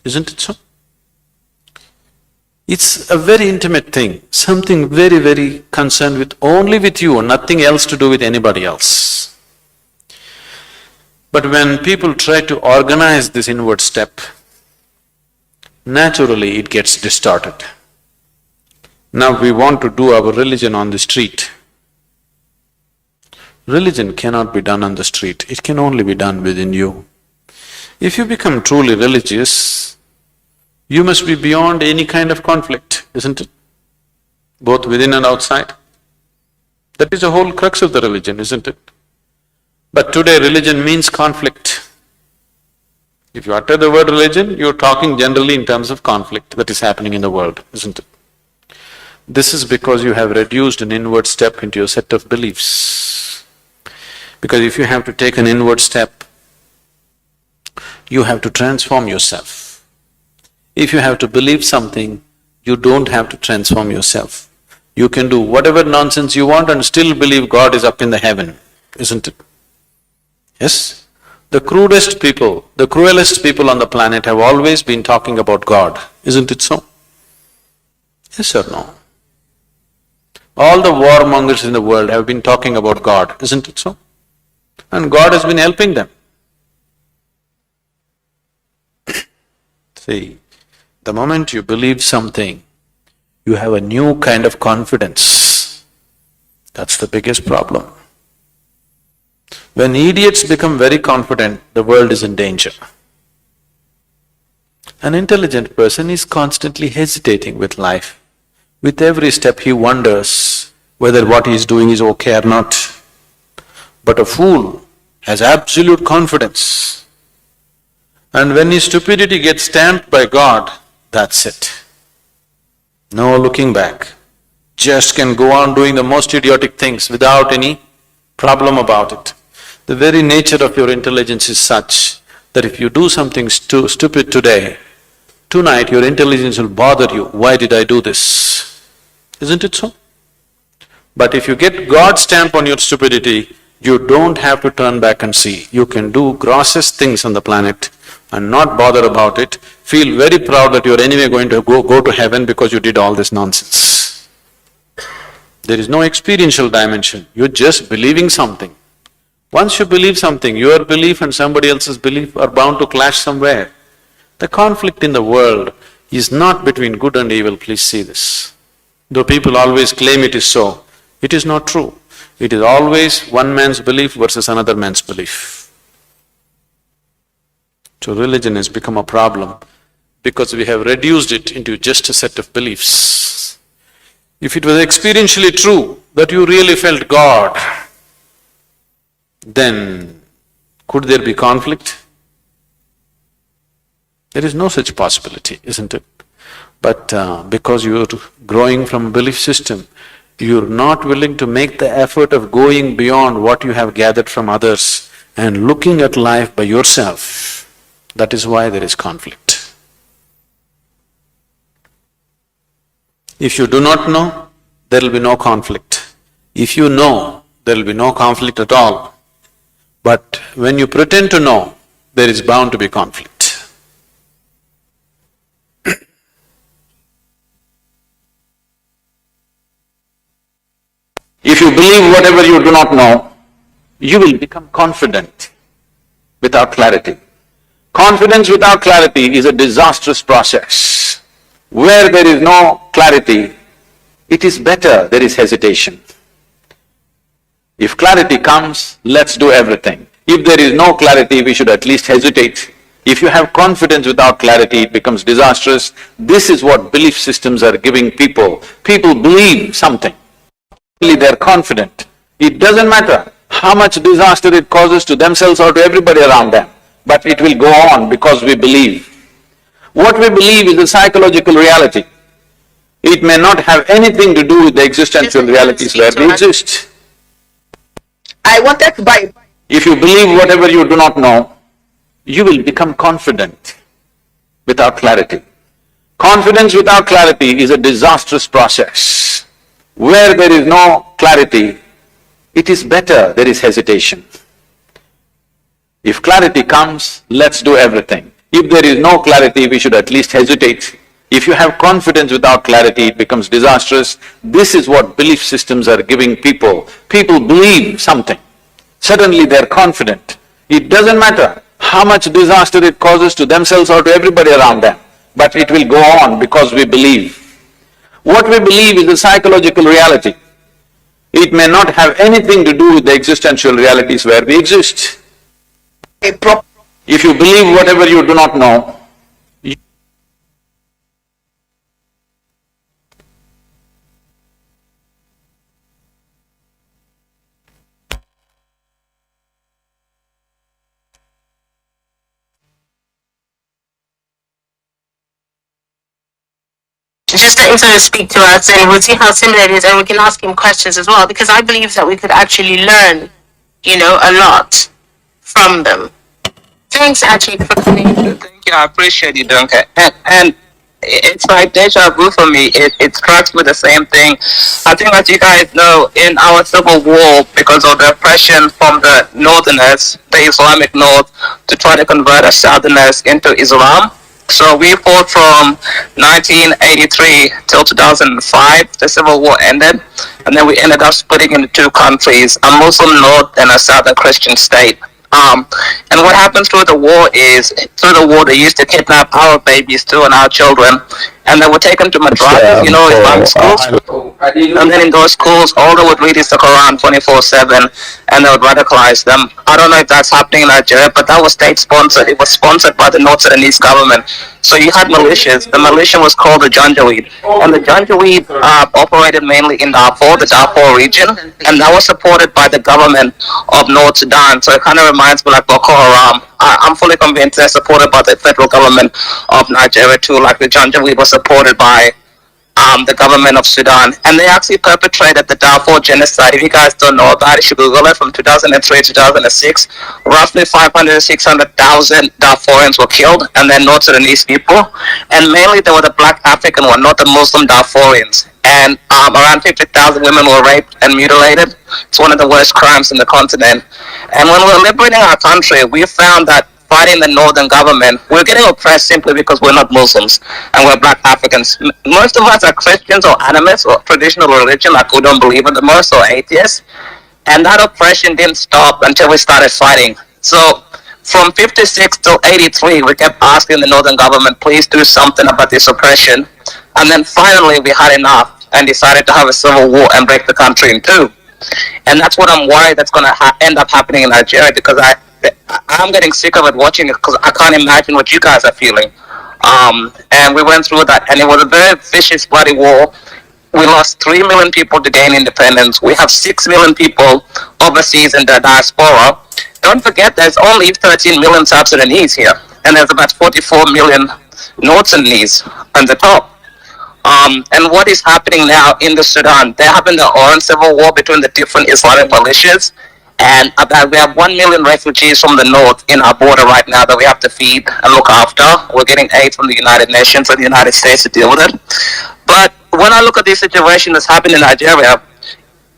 isn't it so? It's a very intimate thing, something very, very concerned with only with you, nothing else to do with anybody else. But when people try to organize this inward step, naturally it gets distorted. Now we want to do our religion on the street. Religion cannot be done on the street, it can only be done within you. If you become truly religious, you must be beyond any kind of conflict, isn't it? Both within and outside. That is the whole crux of the religion, isn't it? But today religion means conflict. If you utter the word religion, you're talking generally in terms of conflict that is happening in the world, isn't it? This is because you have reduced an inward step into your set of beliefs. Because if you have to take an inward step, you have to transform yourself. If you have to believe something, you don't have to transform yourself. You can do whatever nonsense you want and still believe God is up in the heaven, isn't it? Yes? The crudest people, the cruelest people on the planet have always been talking about God, isn't it so? Yes or no? All the warmongers in the world have been talking about God, isn't it so? And God has been helping them. See, the moment you believe something, you have a new kind of confidence. That's the biggest problem. When idiots become very confident, the world is in danger. An intelligent person is constantly hesitating with life. With every step he wonders whether what he is doing is okay or not. But a fool has absolute confidence. And when his stupidity gets stamped by God, that's it. No looking back. Just can go on doing the most idiotic things without any problem about it. The very nature of your intelligence is such that if you do something stupid today, tonight your intelligence will bother you, why did I do this? Isn't it so? But if you get God's stamp on your stupidity, you don't have to turn back and see. You can do grossest things on the planet and not bother about it, feel very proud that you're anyway going to go to heaven because you did all this nonsense. There is no experiential dimension, you're just believing something. Once you believe something, your belief and somebody else's belief are bound to clash somewhere. The conflict in the world is not between good and evil, please see this. Though people always claim it is so, it is not true. It is always one man's belief versus another man's belief. So religion has become a problem because we have reduced it into just a set of beliefs. If it was experientially true that you really felt God, then could there be conflict? There is no such possibility, isn't it? But because you're growing from a belief system, you're not willing to make the effort of going beyond what you have gathered from others and looking at life by yourself. That is why there is conflict. If you do not know, there will be no conflict. If you know, there will be no conflict at all. But when you pretend to know, there is bound to be conflict. If you believe whatever you do not know, you will become confident without clarity. Confidence without clarity is a disastrous process. Where there is no clarity, it is better there is hesitation. If clarity comes, let's do everything. If there is no clarity, we should at least hesitate. If you have confidence without clarity, it becomes disastrous. This is what belief systems are giving people. People believe something. They're confident. It doesn't matter how much disaster it causes to themselves or to everybody around them, but it will go on because we believe. What we believe is a psychological reality. It may not have anything to do with the existential realities where we exist. I wanted to buy. If you believe whatever you do not know, you will become confident without clarity. Confidence without clarity is a disastrous process. Where there is no clarity, it is better there is hesitation. If clarity comes, let's do everything. If there is no clarity, we should at least hesitate. If you have confidence without clarity, it becomes disastrous. This is what belief systems are giving people. People believe something. Suddenly they're confident. It doesn't matter how much disaster it causes to themselves or to everybody around them, but it will go on because we believe. What we believe is a psychological reality. It may not have anything to do with the existential realities where we exist. If you believe whatever you do not know, just let him sort of speak to us and we'll see how similar it is and we can ask him questions as well because I believe that we could actually learn, a lot from them. Thanks actually for coming. Thank you, I appreciate you, Duncan. And it's like deja vu for me. It strikes me the same thing. I think, as you guys know, in our civil war, because of the oppression from the northerners, the Islamic North, to try to convert us southerners into Islam. So we fought from 1983 till 2005. The civil war ended, and then we ended up splitting into two countries: a Muslim North and a Southern Christian state. And what happens through the war is, through the war, they used to kidnap our babies too and our children, and they would take them to madrasas, Islamic schools. And then in those schools, all they would read is the Quran 24/7, and they would radicalize them. I don't know if that's happening in Nigeria, but that was state-sponsored. It was sponsored by the North Sudanese government. So you had militias. The militia was called the Janjaweed, and the Janjaweed operated mainly in the Darfur region, and that was supported by the government of North Sudan. So it kind of reminds me like Boko Haram. I'm fully convinced they're supported by the federal government of Nigeria too, like the Janjaweed was supported by the government of Sudan, and they actually perpetrated the Darfur genocide. If you guys don't know about it, you should Google it. From 2003 to 2006, roughly 500 to 600,000 Darfurians were killed, and then North Sudanese people, and mainly they were the Black African one, not the Muslim Darfurians. And around 50,000 women were raped and mutilated. It's one of the worst crimes in the continent. And when we were liberating our country, we found that fighting the northern government, we're getting oppressed simply because we're not Muslims and we're Black Africans. Most of us are Christians or animists or traditional religion, like we don't believe in the most, or atheists. And that oppression didn't stop until we started fighting. So from 56 till 83, we kept asking the northern government, please do something about this oppression. And then finally we had enough and decided to have a civil war and break the country in two. And that's what I'm worried that's going to end up happening in Nigeria, because I'm getting sick of it watching it, because I can't imagine what you guys are feeling. And we went through that, and it was a very vicious, bloody war. We lost 3 million people to gain independence. We have 6 million people overseas in the diaspora. Don't forget, there's only 13 million South Sudanese here, and there's about 44 million North Sudanese on the top. And what is happening now in the Sudan, they're having their own civil war between the different Islamic militias. And we have 1 million refugees from the north in our border right now that we have to feed and look after. We're getting aid from the United Nations and the United States to deal with it. But when I look at this situation that's happening in Nigeria,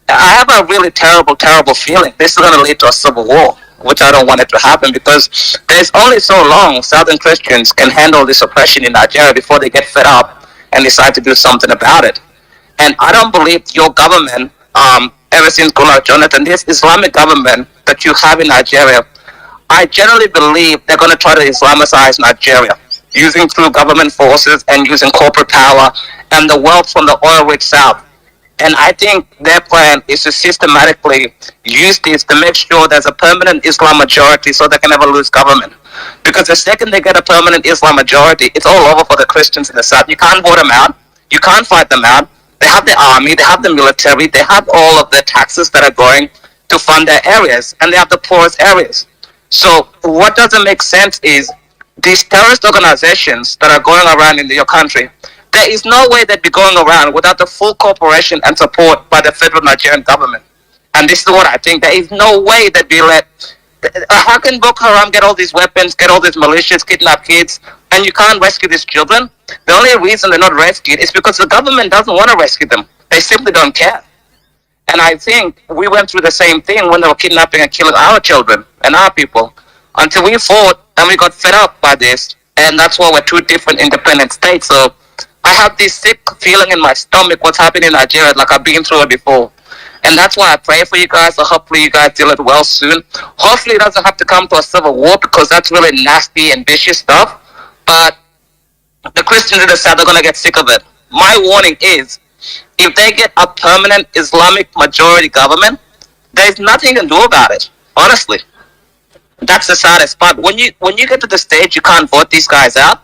I have a really terrible, terrible feeling. This is going to lead to a civil war, which I don't want it to happen, because there's only so long Southern Christians can handle this oppression in Nigeria before they get fed up and decide to do something about it. And I don't believe your government, ever since Goodluck Jonathan, this Islamic government that you have in Nigeria, I generally believe they're going to try to Islamicize Nigeria, using through government forces and using corporate power and the wealth from the oil-rich South. And I think their plan is to systematically use this to make sure there's a permanent Islam majority so they can never lose government. Because the second they get a permanent Islam majority, it's all over for the Christians in the South. You can't vote them out. You can't fight them out. They have the army, they have the military, they have all of the taxes that are going to fund their areas, and they have the poorest areas. So what doesn't make sense is these terrorist organizations that are going around in your country, there is no way they'd be going around without the full cooperation and support by the federal Nigerian government. And this is what I think. There is no way they'd be let. How can Boko Haram get all these weapons, get all these militias, kidnap kids, and you can't rescue these children? The only reason they're not rescued is because the government doesn't want to rescue them. They simply don't care. And I think we went through the same thing when they were kidnapping and killing our children and our people, until we fought and we got fed up by this. and that's why we're two different independent states. So I have this sick feeling in my stomach what's happening in Nigeria, like I've been through it before. And that's why I pray for you guys, so hopefully you guys deal it well soon. Hopefully it doesn't have to come to a civil war, because that's really nasty and vicious stuff. But the Christians in the South are going to get sick of it. My warning is, if they get a permanent Islamic majority government, there's nothing you can do about it, honestly. That's the saddest part. When you get to the stage you can't vote these guys out,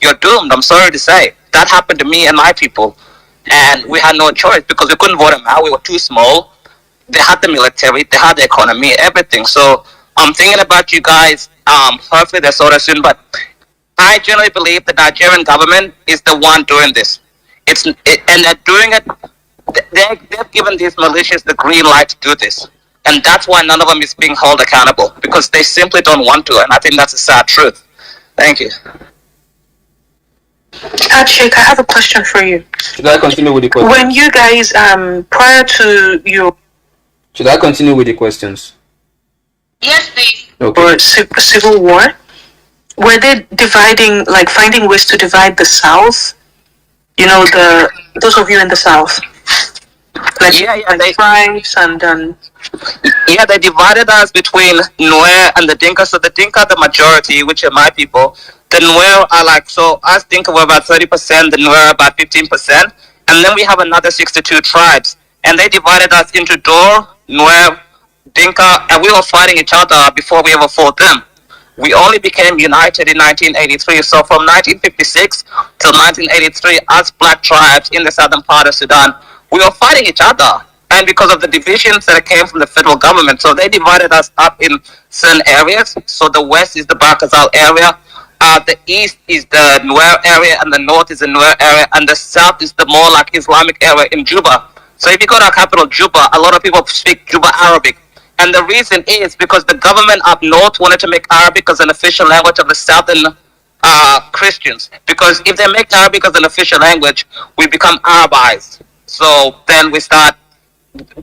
you're doomed. I'm sorry to say. That happened to me and my people. And we had no choice because we couldn't vote them out. We were too small. They had the military, they had the economy, everything. So I'm thinking about you guys. Hopefully they're sorted soon. But I generally believe the Nigerian government is the one doing this. And they're doing it. They've given these militias the green light to do this. And that's why none of them is being held accountable, because they simply don't want to. And I think that's a sad truth. Thank you. Sheikh, I have a question for you. Should I continue with the questions? When you guys, prior to your Should I continue with the questions? yes, please, Okay. or civil war, were they dividing, like finding ways to divide the South? You know, those of you in the South, like They tribes and yeah, they divided us between Nuer and the Dinka. So the Dinka are the majority, which are my people. The Nuer are like, so us Dinka were about 30%, the Nuer about 15%, and then we have another 62 tribes, and they divided us into Dor, Nuer, Dinka, and we were fighting each other before we ever fought them. We only became united in 1983. So from 1956 till 1983, us black tribes in the southern part of Sudan, we were fighting each other. And because of the divisions that came from the federal government, so they divided us up in certain areas. So the west is the Barkazal area, the east is the Nuer area, and the north is the Nuer area, and the south is the more like Islamic area in Juba. So if you go to our capital, Juba, a lot of people speak Juba Arabic. And the reason is because the government up north wanted to make Arabic as an official language of the southern Christians. Because if they make Arabic as an official language, we become Arabized. So then we start,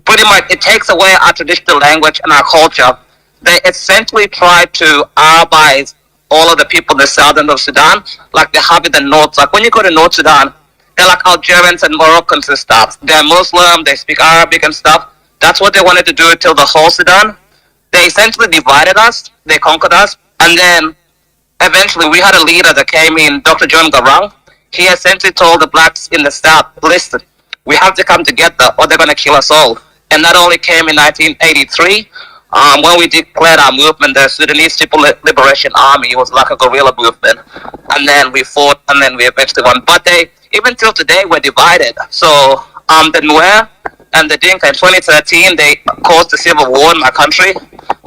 pretty much, it takes away our traditional language and our culture. They essentially try to Arabize all of the people in the southern of Sudan, like they have in the north. Like when you go to North Sudan, they're like Algerians and Moroccans and stuff. They're Muslim, they speak Arabic and stuff. That's what they wanted to do till the whole Sudan. They essentially divided us, they conquered us, and then eventually we had a leader that came in, Dr. John Garang. He essentially told the blacks in the south, listen, we have to come together or they're going to kill us all. And that only came in 1983 when we declared our movement, the Sudanese People Liberation Army. It was like a guerrilla movement. And then we fought, and then we eventually won. But even till today, we're divided. So the Nuer and the Dinka in 2013, they caused a civil war in my country,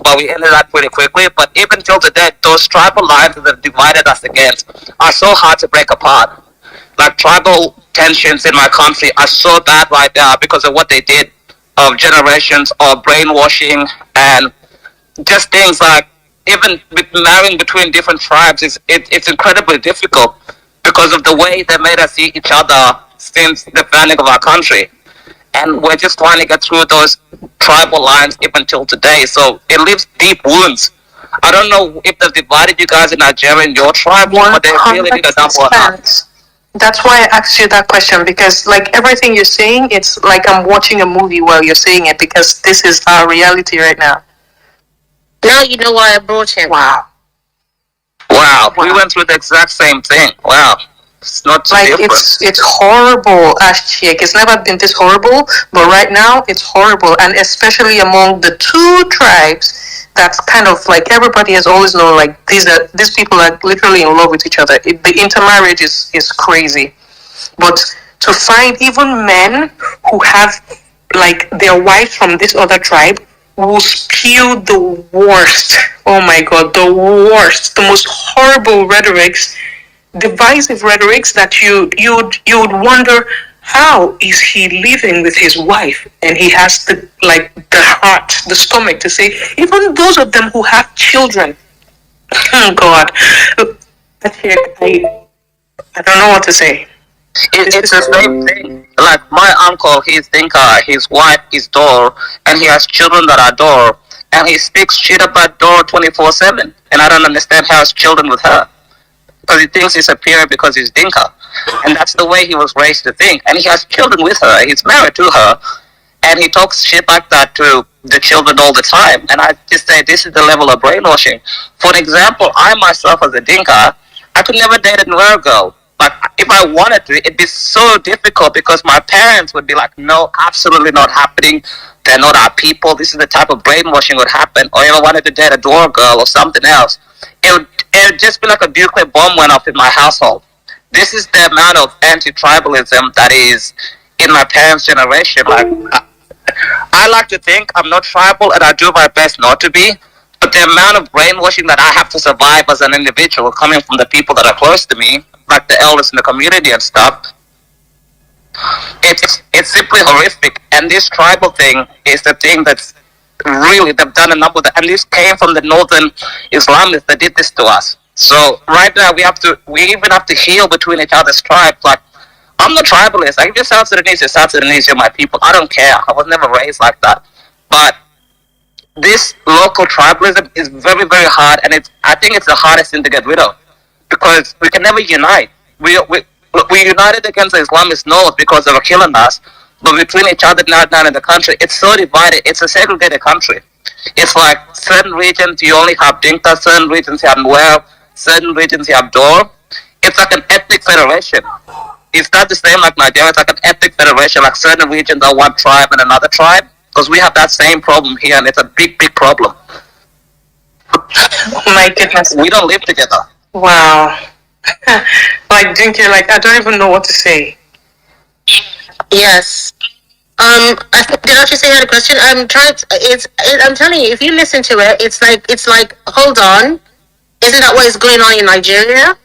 but we ended that pretty quickly. But even till today, those tribal lines that have divided us against are so hard to break apart. Like tribal tensions in my country are so bad right now because of what they did of generations of brainwashing and just things like even marrying between different tribes it's incredibly difficult because of the way they made us see each other since the founding of our country. And we're just trying to get through those tribal lines even till today. So it leaves deep wounds. I don't know if they've divided you guys in Nigeria in your tribe, but they really need a double or not. That's why I asked you that question, because like everything you're saying, it's like I'm watching a movie while you're saying it, because this is our reality right now. Now you know why I brought him. Wow. We went through the exact same thing. Wow. It's not so like different. it's horrible, Ashik. It's never been this horrible, but right now it's horrible, and especially among the two tribes. That's kind of like everybody has always known. Like these people are literally in love with each other. The intermarriage is crazy, but to find even men who have like their wives from this other tribe will spew the worst. Oh my God, the worst, the most horrible rhetorics. Divisive rhetorics that you would wonder, how is he living with his wife and he has the heart, the stomach to say, even those of them who have children. Oh God, I don't know what to say. It's the same thing. Like my uncle, he's Dinka, his wife is Dor, and he has children that are Dor, and he speaks shit about Dor 24/7, and I don't understand how he has children with her. because he thinks he's superior because he's Dinka. And that's the way he was raised to think. And he has children with her. He's married to her. And he talks shit like that to the children all the time. And I just say this is the level of brainwashing. For example, I myself as a Dinka, I could never date a Nuer girl. But if I wanted to, it'd be so difficult because my parents would be like, no, absolutely not happening. They're not our people. This is the type of brainwashing would happen. Or if I wanted to date a Dora girl or something else, it would just be like a nuclear bomb went off in my household. This is the amount of anti-tribalism that is in my parents' generation. Like, I like to think I'm not tribal and I do my best not to be. But the amount of brainwashing that I have to survive as an individual coming from the people that are close to me, like the elders in the community and stuff, it's simply horrific. And this tribal thing is the thing that's really, they've done a number of that. And this came from the northern Islamists that did this to us. So right now we even have to heal between each other's tribes. Like, I'm not tribalist. Like, if you're South Sudanese, you're South Sudanese, you're my people. I don't care. I was never raised like that. But this local tribalism is very, very hard, and I think it's the hardest thing to get rid of because we can never unite. We united against the Islamist North because they were killing us, but between each other now in the country, it's so divided. It's a segregated country. It's like certain regions you only have Dinka, certain regions you have Nuer, certain regions you have Dor. It's like an ethnic federation. It's not the same like Nigeria. It's like an ethnic federation, like certain regions are one tribe and another tribe. Because we have that same problem here, and it's a big, big problem. Oh my goodness. We don't live together. Wow. Like, Dinky, like, I don't even know what to say. Yes. Did I just say I had a question? I'm telling you, if you listen to it, it's like, hold on. Isn't that what is going on in Nigeria?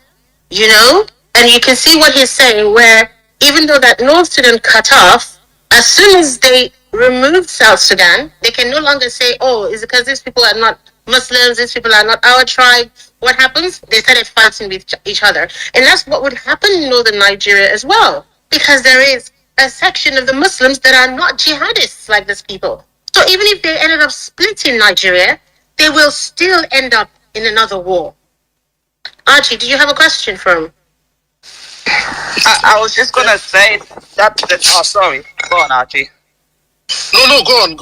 You know? And you can see what he's saying, where even though that North Sudan cut off, as soon as they removed South Sudan, they can no longer say, oh, is it because these people are not Muslims, these people are not our tribe? What happens? They started fighting with each other. And that's what would happen in northern Nigeria as well, because there is a section of the Muslims that are not jihadists like these people. So even if they ended up splitting Nigeria, they will still end up in another war. Archie, do you have a question for him? I was just going to say that, oh, sorry. Go on, Archie. No, go on.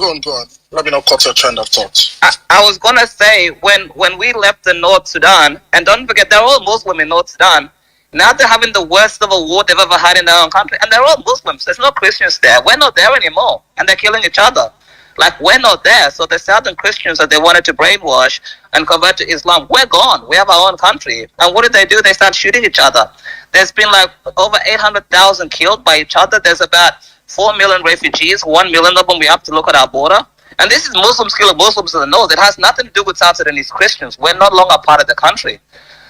Let me not cut your trend of thought. I was going to say, when we left the North Sudan, and don't forget, they're all Muslim in North Sudan, now they're having the worst civil war they've ever had in their own country, and they're all Muslims. There's no Christians there. We're not there anymore, and they're killing each other. Like, we're not there, so the southern Christians that they wanted to brainwash and convert to Islam, we're gone. We have our own country. And what did they do? They start shooting each other. There's been like over 800,000 killed by each other. There's about 4 million refugees, 1 million of them we have to look at our border. And this is Muslims killing Muslims in the north. It has nothing to do with South Sudanese Christians. We're no longer part of the country.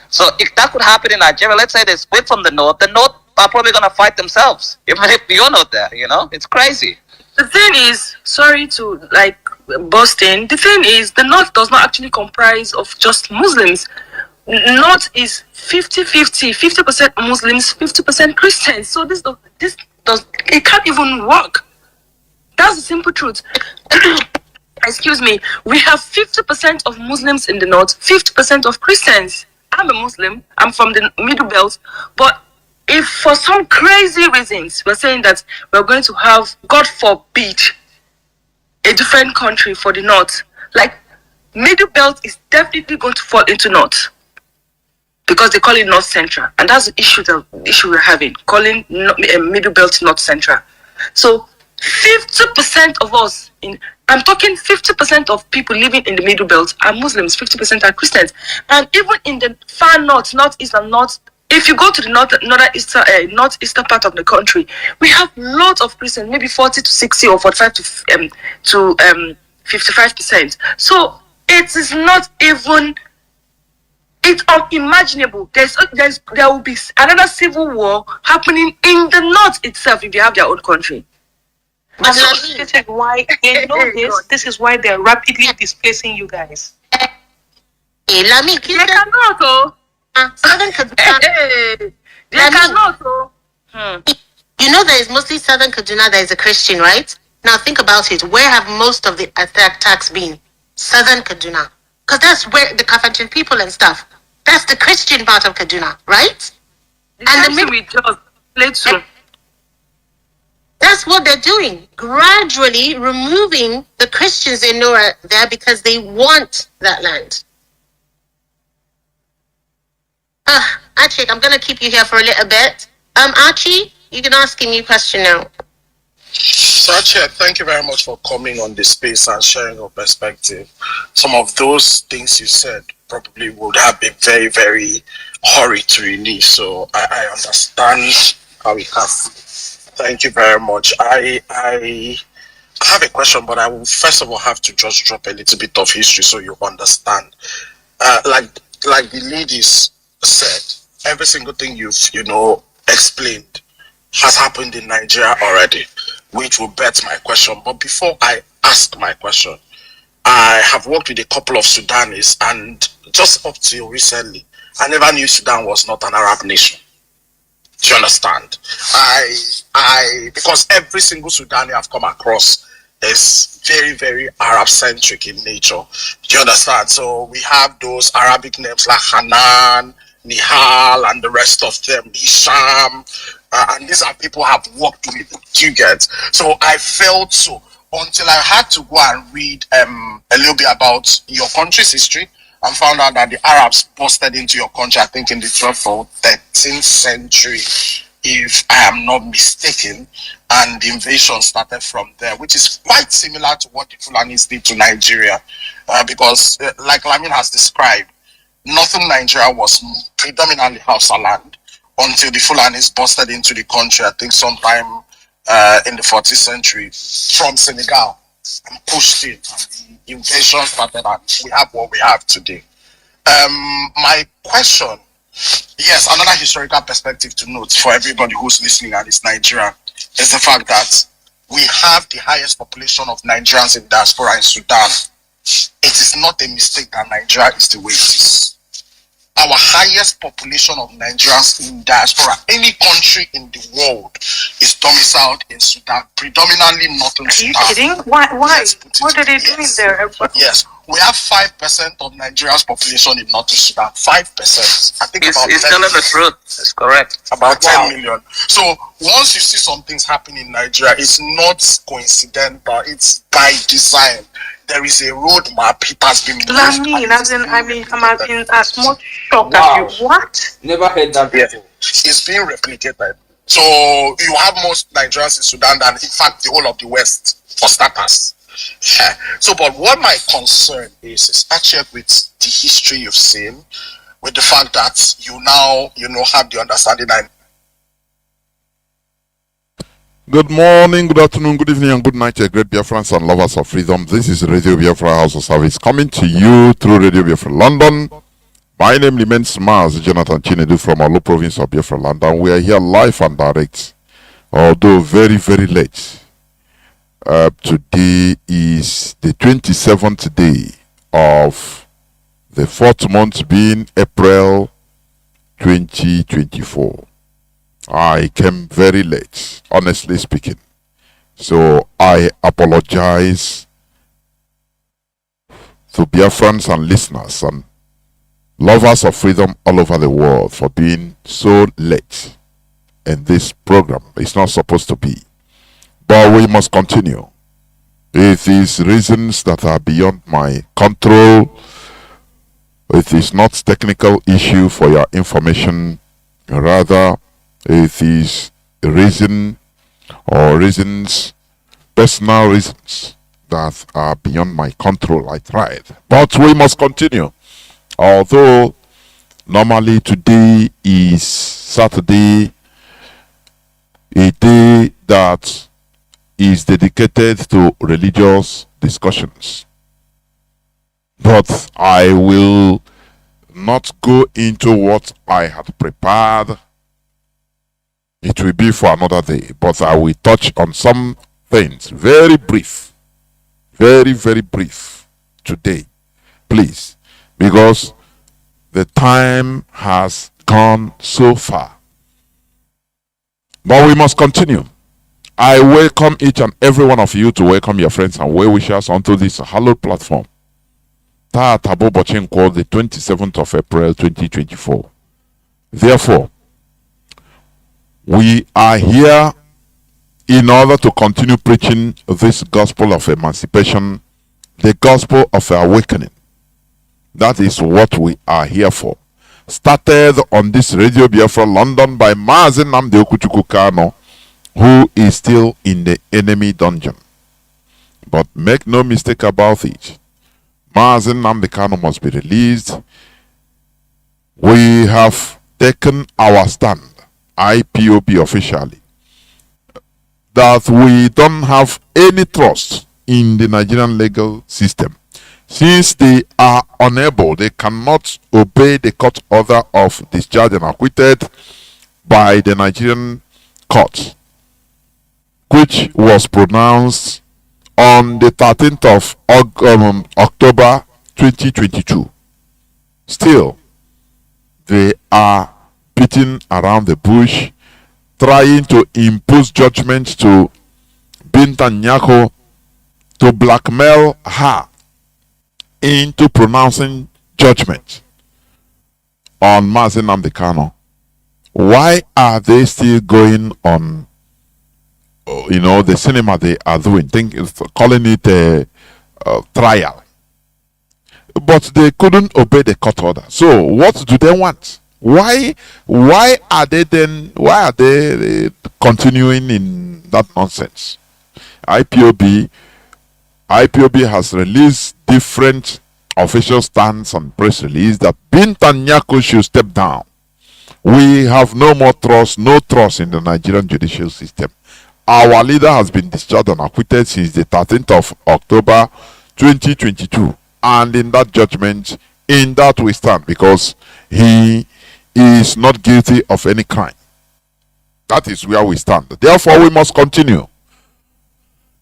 So if that could happen in Nigeria, let's say they split from the north are probably going to fight themselves, even if you're not there, you know? It's crazy. The thing is, sorry to like burst in, the thing is the North does not actually comprise of just Muslims. North is 50-50, 50% Muslims, 50% Christians. So it can't even work. That's the simple truth. Excuse me. We have 50% of Muslims in the North, 50% of Christians. I'm a Muslim. I'm from the Middle Belt, but if for some crazy reasons we're saying that we're going to have, God forbid, a different country for the North, like Middle Belt is definitely going to fall into North because they call it North Central, and that's the issue we're having, calling Middle Belt North Central. So 50% of us, I'm talking 50% of people living in the Middle Belt are Muslims, 50% are Christians, and even in the far north, northeast and north. If you go to the northeastern part of the country, we have lots of Christians, maybe 40 to 60 or 45 to 55%. So it is not even, it's unimaginable. There will be another civil war happening in the north itself if they have their own country. But this is why they know this. This is why they're rapidly displacing you guys. They cannot, oh. Southern Kaduna. They cannot, oh. You know there is mostly Southern Kaduna that is a Christian, right? Now think about it. Where have most of the attacks been? Southern Kaduna. Because that's where the Kafanchan people and stuff. That's the Christian part of Kaduna, right? And then we just play too. That's what they're doing. Gradually removing the Christians they know are there because they want that land. Archie, I'm gonna keep you here for a little bit. Archie, you can ask a new question now. Sacha, thank you very much for coming on the space and sharing your perspective. Some of those things you said probably would have been very, very hurried to release. So I understand how it has. Thank you very much. I have a question, but I will first of all have to just drop a little bit of history so you understand. Like the ladies said, every single thing you've explained has happened in Nigeria already, which will bet my question. But before I ask my question, I have worked with a couple of Sudanese, and just up till recently, I never knew Sudan was not an Arab nation. Do you understand? Because every single Sudani I've come across is very, very Arab-centric in nature. Do you understand? So we have those Arabic names like Hanan, Nihal, and the rest of them, Hisham, and these are people I've worked with. Do you get? So I felt so until I had to go and read a little bit about your country's history and found out that the Arabs busted into your country, I think in the 12th or 13th century, if I am not mistaken, and the invasion started from there, which is quite similar to what the Fulanis did to Nigeria, because like Lamin has described, northern Nigeria was predominantly Hausa land until the Fulanis busted into the country, I think sometime in the 14th century from Senegal, and pushed in, and the invasion started, and we have what we have today. My question, yes, another historical perspective to note for everybody who's listening and is Nigerian, is the fact that we have the highest population of Nigerians in diaspora in Sudan. It is not a mistake that Nigeria is the way it is. Our highest population of Nigerians in diaspora, any country in the world, is domiciled in Sudan, predominantly northern Sudan. Are you kidding? Why? What are they doing there? Yes, we have 5% of Nigeria's population in northern Sudan. 5%. I think It's about telling the truth. It's correct. about 10 million. So once you see some things happening in Nigeria, it's not coincidental. It's by design. There is a roadmap. It has been I'm as much shocked as you. What? Never heard that before. It's being replicated. So you have most Nigerians in Sudan than, in fact, the whole of the West, for starters. So, but what my concern is actually with the history you've seen, with the fact that you now, have the understanding that. Good morning, good afternoon, good evening, and good night, great Biafrans and lovers of freedom. This is Radio Biafra House of Service coming to you through Radio Biafra London. My name remains Mazi Jonathan Chinedu from Olu province of Biafra London. We are here live and direct, although very, very late. Today is the 27th day of the 4th month, being April 2024. I came very late, honestly speaking. So I apologize to Biafrans and listeners and lovers of freedom all over the world for being so late in this program. It's not supposed to be. But we must continue. It is reasons that are beyond my control. It is not technical issue for your information. Rather, it is a reason or reasons, personal reasons that are beyond my control. I tried. But we must continue. Although normally today is Saturday, a day that is dedicated to religious discussions. But I will not go into what I had prepared. It will be for another day, but I will touch on some things, very brief, very, very brief today, please, because the time has gone so far. But we must continue. I welcome each and every one of you to welcome your friends and well-wishers onto this hallowed platform. Tabo Bochenko, the 27th of April 2024. Therefore, we are here in order to continue preaching this gospel of emancipation, the gospel of awakening. That is what we are here for. Started on this Radio Biafra London by Mazi Nnamdi Kanu, who is still in the enemy dungeon. But make no mistake about it, Mazi Nnamdi Kanu must be released. We have taken our stand, IPOB officially, that we don't have any trust in the Nigerian legal system. Since they are unable, they cannot obey the court order of discharge and acquitted by the Nigerian court, which was pronounced on the 13th of October 2022. Still, they are beating around the bush, trying to impose judgment to Binta Nyako to blackmail her into pronouncing judgment on Mazi Nnamdi Kanu. Why are they still going on, the cinema they are doing, calling it a trial? But they couldn't obey the court order. So what do they want? Why are they continuing in that nonsense? IPOB has released different official stands and press release that Binta Nyako should step down. We have no trust in the Nigerian judicial system. Our leader has been discharged and acquitted since the 13th of October 2022. And in that judgment, in that we stand, because he is not guilty of any crime. That is where we stand. Therefore, we must continue.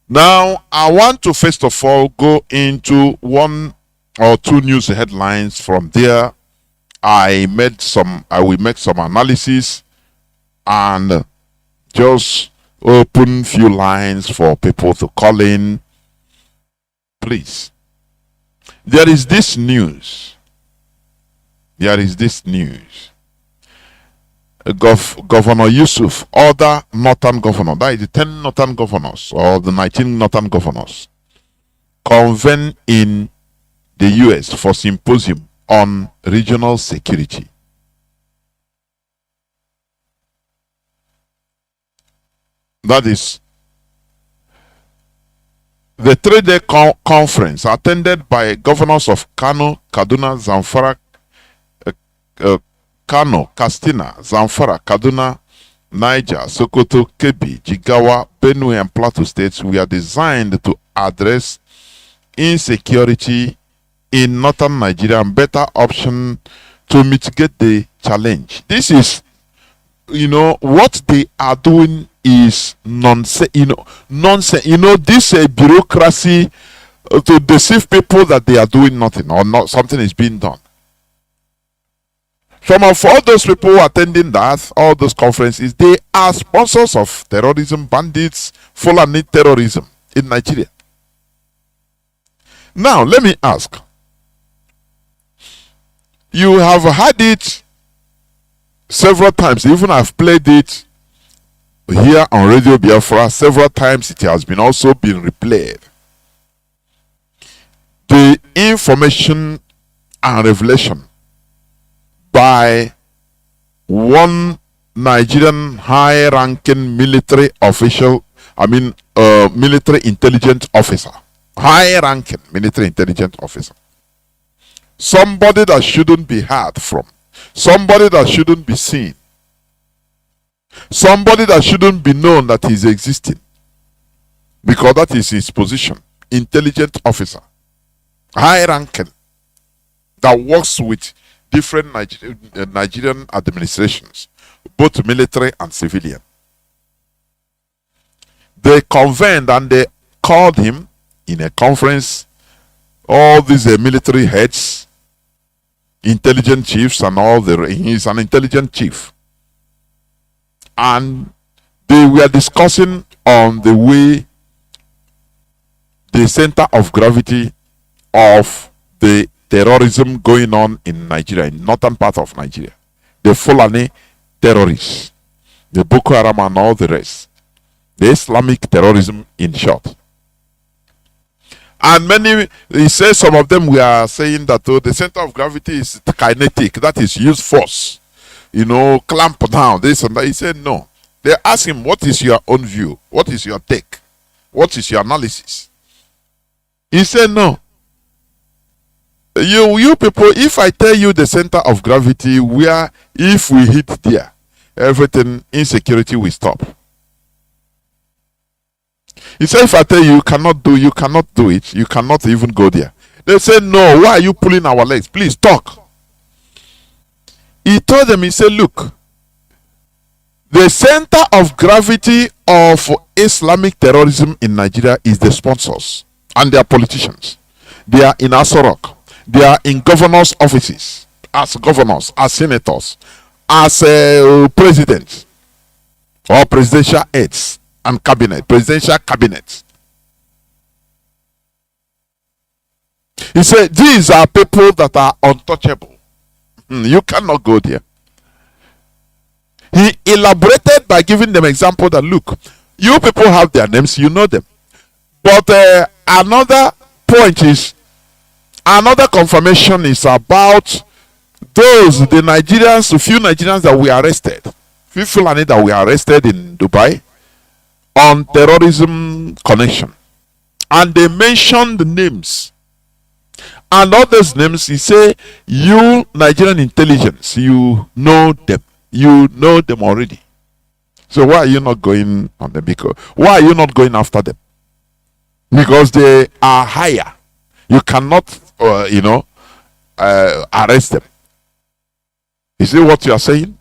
Now, I want to first of all go into one or two news headlines. From there, I will make some analysis and just open few lines for people to call in. Please. There is this news. Governor Yusuf, other northern governor, that is the 10 northern governors or the 19 northern governors, convene in the US for symposium on regional security. That is the 3-day conference attended by governors of Kanu, Kaduna, Zamfara, Kano, Katsina, Zamfara, Kaduna, Niger, Sokoto, Kebbi, Jigawa, Benue, and Plateau states were designed to address insecurity in northern Nigeria and better option to mitigate the challenge. This is, what they are doing is nonsense. This bureaucracy to deceive people that they are doing nothing or not, something is being done. Some of all those people attending all those conferences, they are sponsors of terrorism, bandits, Fulani terrorism in Nigeria. Now, let me ask. You have had it several times. Even I've played it here on Radio Biafra several times. It has been also been replayed. The information and revelation by one Nigerian high-ranking military official, military intelligence officer, high-ranking military intelligence officer, somebody that shouldn't be heard from, somebody that shouldn't be seen, somebody that shouldn't be known that he's existing, because that is his position, intelligent officer, high-ranking, that works with different Nigerian administrations, both military and civilian. They convened and they called him in a conference, all these military heads, intelligent chiefs, and he's an intelligent chief. And they were discussing on the way the center of gravity of the terrorism going on in Nigeria, in northern part of Nigeria. The Fulani terrorists, the Boko Haram and all the rest. The Islamic terrorism in short. And many, he says some of them were saying that the center of gravity is kinetic, that is use force, clamp down, this and that. He said no. They asked him, what is your own view? What is your take? What is your analysis? He said no. You people, if I tell you the center of gravity where if we hit there, everything, insecurity will stop. He said, if I tell you cannot do it, you cannot even go there. They said, no, why are you pulling our legs? Please talk. He told them, he said, look, the center of gravity of Islamic terrorism in Nigeria is the sponsors and their politicians. They are in Asorok. They are in governors' offices, as governors, as senators, as presidents, or presidential aides and cabinet, presidential cabinet. He said, these are people that are untouchable. You cannot go there. He elaborated by giving them example that, look, you people have their names, you know them. But another point is, another confirmation is about those, the Nigerians, a few Nigerians that we arrested, few Fulani that we arrested in Dubai on terrorism connection. And they mentioned the names. And all those names, he say, you Nigerian intelligence, you know them. You know them already. So why are you not going on them? Because why are you not going after them? Because they are higher. You cannot, arrest them. You see what you are saying?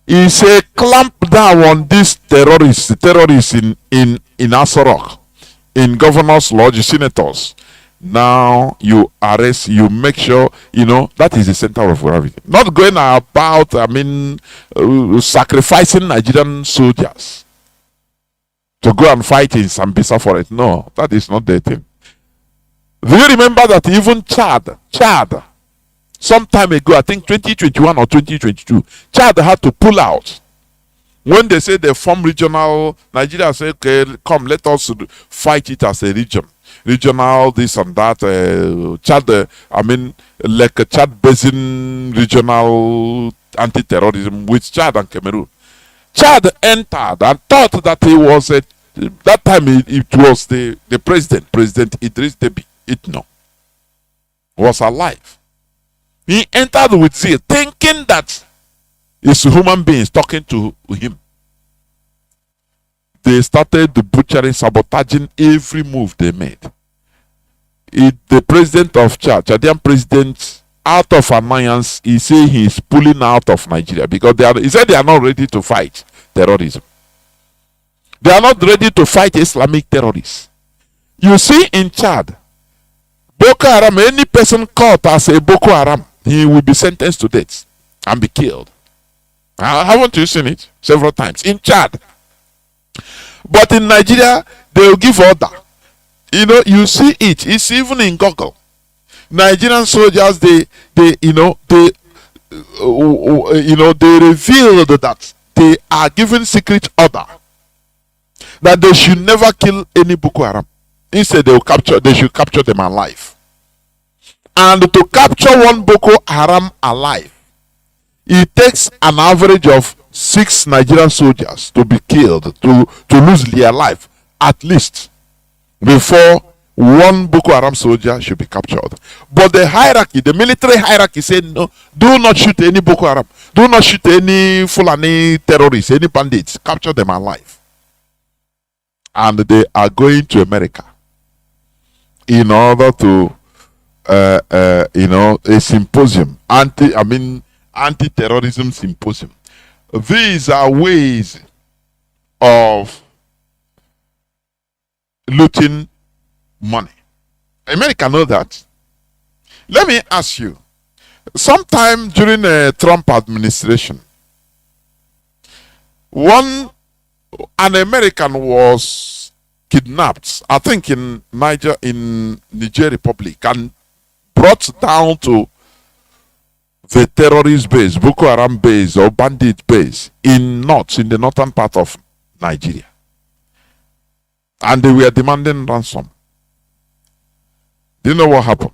He say clamp down on these terrorists in Asorok, in governors, lodge, senators. Now you arrest, you make sure, that is the center of gravity. Not going about, sacrificing Nigerian soldiers to go and fight in Sambisa forest. No, that is not the thing. Do you remember that even Chad, some time ago, I think 2021 or 2022, Chad had to pull out. When they say they form regional, Nigeria say, okay, come, let us fight it as a region. Regional, this and that, Chad, like a Chad Basin regional anti-terrorism with Chad and Cameroon. Chad entered and thought that he was, that time it was the president, President Idris Deby Itno, was alive. He entered with zeal, thinking that it's human beings talking to him. They started butchering, sabotaging every move they made. The president of Chadian president, out of annoyance, he say he is pulling out of Nigeria because he said they are not ready to fight terrorism. They are not ready to fight Islamic terrorists. You see in Chad, Boko Haram, any person caught as a Boko Haram, he will be sentenced to death and be killed. Haven't you seen it several times in Chad? But in Nigeria, they will give order. You see it. It's even in Google. Nigerian soldiers, they revealed that they are given secret order that they should never kill any Boko Haram. Instead, they should capture them alive. And to capture one Boko Haram alive, it takes an average of 6 Nigerian soldiers to be killed, to lose their life, at least, before one Boko Haram soldier should be captured. But the hierarchy, the military hierarchy said, no, do not shoot any Boko Haram. Do not shoot any Fulani terrorists, any bandits. Capture them alive. And they are going to America in order to, a symposium, anti-terrorism symposium. These are ways of looting money. America know that. Let me ask you, sometime during the Trump administration, an American was kidnapped, I think in Niger Republic, and brought down to the terrorist base, Boko Haram base or bandit base in the northern part of Nigeria. And they were demanding ransom. Do you know what happened?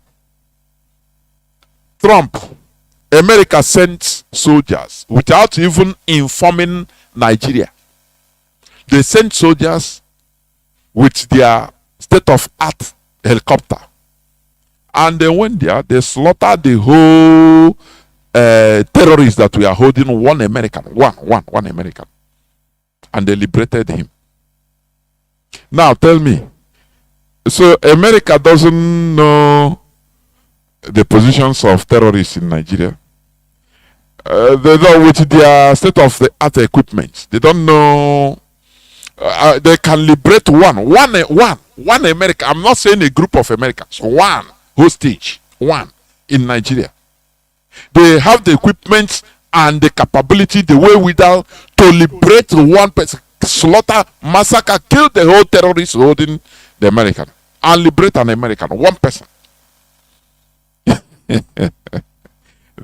America sent soldiers without even informing Nigeria. They sent soldiers with their state-of-art helicopter. And they went there, they slaughtered the whole terrorists that we are holding, one American. And they liberated him. Now tell me, so America doesn't know the positions of terrorists in Nigeria? They know with their state-of-the-art equipment. They don't know. They can liberate one American. I'm not saying a group of Americans. One hostage, one in Nigeria. They have the equipment and the capability, the wherewithal to liberate one person, slaughter, massacre, kill the whole terrorists holding the American, and liberate an American, one person.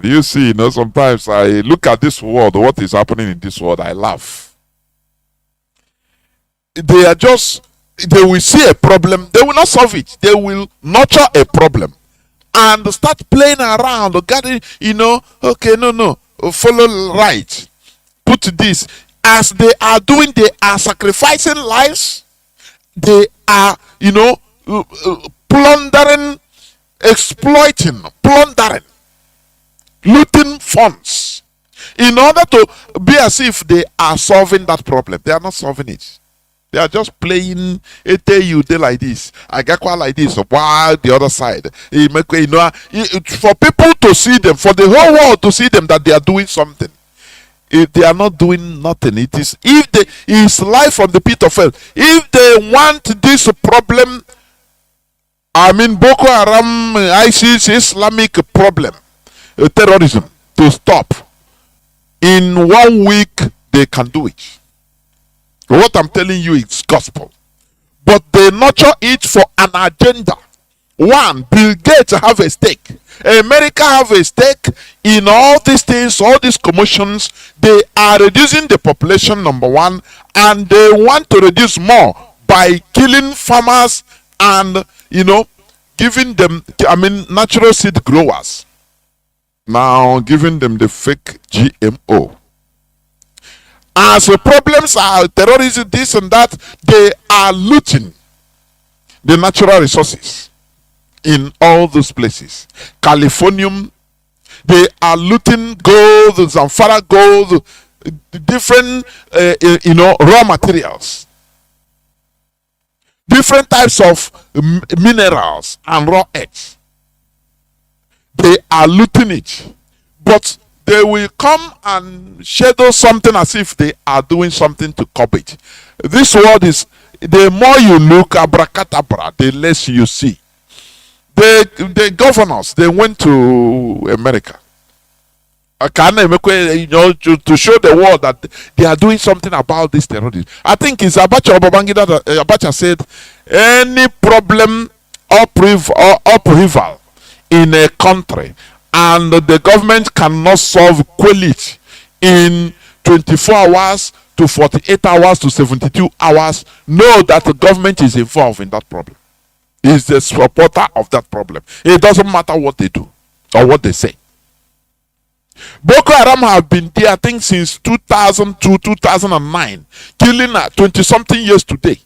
You see, sometimes I look at this world, what is happening in this world, I laugh. They will see a problem, they will not solve it. They will nurture a problem and start playing around, getting, okay, no, follow right. Put this. As they are doing, they are sacrificing lives. They are, plundering, exploiting, looting funds in order to be as if they are solving that problem. They are not solving it. They are just playing you day like this, I get quite like this, while the other side. For people to see them, for the whole world to see them that they are doing something. If they are not doing nothing, it's life from the pit of hell. If they want this problem, Boko Haram, ISIS, Islamic problem, terrorism, to stop, in 1 week they can do it. What I'm telling you is gospel. But they nurture it for an agenda. One, Bill Gates have a stake. America have a stake in all these things, all these commotions. They are reducing the population, number one, and they want to reduce more by killing farmers and, giving them, natural seed growers. Now giving them the fake GMO. As the problems are terrorism, this and that, they are looting the natural resources in all those places. Californium, they are looting gold, Zamfara gold, different, raw materials. Different types of minerals and raw earth. They are looting it. But they will come and shadow something as if they are doing something to curb it. This world is, the more you look, abracadabra, the less you see. The governors, they went to America. To show the world that they are doing something about this terrorism. I think it's Abacha or Babangida that Abacha said, any problem upheaval in a country and the government cannot solve quality in 24 hours to 48 hours to 72 hours, know that the government is involved in that problem. Is the supporter of that problem. It doesn't matter what they do or what they say. Boko Haram have been there, I think, since 2002, 2009, killing 20-something years today.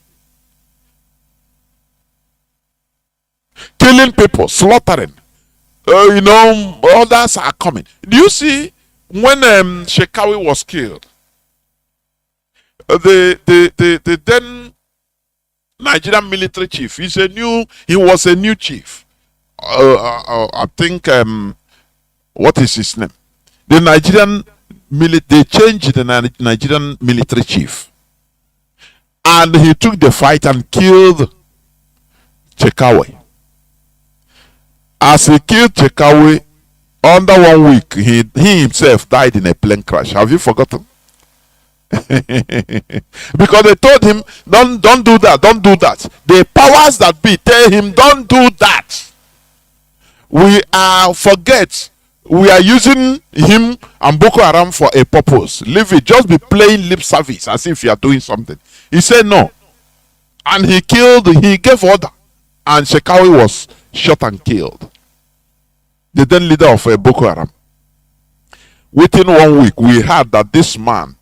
Killing people, slaughtering. Others are coming. Do you see when Shekawi was killed? The then Nigerian military chief. He was a new chief. I think what is his name? The Nigerian they changed the Nigerian military chief, and he took the fight and killed Chekawe. As he killed Chekawe, under 1 week, he himself died in a plane crash. Have you forgotten? Because they told him, don't do that, don't do that. The powers that be tell him, don't do that. we forget we are using him and Boko Haram for a purpose. Leave it. Just be playing lip service as if you are doing something. He said no. And he gave order. And Shekawi was shot and killed. The then leader of Boko Haram. Within 1 week, we heard that this man,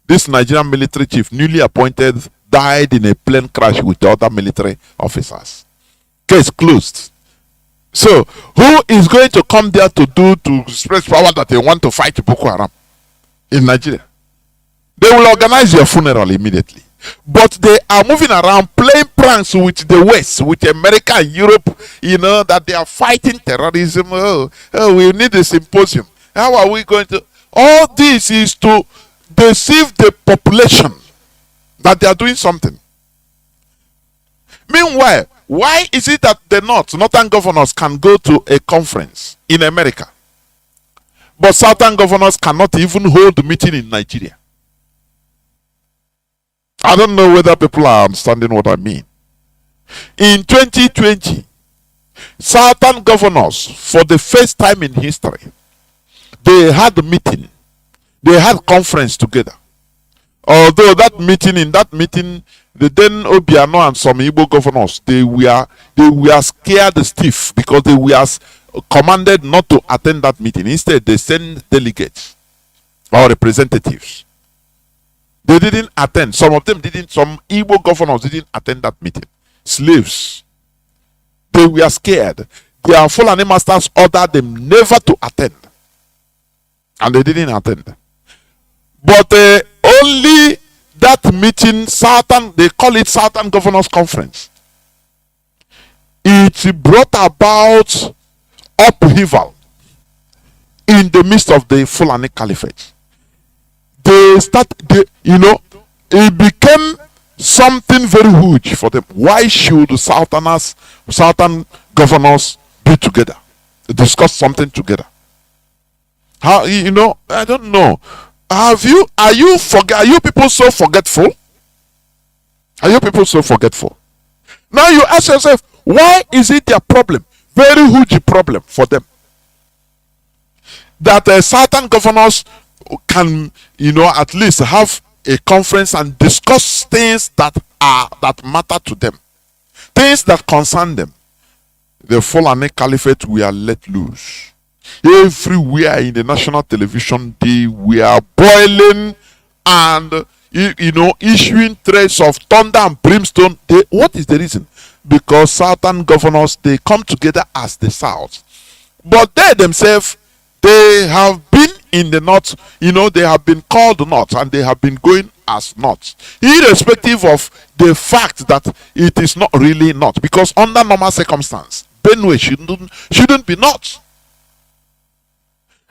this Nigerian military chief, newly appointed, died in a plane crash with other military officers. Case closed. So, who is going to come there to express power that they want to fight Boko Haram in Nigeria? They will organize your funeral immediately. But they are moving around playing pranks with the West, with America and Europe, that they are fighting terrorism. Oh, we need a symposium. How are we going to? All this is to deceive the population that they are doing something. Meanwhile, why is it that the northern governors can go to a conference in America, but southern governors cannot even hold a meeting in Nigeria? I don't know whether people are understanding what I mean. In 2020, southern governors, for the first time in history, they had a meeting. They had conference together. Although in that meeting, the then Obiano and some Igbo governors, they were scared stiff because they were commanded not to attend that meeting. Instead, they sent delegates or representatives. They didn't attend. Some of them didn't. Some Igbo governors didn't attend that meeting. Slaves. They were scared. Their Fulani masters ordered them never to attend. And they didn't attend. But only that meeting, they call it Southern Governors Conference. It brought about upheaval in the midst of the Fulani Caliphate. It became something very huge for them. Why should Southern governors be together, discuss something together? How, I don't know. Are you people so forgetful? Are you people so forgetful? Now you ask yourself, why is it their problem? Very huge problem for them. That certain governors can, at least have a conference and discuss things that matter to them, things that concern them. The Fulani Caliphate were let loose. Everywhere in the national television, they were boiling and issuing threats of thunder and brimstone. What is the reason? Because southern governors, they come together as the South, but they themselves, they have been in the North. They have been called North and they have been going as North, irrespective of the fact that it is not really North, because under normal circumstance, Benue shouldn't be North.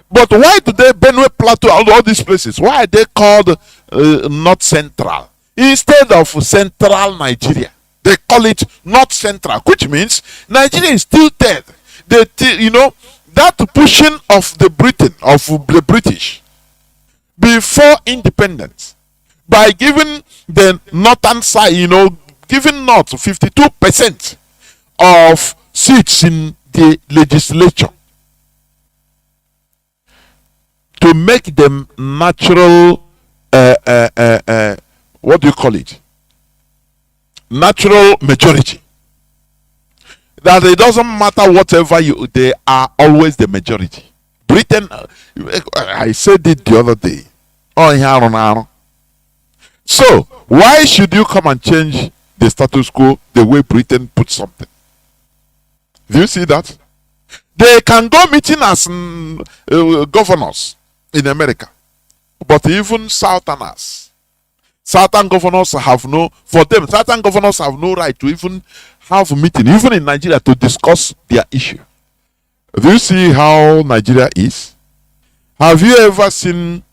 But why do they, Benue Plateau, all these places, why are they called North Central instead of Central Nigeria? They call it North Central, which means Nigeria is still dead. That pushing of the British before independence, by giving the northern side, giving North 52% of seats in the legislature, to make them natural, what do you call it? Natural majority. That it doesn't matter whatever they are always the majority. Britain, I said it the other day. So, why should you come and change the status quo the way Britain put something? Do you see that? They can go meeting as governors in America, but even Southerners, Southern governors have Southern governors have no right to even have a meeting, even in Nigeria, to discuss their issue. Do you see how Nigeria is? Have you ever seen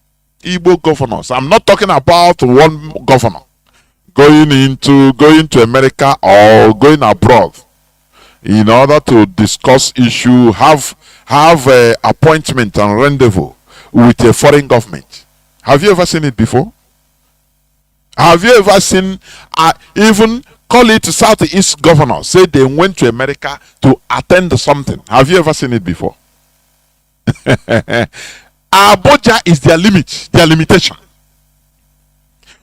Igbo governors? I'm not talking about one governor going to America or going abroad in order to discuss issue, have appointment and rendezvous with a foreign government. Have you ever seen it before? Have you ever seen even call it Southeast governors, say they went to America to attend something. Have you ever seen it before? Abuja is their limit, their limitation.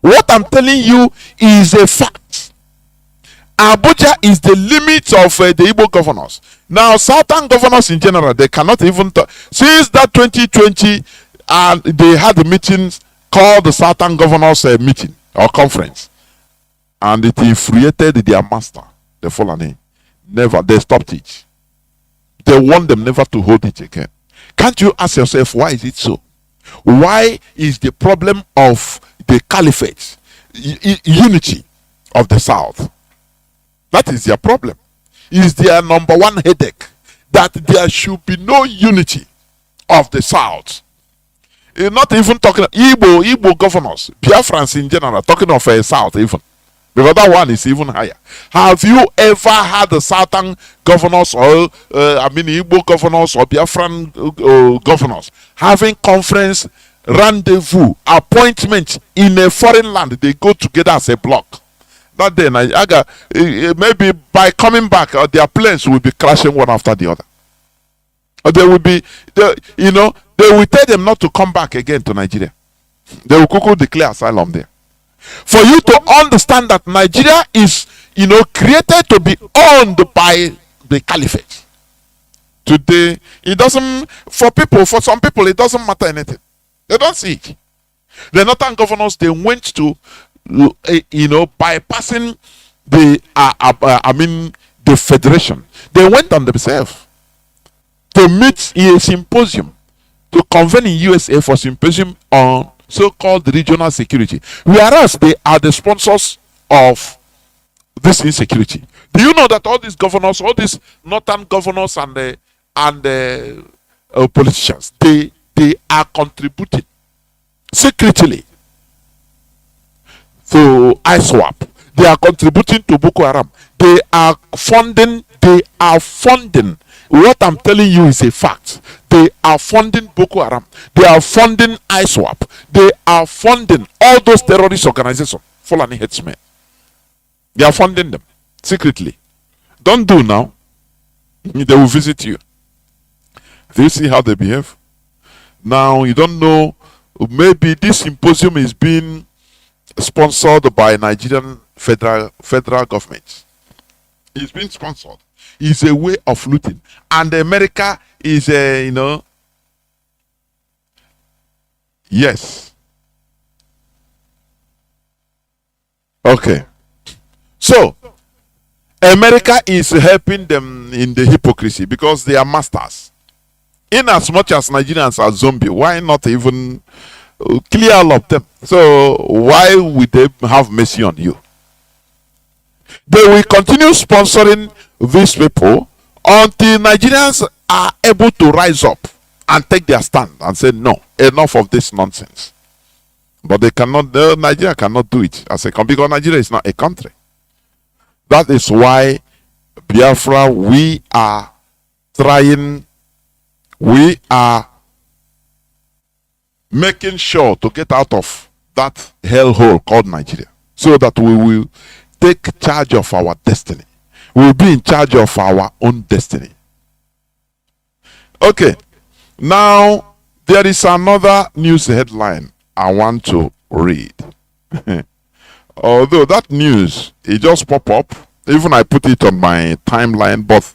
What I'm telling you is a fact. Abuja is the limit of the Igbo governors. Now, Southern governors in general, they cannot even talk. Since that 2020, they had a meeting called the Southern Governors Meeting or Conference. And it infuriated their master, the Fulani. Never, they stopped it. They want them never to hold it again. Can't you ask yourself, why is it so? Why is the problem of the caliphate, unity of the South? That is their problem. Is their number one headache, that there should be no unity of the South. You're not even talking Igbo governors, Biafrans in general, talking of a South even. Because that one is even higher. Have you ever had the Southern governors or Igbo governors or Biafran governors having conference, rendezvous, appointment in a foreign land? They go together as a block. That day, maybe by coming back, their planes will be crashing one after the other. Or they will be, they will tell them not to come back again to Nigeria. They will quickly declare asylum there. For you to understand that Nigeria is, created to be owned by the caliphate. Today, it doesn't, for some people, it doesn't matter anything. They don't see it. The northern governors, they went to, bypassing the federation. They went on themselves to meet in a symposium, to convene in USA for symposium on so-called regional security, whereas they are the sponsors of this insecurity. Do you know that all these governors, all these northern governors and politicians, they are contributing secretly to ISWAP. They are contributing to Boko Haram. They are funding. What I'm telling you is a fact. They are funding Boko Haram. They are funding ISWAP. They are funding all those terrorist organizations, Fulani headsmen. They are funding them secretly. Don't do now. They will visit you. Do you see how they behave? Now, you don't know. Maybe this symposium is being sponsored by Nigerian federal government. It's being sponsored. It's a way of looting. And America is yes. Okay. So, America is helping them in the hypocrisy because they are masters. In as much as Nigerians are zombies, why not even clear all of them? So, why would they have mercy on you? They will continue sponsoring these people until Nigerians are able to rise up and take their stand and say, no, enough of this nonsense. But they cannot, Nigeria cannot do it as a country because Nigeria is not a country. That is why Biafra, we are trying, we are making sure to get out of that hellhole called Nigeria so that we will take charge of our destiny. We will be in charge of our own destiny. Okay. Now, there is another news headline I want to read. Although that news, it just popped up. Even I put it on my timeline, but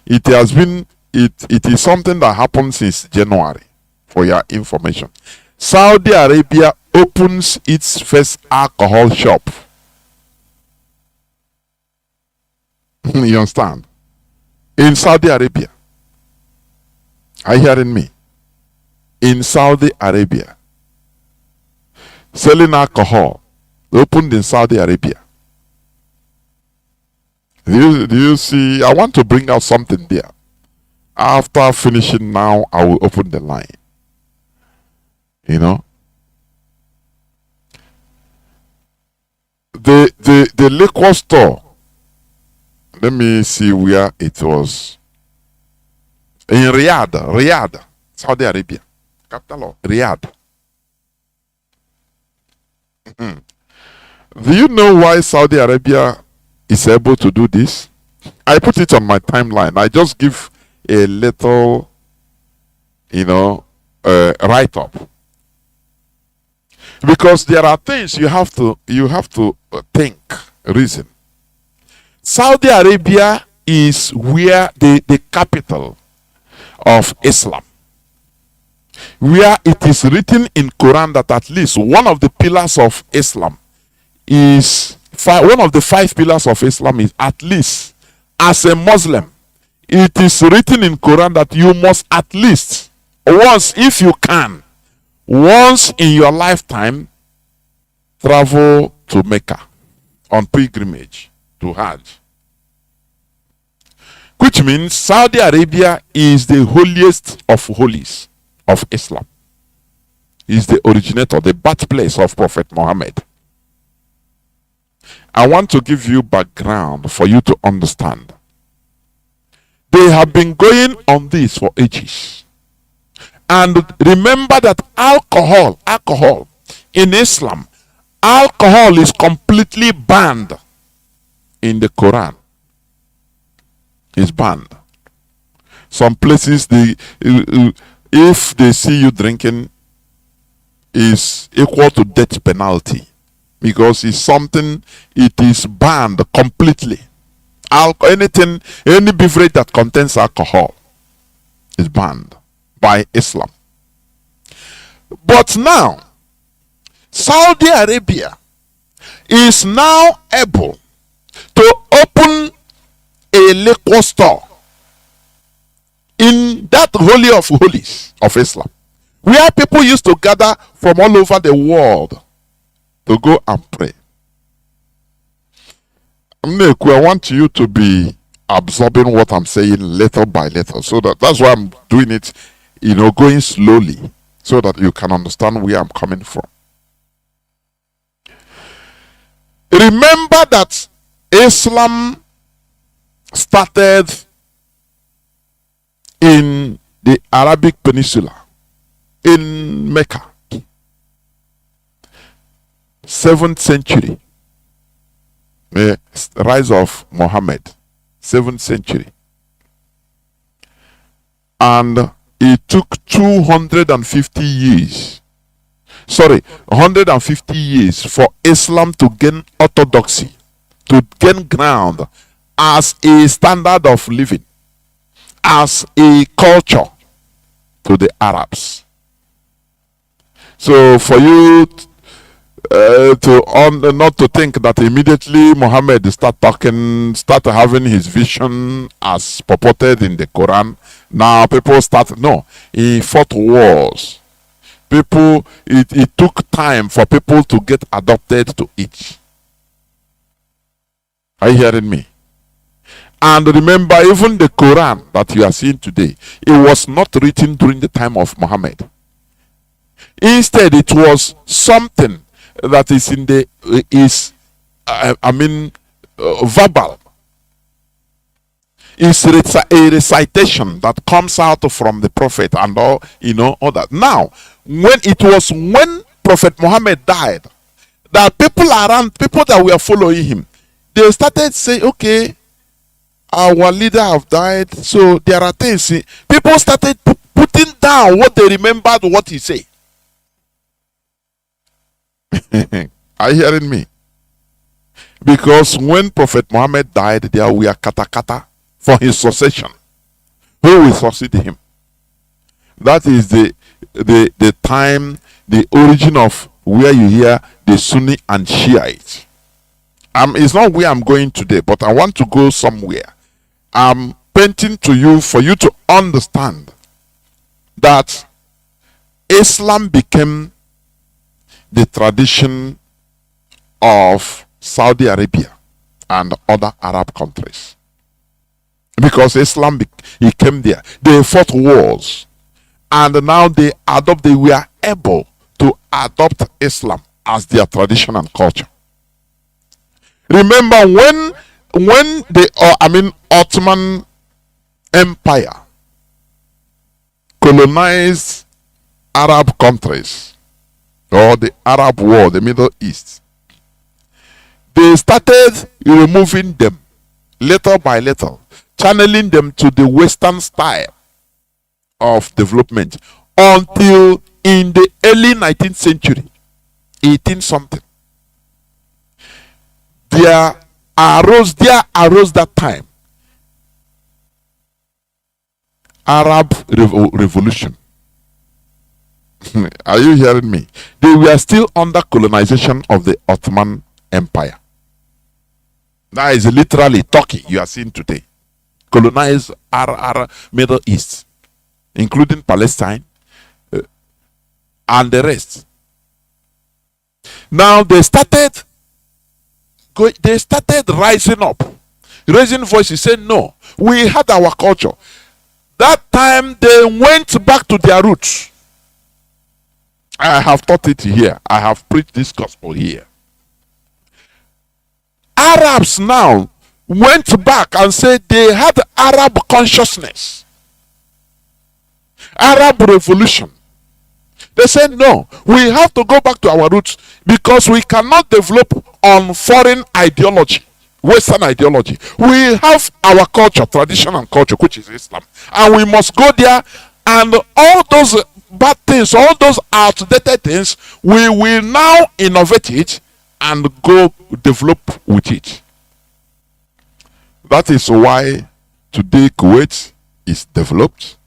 it has been, it is something that happened since January, for your information. Saudi Arabia opens its first alcohol shop. You understand? In Saudi Arabia. Are you hearing me? In Saudi Arabia. Selling alcohol. Opened in Saudi Arabia. Do you see? I want to bring out something there. After finishing now, I will open the line. You know? The liquor store. Let me see where it was. In Riyadh, Saudi Arabia. Capital of Riyadh. Do you know why Saudi Arabia is able to do this? I put it on my timeline. I just give a little, write-up. Because there are things you have to think, reason. Saudi Arabia is where the capital of Islam, where it is written in Quran that at least one of the pillars of Islam is one of the 5 pillars of Islam is at least, as a Muslim, it is written in Quran that you must at least once, if you can, once in your lifetime, travel to Mecca on pilgrimage to Hajj. Which means Saudi Arabia is the holiest of holies of Islam. Is the originator, the birthplace of Prophet Muhammad. I want to give you background for you to understand. They have been going on this for ages. And remember that alcohol in Islam, alcohol is completely banned in the Quran. It's banned. Some places, if they see you drinking, is equal to death penalty, because it's something, it is banned completely. Any beverage that contains alcohol is banned by Islam. But now, Saudi Arabia is now able to open a liquor store in that holy of holies of Islam, where people used to gather from all over the world to go and pray. I want you to be absorbing what I'm saying little by little, so that's why I'm doing it, going slowly, so that you can understand where I'm coming from. Remember that Islam started in the Arabic Peninsula, in Mecca, 7th century. The rise of Muhammad, 7th century. And it took 150 years for Islam to gain orthodoxy, to gain ground as a standard of living, as a culture to the Arabs. So for you not to think that immediately Muhammad start having his vision as purported in the Quran, now people he fought wars. It took time for people to get adopted to it. Are you hearing me? And remember, even the Quran that you are seeing today, it was not written during the time of Muhammad. Instead, it was something that is verbal. It's a recitation that comes out from the prophet and all that. Now, when Prophet Muhammad died, that people that were following him, they started saying, okay, our leader have died, so there are things. People started putting down what they remembered what he said. Are you hearing me? Because when Prophet Muhammad died, there were kata for his succession. Who will succeed him? That is the time, the origin of where you hear the Sunni and Shiite. It's not where I'm going today, but I want to go somewhere. I'm painting to you for you to understand that Islam became the tradition of Saudi Arabia and other Arab countries. Because Islam came there. They fought wars. And now they were able to adopt Islam as their tradition and culture. Remember when the Ottoman Empire colonized Arab countries, or the Arab world, the Middle East, They started removing them little by little, channeling them to the Western style of development until in the early 19th century, 18 something, there arose that time Arab Revolution. Are you hearing me? They were still under colonization of the Ottoman Empire. That is literally Turkey you are seeing today. Colonized Middle East, including Palestine and the rest. Now they started rising up, raising voices, saying, no, we had our culture. That time they went back to their roots. I have taught it here. I have preached this gospel here. Arabs now went back and said they had Arab consciousness. Arab revolution. They said, no, we have to go back to our roots because we cannot develop on foreign ideology, Western ideology. We have our culture, tradition and culture, which is Islam. And we must go there, and all those bad things, all those outdated things, we will now innovate it and go develop with it. That is why today Kuwait is developed,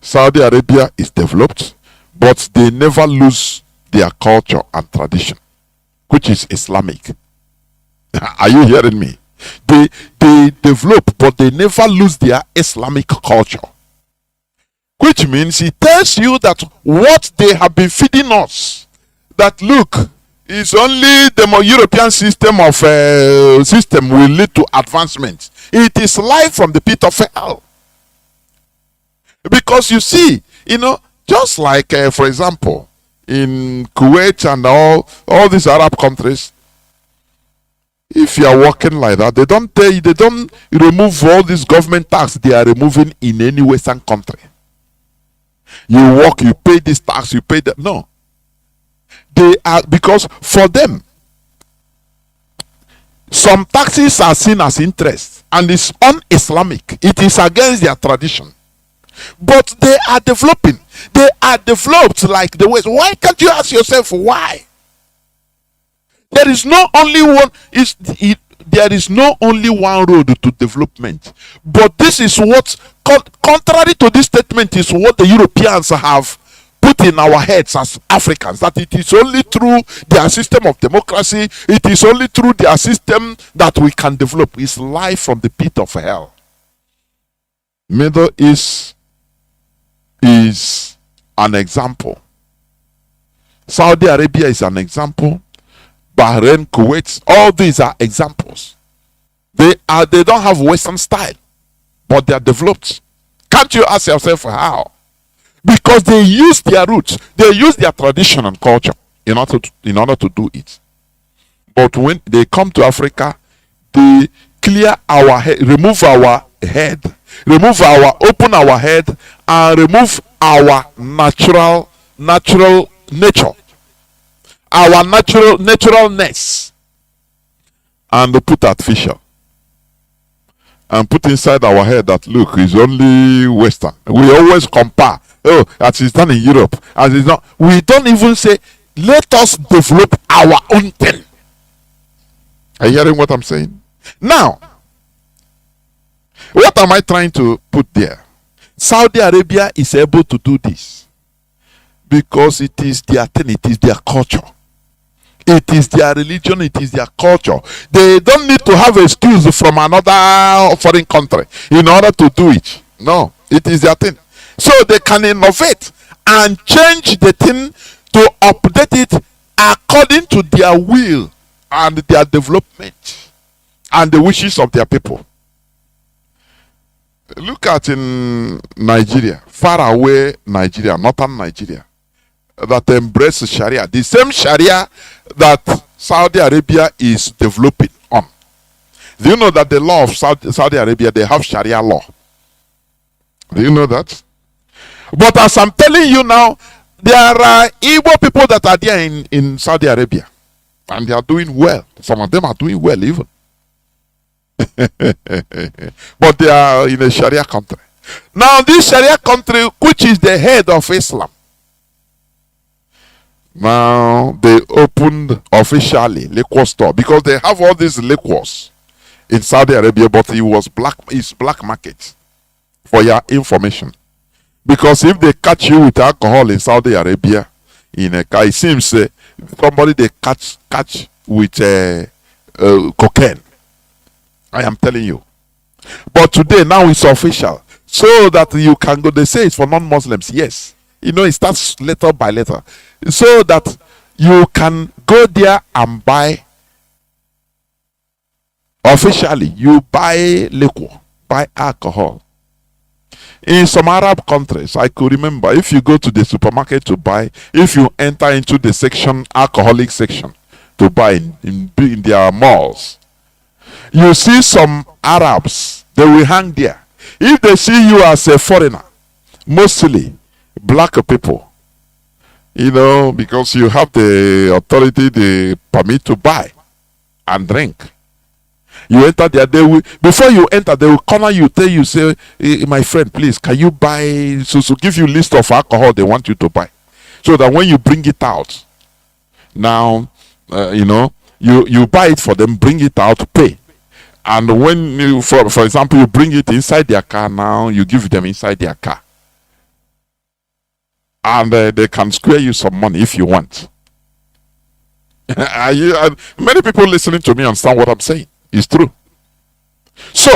Saudi Arabia is developed, but they never lose their culture and tradition, which is Islamic. Are you hearing me? They develop, but they never lose their Islamic culture. Which means it tells you that what they have been feeding us, that look, is only the European system of system will lead to advancement. It is life from the pit of hell. Because you see, just like for example, in Kuwait and all these Arab countries, if you are working like that, they don't tell you, they don't remove all these government tax they are removing in any Western country. You work, you pay this tax, you pay that. No. They are, because for them, some taxes are seen as interest and it's un-Islamic. It is against their tradition. But they are developing. They are developed like the West. Why can't you ask yourself why? There is no only one. There is no only one road to development. But this is what, contrary to this statement, is what the Europeans have put in our heads as Africans, that it is only through their system of democracy, it is only through their system that we can develop. It's life from the pit of hell. Middle East is an example. Saudi Arabia is an example. Bahrain, Kuwait, all these are examples. They don't have Western style, but they are developed. Can't you ask yourself how? Because they use their roots, they use their tradition and culture in order to do it. But when they come to Africa, they clear our head, remove our head, open our head, and remove our natural nature, our naturalness, and put artificial, and put inside our head that look is only Western. We always compare. Oh, as it's done in Europe, as it's not. We don't even say, let us develop our own thing. Are you hearing what I'm saying? Now, what am I trying to put there? Saudi Arabia is able to do this because it is their thing, it is their culture. It is their religion, it is their culture. They don't need to have excuse from another foreign country in order to do it. No, it is their thing. So they can innovate and change the thing to update it according to their will and their development and the wishes of their people. Look at in Nigeria, far away Nigeria, northern Nigeria, that embrace Sharia, the same Sharia that Saudi Arabia is developing on. Do you know that the law of Saudi Arabia, they have Sharia law? Do you know that? But as I'm telling you now, there are Igbo people that are there in Saudi Arabia. And they are doing well. Some of them are doing well even. But they are in a Sharia country. Now, this Sharia country, which is the head of Islam, now they opened officially liquor store because they have all these liquors in Saudi Arabia, but it's black market, for your information. Because if they catch you with alcohol in Saudi Arabia, in a car, it seems somebody they catch with cocaine. I am telling you. But today, now it's official. So that you can go, they say it's for non-Muslims. Yes. You know, it starts letter by letter. So that you can go there and buy, officially, you buy liquor, buy alcohol. In some Arab countries, I could remember, if you go to the supermarket to buy, if you enter into the section, alcoholic section, to buy in their malls, you see some Arabs, they will hang there. If they see you as a foreigner, mostly black people, you know, because you have the authority, the permit to buy and drink. You enter there, before you enter, they will corner you, tell you, say, my friend, please, can you buy, so give you a list of alcohol they want you to buy. So that when you bring it out, now, you know, you buy it for them, bring it out, pay. And when you, for example, you bring it inside their car now, you give them inside their car. And they can square you some money if you want. Many people listening to me understand what I'm saying. It's true. So,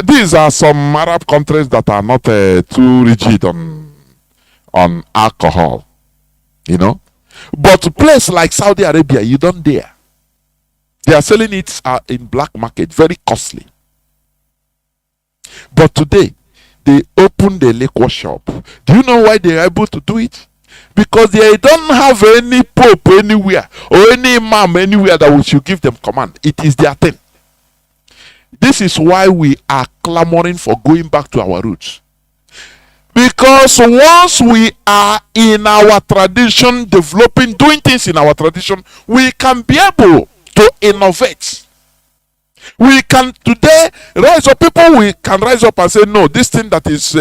these are some Arab countries that are not too rigid on alcohol. You know? But a place like Saudi Arabia, you don't dare. They are selling it in black market, very costly. But today, they open the liquor shop. Do you know why they are able to do it? Because they don't have any pope anywhere or any imam anywhere that we should give them command. It is their thing. This is why we are clamoring for going back to our roots. Because once we are in our tradition, developing, doing things in our tradition, we can be able to innovate. We can today rise up, people we can rise up and say, no, this thing that is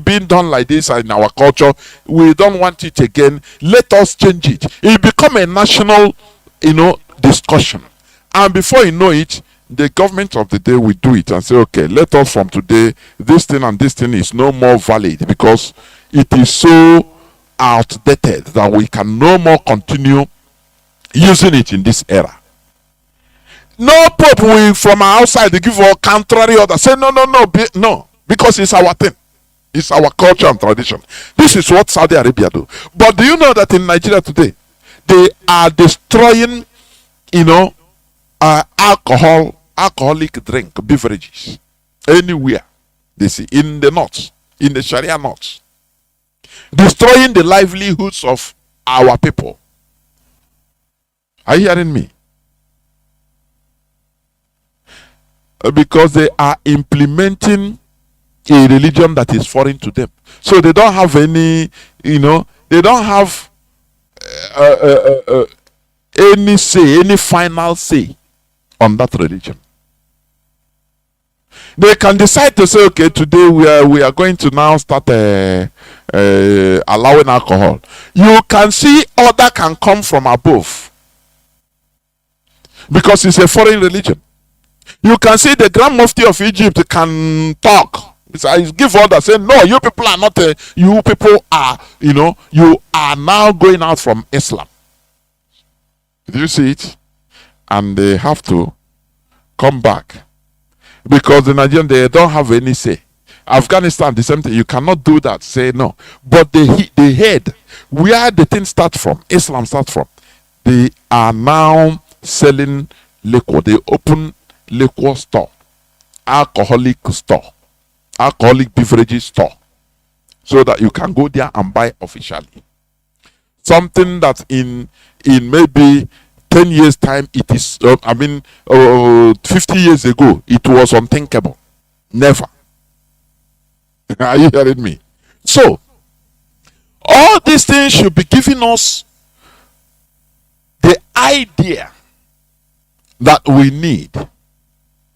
being done like this in our culture, we don't want it again. Let us change it. It become a national, you know, discussion. And before you know it, the government of the day will do it and say, okay, let us from today, this thing and this thing is no more valid because it is so outdated that we can no more continue using it in this era. No pope will from outside they give all contrary order. Say no, because it's our thing. It's our culture and tradition. This is what Saudi Arabia do. But do you know that in Nigeria today, they are destroying, you know, alcoholic drink, beverages, anywhere they see, in the north, in the Sharia north, destroying the livelihoods of our people. Are you hearing me? Because they are implementing a religion that is foreign to them. So they don't have any, you know, they don't have any say, any final say on that religion. They can decide to say, okay, today we are going to now start allowing alcohol. You can see order can come from above because it's a foreign religion. You can see the Grand Mufti of Egypt can talk. I give order, say, no, you people are not, you people are, you know, you are now going out from Islam. Do you see it? And they have to come back. Because the Nigerians, they don't have any say. Afghanistan, the same thing. You cannot do that, say no. But the head, where the thing starts from, Islam starts from, they are now selling liquor. They open liquor store, alcoholic beverages store, so that you can go there and buy officially. Something that in maybe 10 years time, it is 50 years ago, it was unthinkable. Never. Are you hearing me? So all these things should be giving us the idea that we need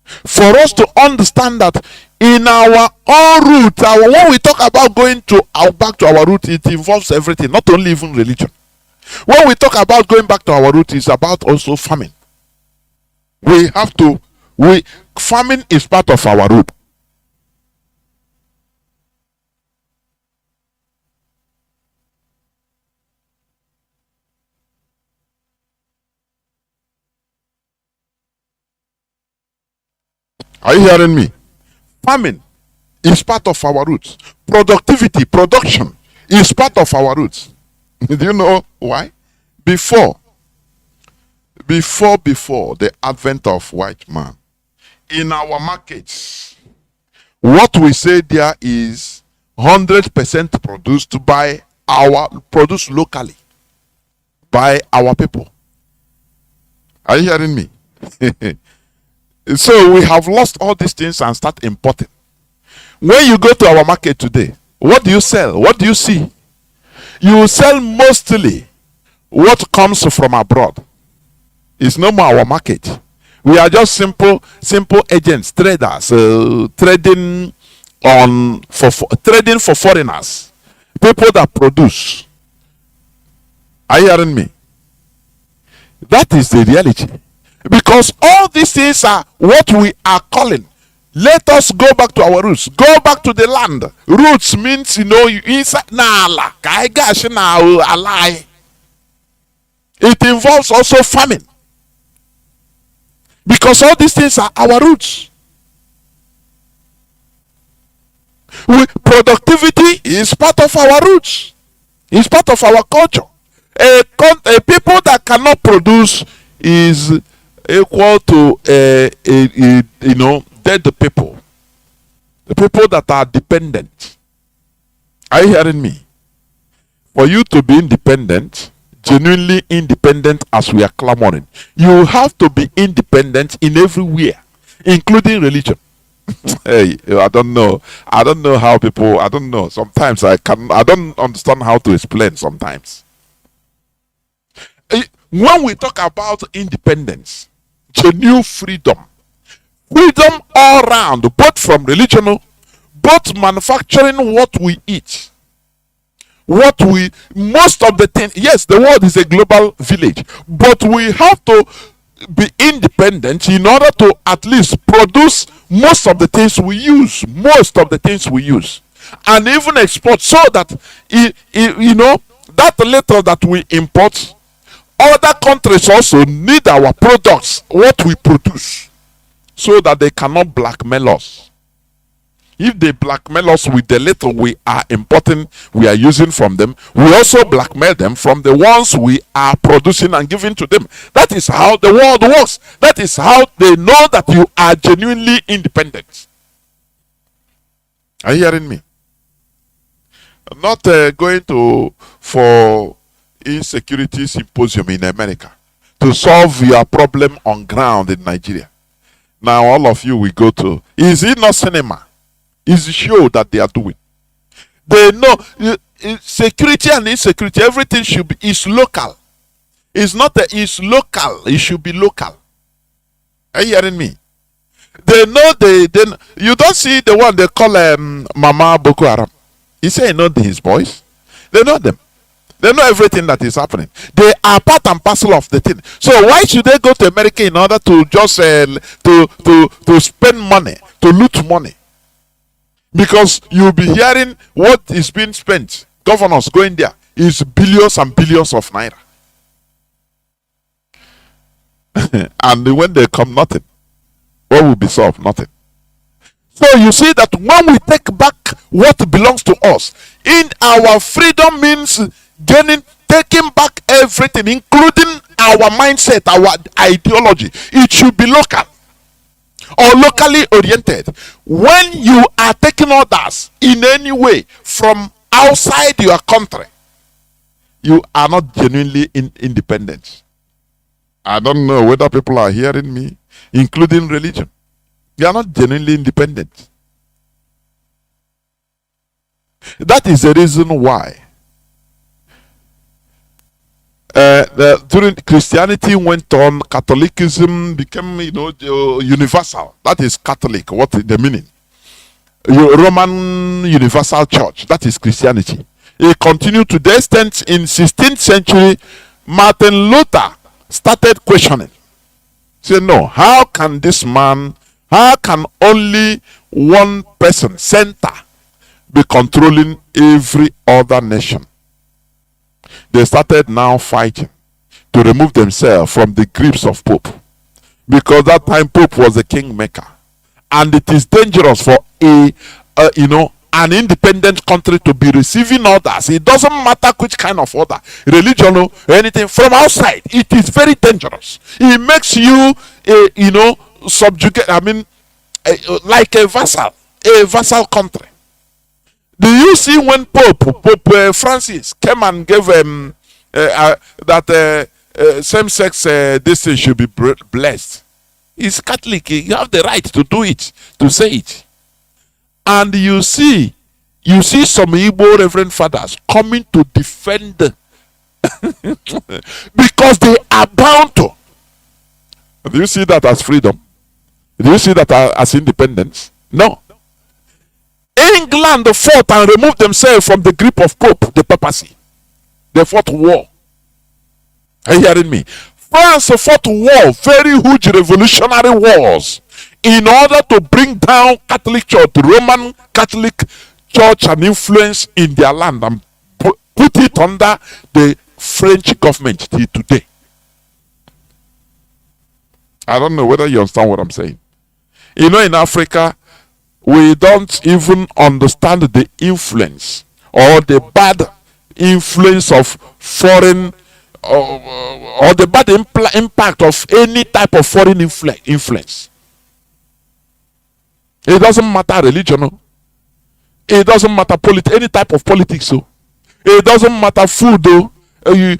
for us to understand that in our own root, when we talk about going to back to our root, it involves everything, not only even religion. When we talk about going back to our root, it's about also farming. Farming is part of our root. Are you hearing me? Farming is part of our roots. Productivity, production is part of our roots. Do you know why? Before the advent of white man, in our markets, what we say there is 100% produced locally by our people. Are you hearing me? So we have lost all these things and start importing. When you go to our market today, what do you sell? What do you see? You sell mostly what comes from abroad. It's no more our market. We are just simple agents, traders, trading for foreigners, people that produce. Are you hearing me? That is the reality. Because all these things are what we are calling. Let us go back to our roots. Go back to the land. Roots means, you inside nala. It involves also farming. Because all these things are our roots. Productivity is part of our roots. It's part of our culture. A people that cannot produce is equal to dead people. The people that are dependent. Are you hearing me? For you to be independent, genuinely independent as we are clamoring, you have to be independent in everywhere, including religion. Hey, I don't know how people, I don't know. Sometimes I don't understand how to explain sometimes. When we talk about independence, genuine freedom all round, both from religion, both manufacturing what we eat, most of the things. Yes, the world is a global village, but we have to be independent in order to at least produce most of the things we use, and even export, so that that little that we import, other countries also need our products, what we produce, so that they cannot blackmail us. If they blackmail us with the little we are importing, we are using from them, we also blackmail them from the ones we are producing and giving to them. That is how the world works. That is how they know that you are genuinely independent. Are you hearing me? I'm not going for insecurity symposium in America to solve your problem on ground in Nigeria. Now all of you will go to, is it not cinema? Is the show that they are doing. They know security and insecurity, everything is local. It's local. It should be local. Are you hearing me? They know you don't see the one they call Mama Boko Haram. He say he know his boys. They know them. They know everything that is happening. They are part and parcel of the thing. So why should they go to America in order to just to spend money, to loot money? Because you'll be hearing what is being spent. Governors going there is billions and billions of naira. And when they come, nothing. What will be solved? Nothing. So you see that when we take back what belongs to us, in our freedom means taking back everything, including our mindset, our ideology. It should be local or locally oriented. When you are taking orders in any way from outside your country, you are not genuinely independent. I don't know whether people are hearing me, including religion. You are not genuinely independent. That is the reason why during Christianity went on, Catholicism became, universal. That is Catholic. What is the meaning? Roman Universal Church. That is Christianity. It continued to the extent in 16th century, Martin Luther started questioning. Say, no, how can only one person, center, be controlling every other nation? They started now fighting to remove themselves from the grips of Pope, because that time Pope was the kingmaker, and it is dangerous for an independent country to be receiving orders. It doesn't matter which kind of order, religion or anything, from outside. It is very dangerous. It makes you subjugate. Like a vassal country. Do you see when Pope Francis came and gave that same-sex this thing should be blessed? He's Catholic. You have the right to do it, to say it. And you see some Igbo Reverend Fathers coming to defend because they are bound to. Do you see that as freedom? Do you see that as independence? No. England fought and removed themselves from the grip of Pope, the papacy. They fought war. Are you hearing me? France fought war, very huge revolutionary wars, in order to bring down Catholic Church, the Roman Catholic Church, and influence in their land, and put it under the French government till today. I don't know whether you understand what I'm saying. In Africa, we don't even understand the influence or the bad influence of foreign or the bad impact of any type of foreign influence. It doesn't matter religion. It doesn't matter any type of politics. It doesn't matter food. You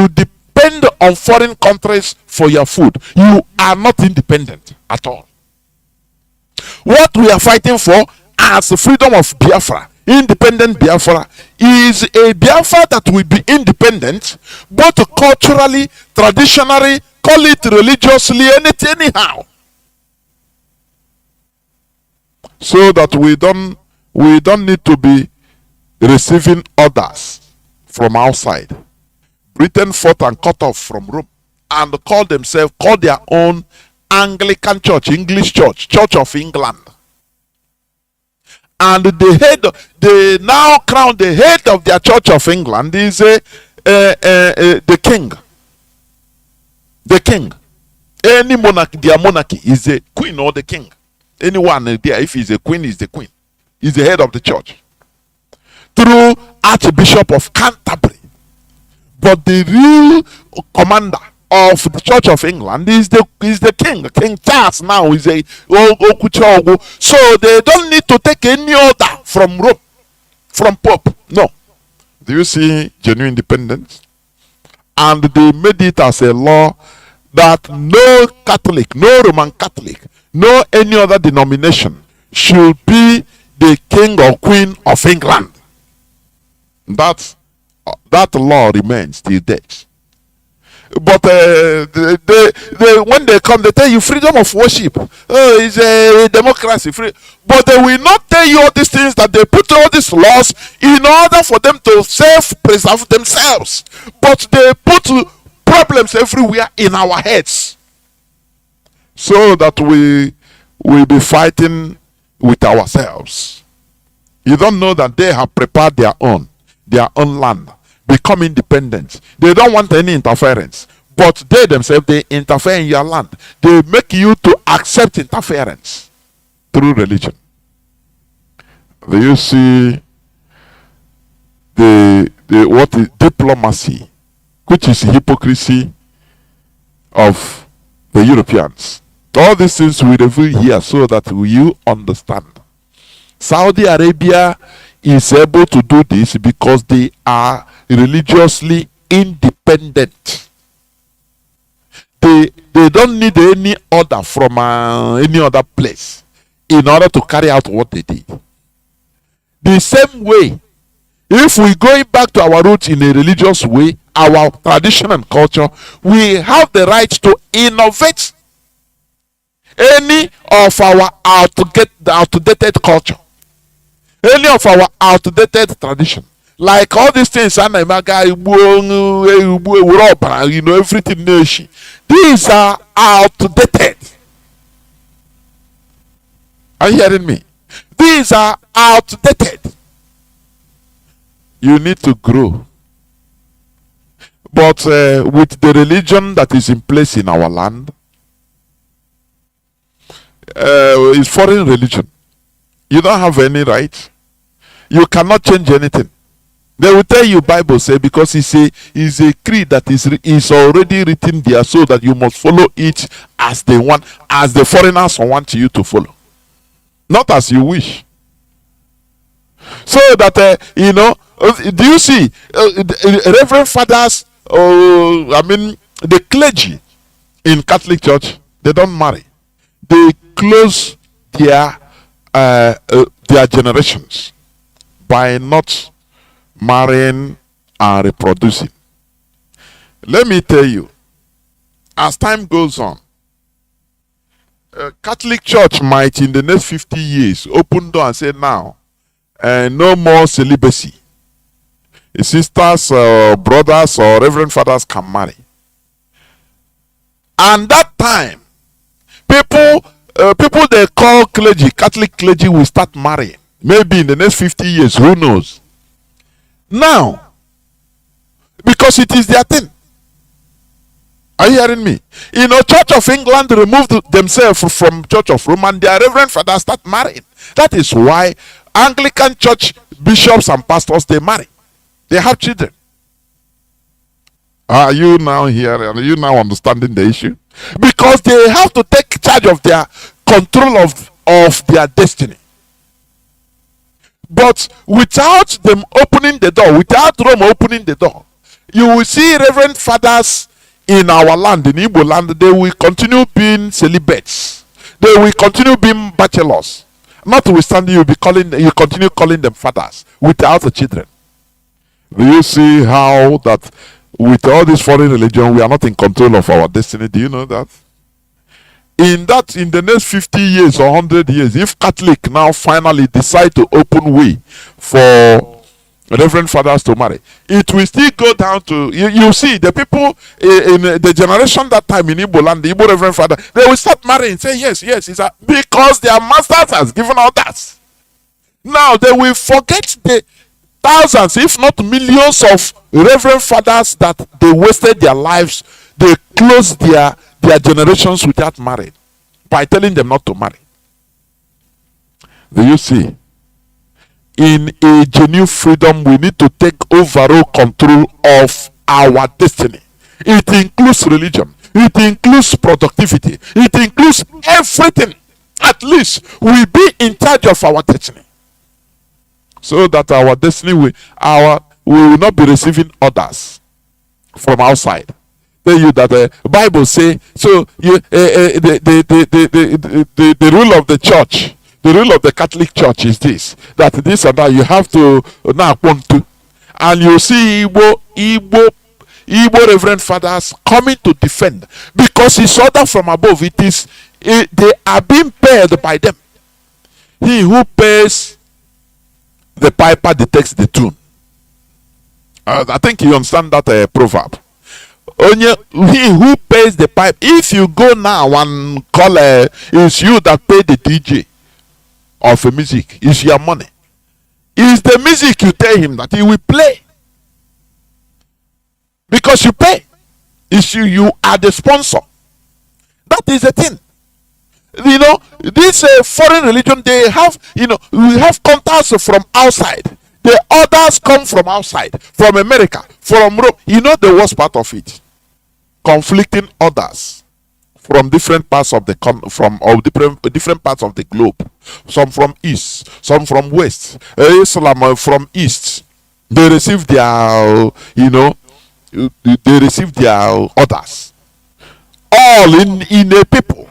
depend on foreign countries for your food. You are not independent at all. What we are fighting for as the freedom of Biafra, independent Biafra, is a Biafra that will be independent, both culturally, traditionally, call it religiously, anyhow. So that we don't need to be receiving orders from outside. Britain fought and cut off from Rome and called their own Anglican Church, English Church, Church of England. And they now crown the head of their Church of England is the king. The king. Any monarch, their monarchy is the queen or the king. Anyone there, if he's a queen, is the queen. He's the head of the church. Through Archbishop of Canterbury. But the real commander of the Church of England is the king. King Charles now is a Okuchogu. So they don't need to take any order from Rome, from Pope. No. Do you see genuine independence? And they made it as a law that no Catholic, no Roman Catholic, no any other denomination should be the king or queen of England. That law remains till date. But when they come, they tell you freedom of worship. Oh, it's a democracy. But they will not tell you all these things, that they put all these laws in order for them to self-preserve themselves. But they put problems everywhere in our heads, so that we will be fighting with ourselves. You don't know that they have prepared their own land, become independent. They don't want any interference, but they themselves, they interfere in your land. They make you to accept interference through religion. Do you see what is diplomacy, which is hypocrisy of the Europeans? All these things we reveal here so that you understand. Saudi Arabia is able to do this because they are religiously independent. They don't need any order from any other place in order to carry out what they did. The same way, if we going back to our roots in a religious way, our tradition and culture, we have the right to innovate any of our outdated culture, any of our outdated tradition. Like all these things, you know, everything nation. These are outdated. Are you hearing me? These are outdated. You need to grow. But with the religion that is in place in our land, it's foreign religion. You don't have any right. You cannot change anything. They will tell you Bible say because it's a creed that is already written there, so that you must follow it as they want, as the foreigners want you to follow, not as you wish. So that you know, do you see Reverend Fathers? I mean the clergy in Catholic Church, they don't marry. They close their generations by not marrying and reproducing. Let me tell you, as time goes on, Catholic Church might in the next 50 years open door and say now, no more celibacy. Sisters, brothers, or reverend fathers can marry. And that time, people they call clergy, Catholic clergy, will start marrying. Maybe in the next 50 years, who knows? Now, because it is their thing. Are you hearing me? You know, Church of England removed themselves from Church of Rome, and their reverend fathers start marrying. That is why Anglican church bishops and pastors, they marry. They have children. Are you now here? Are you now understanding the issue? Because they have to take charge of their control of their destiny. But without them opening the door, without Rome opening the door, you will see reverend fathers in our land, in Igbo land, they will continue being celibates. They will continue being bachelors. Notwithstanding, you continue calling them fathers without the children. Do you see how that with all this foreign religion, we are not in control of our destiny? Do you know that? In the next 50 years or 100 years, if Catholic now finally decide to open way for reverend fathers to marry, it will still go down to, you see, the people in the generation that time in Igbo land, the Igbo reverend father, they will start marrying, say yes, because their masters has given orders. Now they will forget the thousands, if not millions of reverend fathers that they wasted their lives, they closed their generations without marrying by telling them not to marry. Do you see? In a genuine freedom, we need to take overall control of our destiny. It includes religion. It includes productivity. It includes everything. At least we be in charge of our destiny, so that our destiny we will not be receiving orders from outside. Tell you that the Bible say so. The rule of the church, the rule of the Catholic Church is this: that this and that you have to now want to, and you see Igbo reverend fathers coming to defend, because it's order from above. They are being paid by them. He who pays the piper detects the tune. I think you understand that proverb. Only he who pays the pipe. If you go now and call, it's you that pay the DJ of the music. It's your money. It's the music you tell him that he will play, because you pay. It's you are the sponsor. That is the thing. You know, this foreign religion, they have, we have contacts from outside. The others come from outside, from America, from Rome. You know the worst part of it? Conflicting orders from different parts of the different parts of the globe. Some from east, some from west. Islam from east. They receive their, they receive their orders. All in a people.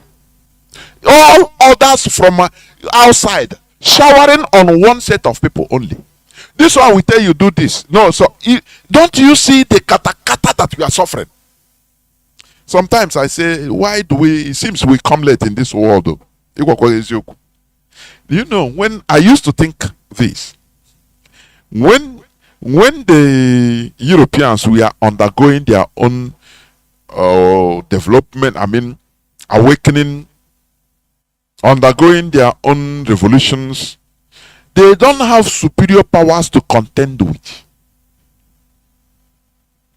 All orders from outside, showering on one set of people only. This one will tell you do this. No, so don't you see the kata that we are suffering? Sometimes I say, why do we? It seems we come late in this world. Though. You know, when I used to think this, when the Europeans were undergoing their own development, I mean, awakening, undergoing their own revolutions, they don't have superior powers to contend with.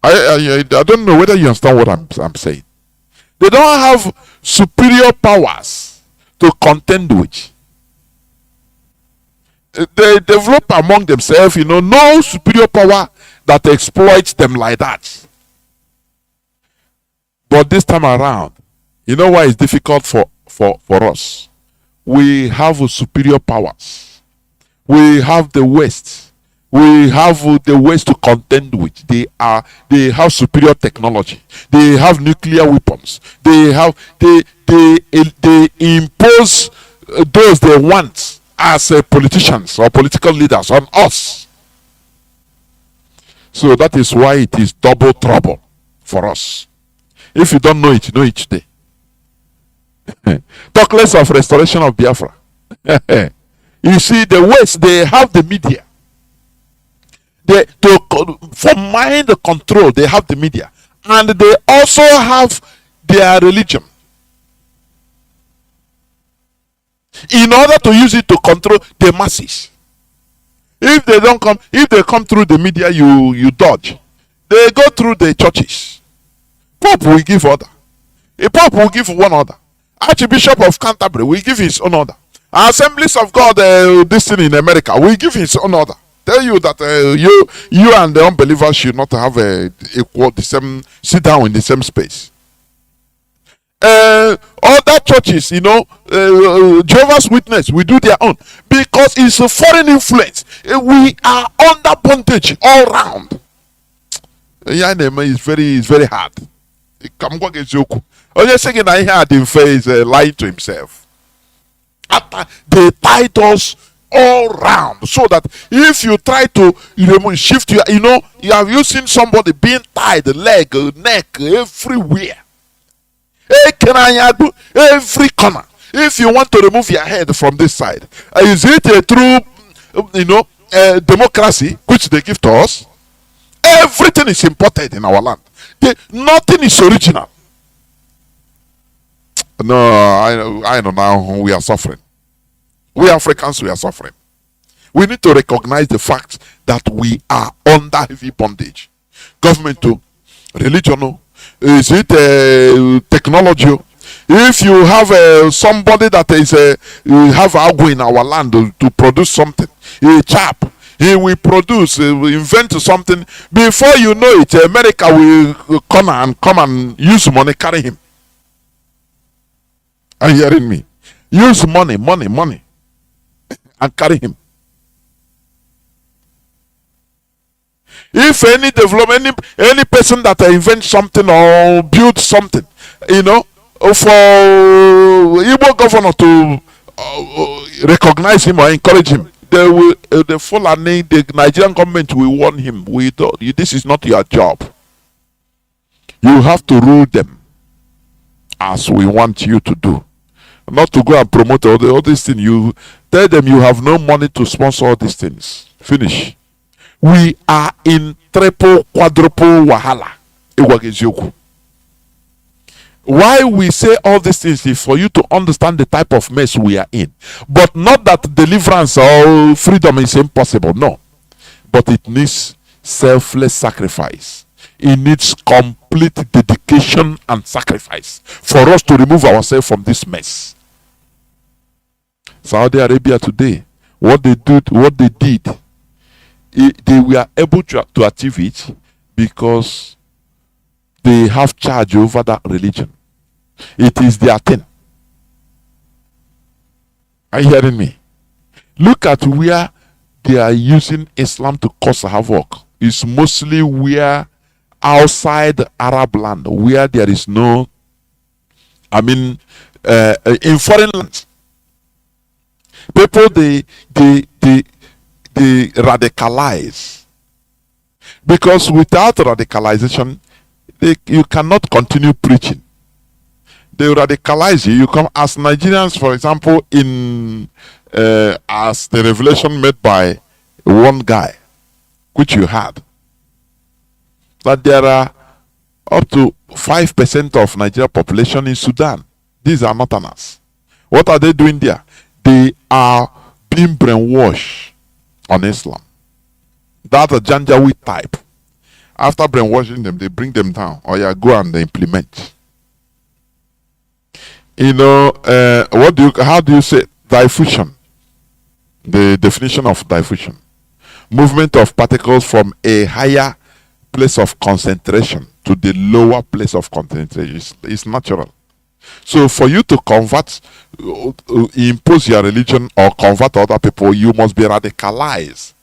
I don't know whether you understand what I'm saying. They don't have superior powers to contend with. They develop among themselves, you know, no superior power that exploits them like that. But this time around, you know why it's difficult for us? We have superior powers. We have the West. We have the West to contend with. They have superior technology. They have nuclear weapons. They impose those they want as politicians or political leaders on us. So that is why it is double trouble for us. If you don't know it, know it today. Talk less of restoration of Biafra. You see, the West, they have the media. For mind control, they have the media. And they also have their religion. In order to use it to control the masses. If they come through the media, you dodge. They go through the churches. Pope will give order. A Pope will give one order. Archbishop of Canterbury will give his own order. Assemblies of God, this thing in America, will give his own order. Tell you that you and the unbelievers should not have the same, sit down in the same space. Other churches, you know, Jehovah's Witness, we do their own because it's a foreign influence. We are under bondage all round. It's very hard. Only second I heard him face lying to himself. They tied us all round so that if you try to shift your, you have you seen somebody being tied, leg, neck, everywhere. Every corner. If you want to remove your head from this side, is it a true, democracy which they give to us? Everything is imported in our land. Nothing is original. No, I know now we are suffering. We Africans, we are suffering. We need to recognize the fact that we are under heavy bondage. Government to religion, is it technology? If you have somebody that is you have algo in our land to produce something, a chap, he will produce, invent something. Before you know it, America will come and use money, carry him. Are you hearing me? Use money, and carry him. If any development, any person that invents something or build something, for Igbo governor to recognize him or encourage him, they will, the Nigerian government will warn him. This is not your job. You have to rule them as we want you to do. Not to go and promote all these things. You tell them you have no money to sponsor all these things. Finish. We are in triple, quadruple wahala. Why we say all these things is for you to understand the type of mess we are in. But not that deliverance or freedom is impossible. No. But it needs selfless sacrifice. It needs complete dedication and sacrifice for us to remove ourselves from this mess. Saudi Arabia today, what they did, they were able to achieve it because they have charge over that religion. It is their thing. Are you hearing me? Look at where they are using Islam to cause havoc. It's mostly where outside Arab land, where there is no, in foreign lands. People they they radicalize. Because without radicalization, you cannot continue preaching. They radicalize you. You come as Nigerians, for example, in as the revelation made by one guy, which you had, that there are up to 5% of Nigeria population in Sudan. These are northerners. What are they doing there? They are being brainwashed on Islam. That's a Janjaweed type. After brainwashing them, they bring them down. Or yeah, go and implement. You know, how do you say diffusion? The definition of diffusion: movement of particles from a higher place of concentration to the lower place of concentration. It's natural. So for you to convert, impose your religion or convert other people, you must be radicalized.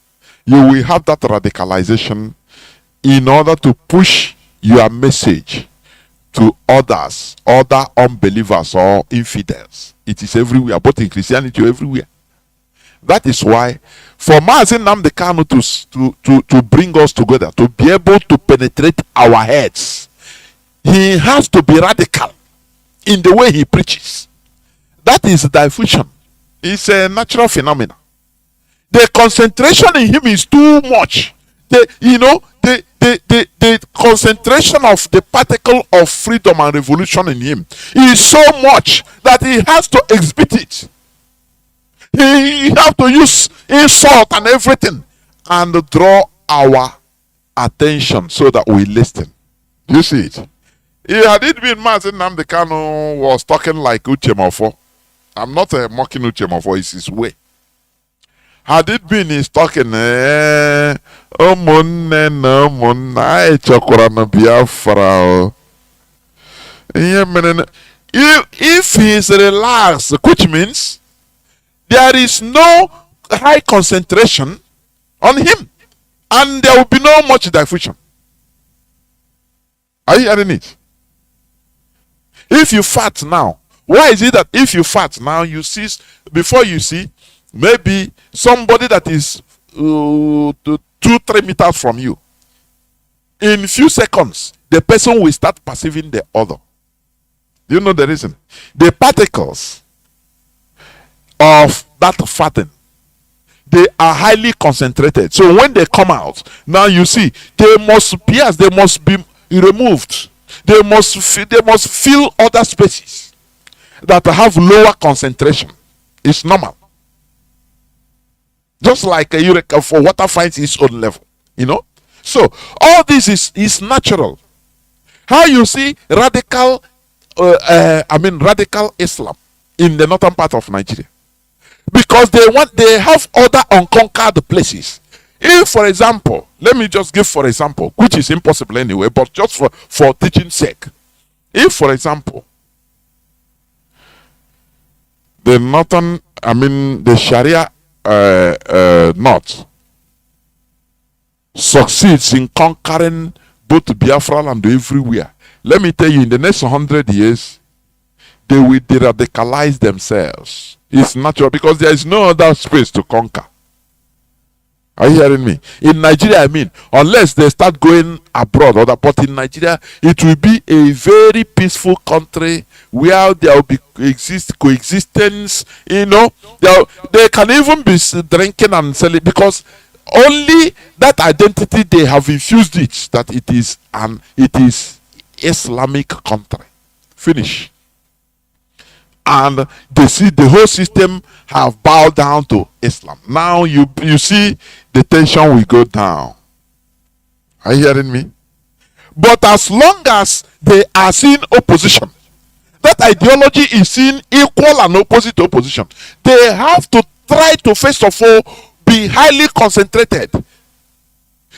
You will have that radicalization in order to push your message to others, other unbelievers or infidels. It is everywhere, both in Christianity or everywhere. That is why, for Mazi Nnamdi Kanu to bring us together, to be able to penetrate our heads, he has to be radical in the way he preaches. That is diffusion. It's a natural phenomenon. The concentration in him is too much. The concentration of the particle of freedom and revolution in him is so much that he has to exhibit it. He has to use insult and everything and draw our attention so that we listen. Do you see it? Had it been Mazi Nnamdi Kanu was talking like Uchemofo, I'm not mocking Uchemofo, it's his way. Had it been his talking, Biafra. If he's relaxed, which means there is no high concentration on him, and there will be no much diffusion. Are you hearing it? If you fart now, why is it that if you fart now, you see, before you see, maybe somebody that is 2-3 meters from you, in few seconds, the person will start perceiving the other. Do you know the reason? The particles of that farting, they are highly concentrated. So when they come out, now you see, they must pierce, they must be removed. They must fill other spaces that have lower concentration. It's normal. Just like a eureka for water finds its own level, you know. So all this is natural. How you see radical, radical Islam in the northern part of Nigeria, because they have other unconquered places. If, for example, let me just give for example, which is impossible anyway, but just for teaching sake. If, for example, the northern, the Sharia North succeeds in conquering both Biafra and everywhere, let me tell you, in the next 100 years, they will de-radicalize themselves. It's natural, because there is no other space to conquer. Are you hearing me? In Nigeria, unless they start going abroad, but in Nigeria, it will be a very peaceful country where there will be coexistence. You know, they can even be drinking and selling, because only that identity they have infused it, that it is Islamic country. Finish. And they see the whole system have bowed down to Islam. Now you see the tension will go down. Are you hearing me? But as long as they are seeing opposition, that ideology is seen equal and opposite to opposition, they have to try to first of all be highly concentrated.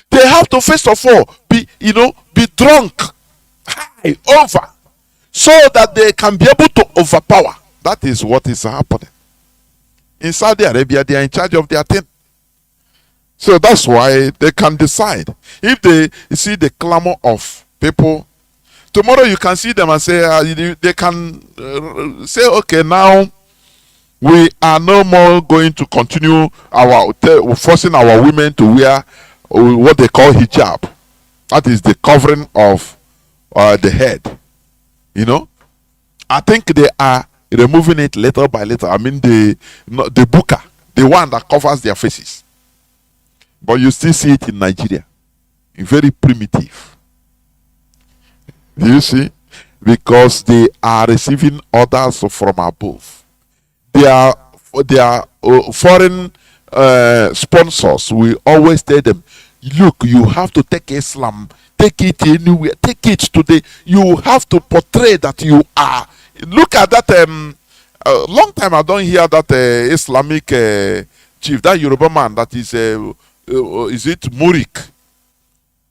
They have to first of all be drunk high over, so that they can be able to overpower. That is what is happening. In Saudi Arabia, they are in charge of their thing. So that's why they can decide. If they see the clamor of people, tomorrow you can see them and say, they can say, okay, now We are no more going to continue forcing our women to wear what they call hijab. That is the covering of the head. You know, I think they are removing it little by little. I mean the burqa, the one that covers their faces. But you still see it in Nigeria. Very primitive. Do you see? Because they are receiving orders from above. Their foreign sponsors will always tell them, look, you have to take Islam, take it anywhere, take it today. You have to portray that you are. Look at that. Long time I don't hear that Islamic chief, that Yoruba man that is it Murik?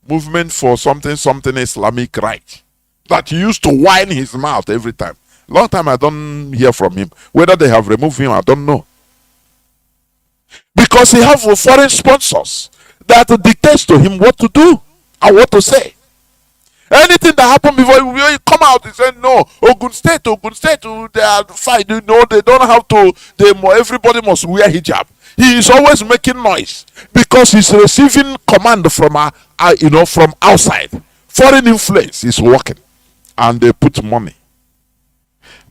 Movement for something Islamic right. That he used to whine his mouth every time. Long time I don't hear from him. Whether they have removed him, I don't know. Because he has foreign sponsors that dictates to him what to do and what to say. Anything that happened before you come out, he said no. Ogun State, they are fine. You know, they don't have to. Everybody must wear hijab. He is always making noise because he's receiving command from from outside. Foreign influence is working, and they put money.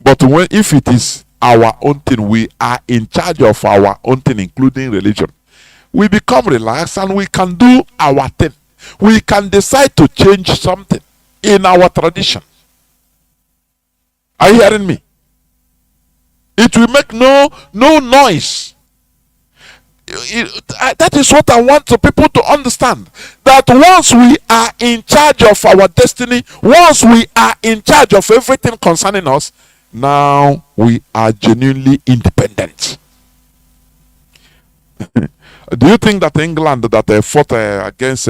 But if it is our own thing, we are in charge of our own thing, including religion. We become relaxed and we can do our thing. We can decide to change something in our tradition. Are you hearing me? It will make no noise. That is what I want the people to understand. That once we are in charge of our destiny, once we are in charge of everything concerning us, now we are genuinely independent. Do you think that England that they fought against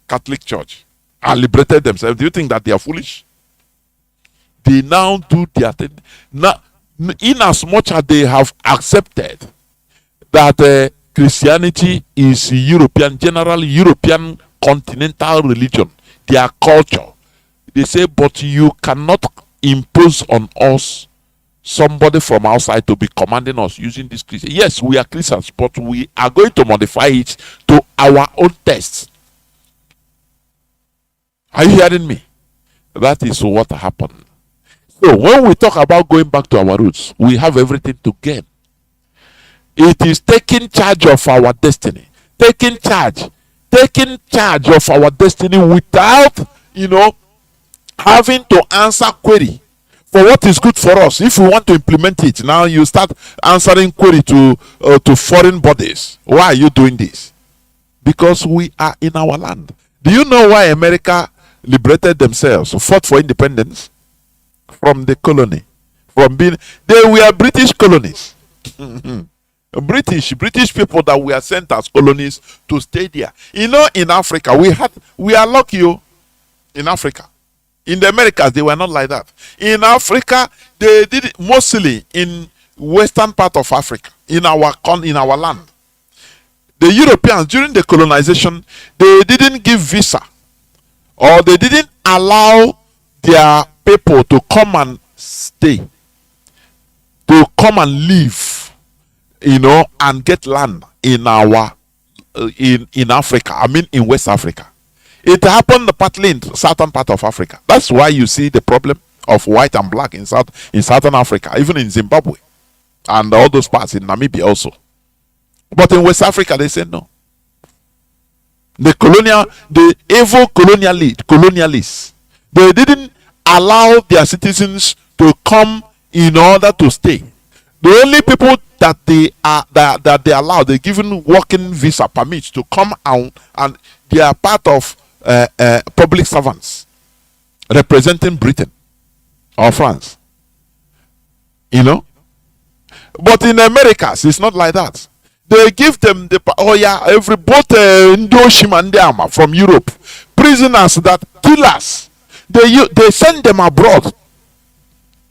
Catholic Church and liberated themselves, do you think that they are foolish? They now do their thing. Now, in as much as they have accepted that Christianity is European, general European continental religion, their culture, they say, but you cannot impose on us somebody from outside to be commanding us using this Christian. Yes, we are Christians, but we are going to modify it to our own taste. Are you hearing me? That is what happened. So when we talk about going back to our roots, we have everything to gain. It is taking charge of our destiny. Taking charge of our destiny without, having to answer query for what is good for us. If we want to implement it, now you start answering query to foreign bodies. Why are you doing this? Because we are in our land. Do you know why America liberated themselves, fought for independence from the colony? They were British colonies. British people that were sent as colonies to stay there. In Africa, we are lucky. In Africa. In the Americas, they were not like that. In Africa, they did it mostly in western part of Africa, in our land. The Europeans, during the colonization, they didn't give visa, or they didn't allow their people to come and stay, to come and live, and get land in in Africa. I mean, in West Africa. It happened partly in southern part of Africa. That's why you see the problem of white and black in southern Africa, even in Zimbabwe and all those parts in Namibia also. But in West Africa, they said no. The evil colonialists, they didn't allow their citizens to come in order to stay. The only people that they allow, they're given working visa permits to come out, and they are part of public servants representing Britain or France. But in Americas, it's not like that. They give them every both Indo-Shimandama from Europe, prisoners that kill us. They send them abroad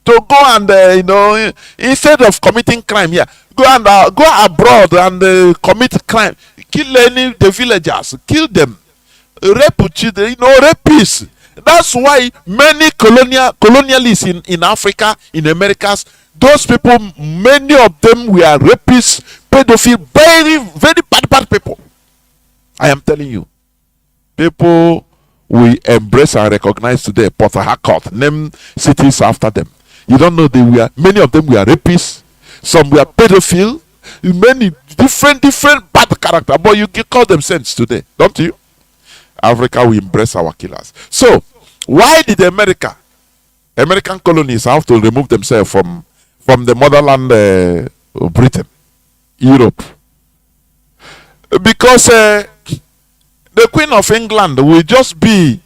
to go and instead of committing crime here, go abroad and commit crime, kill the villagers, kill them, rape children, rapists. That's why many colonialists in Africa, in Americas, Those people, many of them were rapists, pedophiles, very, very bad people. I am telling you. People we embrace and recognize today, Port Harcourt, name cities after them. You don't know many of them were rapists, some were pedophiles, many different bad character, but you can call them saints today, don't you? Africa, we embrace our killers. So, why did American colonies have to remove themselves from the motherland, Britain, Europe? Because the Queen of England will just be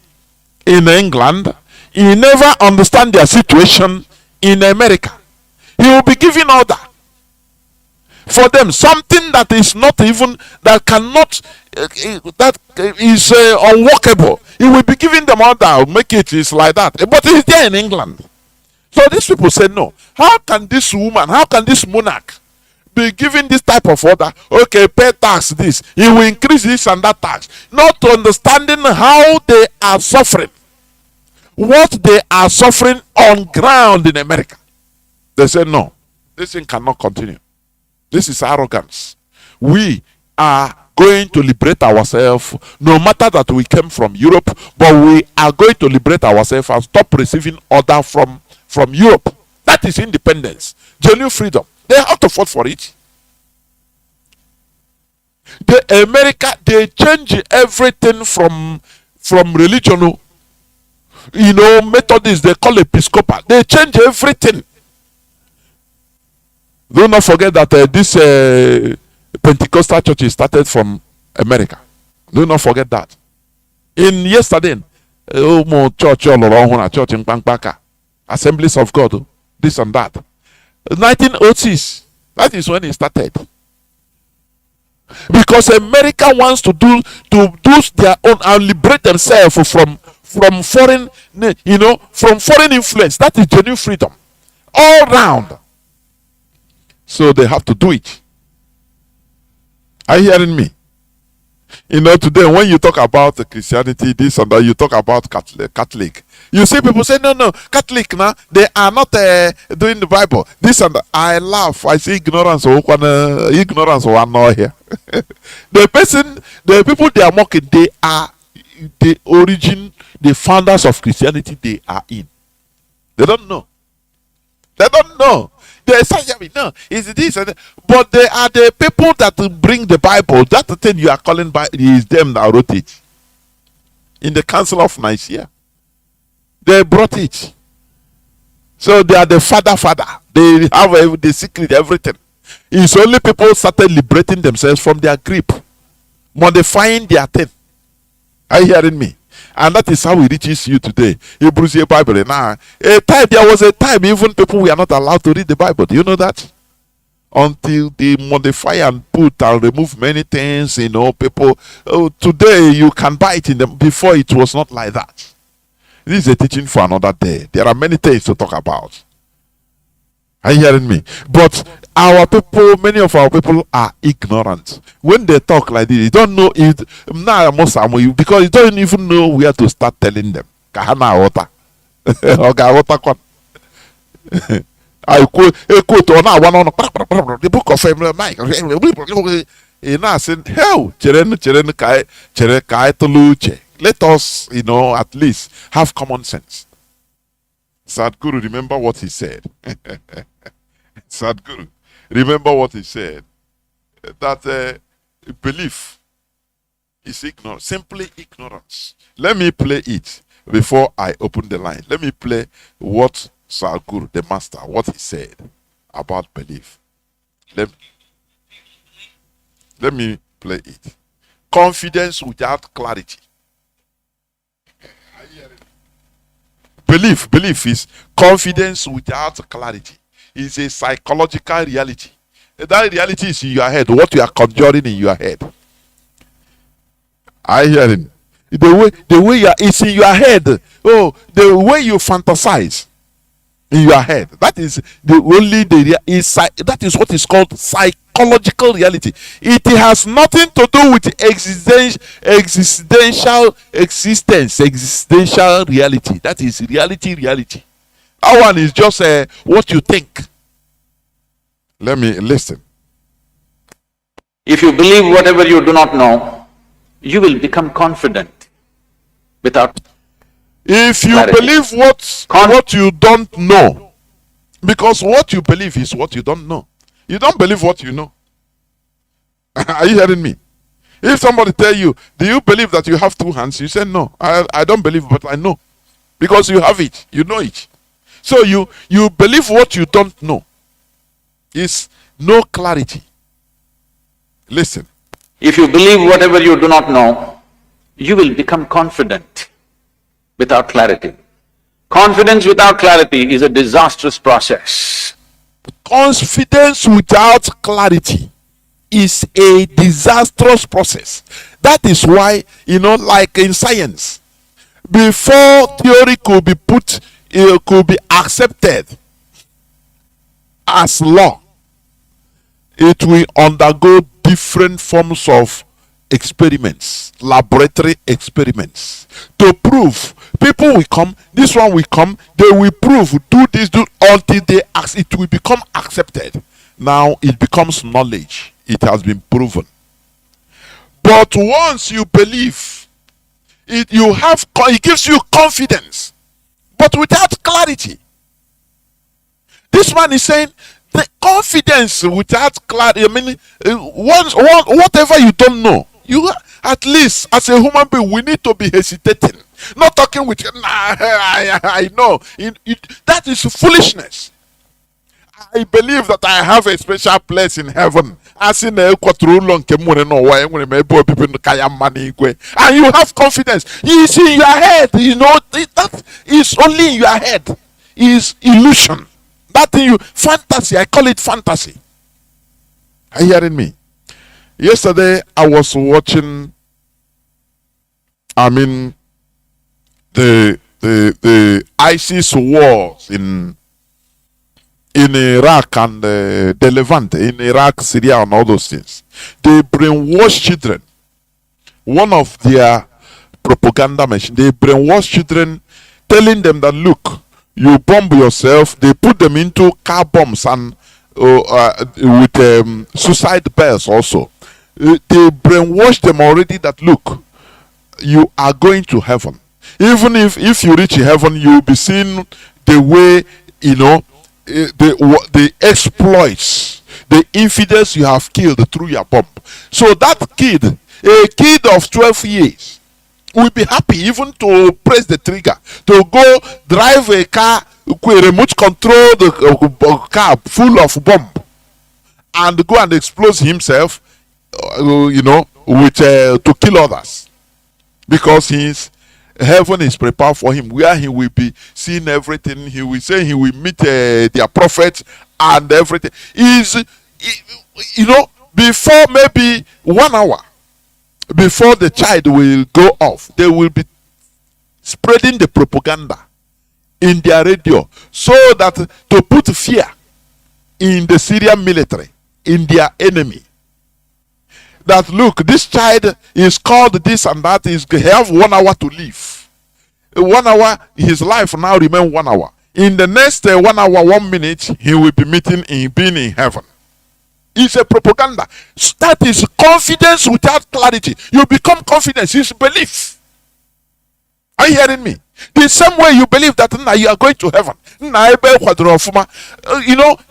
in England. He never understand their situation in America. He will be giving order for them, something that is not even, that cannot, that is unworkable. He will be giving them order, make it is like that. But he's there in England. So these people say, no, how can this woman, how can this monarch be given this type of order? Okay, pay tax this, he will increase this and that tax, not understanding how they are suffering, what they are suffering on ground in America. They say, no, this thing cannot continue. This is arrogance. We are going to liberate ourselves, no matter that we came from Europe, but we are going to liberate ourselves and stop receiving order from Europe. That is independence, genuine freedom. They have to fight for it. America, they change everything from religion. You know, Methodists, they call Episcopal. They change everything. Do not forget that this Pentecostal church started from America. Do not forget that. In yesterday, church in Pampaka, Assemblies of God, this and that. 1906, that is when it started. Because America wants to do their own and liberate themselves from foreign, from foreign influence. That is genuine freedom, all round. So they have to do it. Are you hearing me? You know, today when you talk about Christianity, this and that, you talk about Catholic. You see people say, no, Catholic now, they are not doing the Bible. This and that. I laugh. I see ignorance. Ignorance one not here. The people they are mocking, they are the origin, the founders of Christianity. They are in. They don't know. They don't know. They say, no, is this and that. But they are the people that bring the Bible. That thing you are calling by is them that wrote it. In the Council of Nicaea. They brought it. So they are the father. They have the secret, everything. It's only people started liberating themselves from their grip, modifying their thing. Are you hearing me? And that is how it reaches you today. Hebrews Bible. Now, there was a time even people were not allowed to read the Bible. Do you know that? Until they modify and put and remove many things, people. Today you can buy it in them. Before it was not like that. This is a teaching for another day. There are many things to talk about. Are you hearing me? But our people, many of our people are ignorant. When they talk like this, you don't know it. Because you don't even know where to start telling them. I quote on the book of Mike. Let us, at least have common sense. Sadhguru, remember what he said. Sadhguru, remember what he said. That belief is ignorance, simply ignorance. Let me play it before I open the line. Let me play what Sadhguru, the master, what he said about belief. Let me play it. Confidence without clarity. Belief is confidence without clarity. It's a psychological reality. That reality is in your head, what you are conjuring in your head. I hear him. The way it's in your head. Oh, the way you fantasize in your head. That is that is what is called psychological reality. It has nothing to do with existential reality. That is reality. That one is just what you think. Let me listen. If you believe whatever you do not know, you will become confident without If you clarity. believe what you don't know, because what you believe is what you don't know. You don't believe what you know. Are you hearing me? If somebody tell you, do you believe that you have two hands? You say, no, I don't believe, but I know. Because you have it, you know it. So you believe what you don't know. Is no clarity. Listen. If you believe whatever you do not know, you will become confident without clarity. Confidence without clarity is a disastrous process. Confidence without clarity is a disastrous process. That is why, like in science, before theory could be could be accepted as law, it will undergo different forms of experiments, laboratory experiments, to prove. People will come, this one will come, they will prove, do this, do, until it will become accepted. Now it becomes knowledge. It has been proven. But once you believe, it gives you confidence, but without clarity. This man is saying the confidence without clarity. I mean, whatever you don't know, you at least as a human being, we need to be hesitating, not talking with you. Nah, I know. That is foolishness. I believe that I have a special place in heaven. As in and you have confidence. It's in your head. That is only in your head. Is illusion. That thing fantasy. I call it fantasy. Are you hearing me? Yesterday I was watching. The ISIS wars in Iraq and the Levant, in Iraq, Syria, and all those things. They brainwash children. One of their propaganda machines, they brainwash children, telling them that, look, you bomb yourself. They put them into car bombs and with suicide bells also. They brainwash them already that, look, you are going to heaven. Even if you reach heaven, you will be seeing the way, the exploits, the infidels you have killed through your bomb. So that kid, a kid of 12 years, will be happy even to press the trigger, to go drive a car, remote control the car full of bomb, and go and explode himself, with to kill others, because heaven is prepared for him, where he will be seeing everything. He will say he will meet their prophet and everything. Before maybe 1 hour before the child will go off, they will be spreading the propaganda in their radio, so that to put fear in the Syrian military, in their enemy, that look, this child is called this and that, he have 1 hour to live. 1 hour, his life now remain 1 hour. In the next 1 hour, 1 minute, he will be being in heaven. It's a propaganda. That is confidence without clarity. You become confidence. It's belief. Are you hearing me? The same way you believe that you are going to heaven.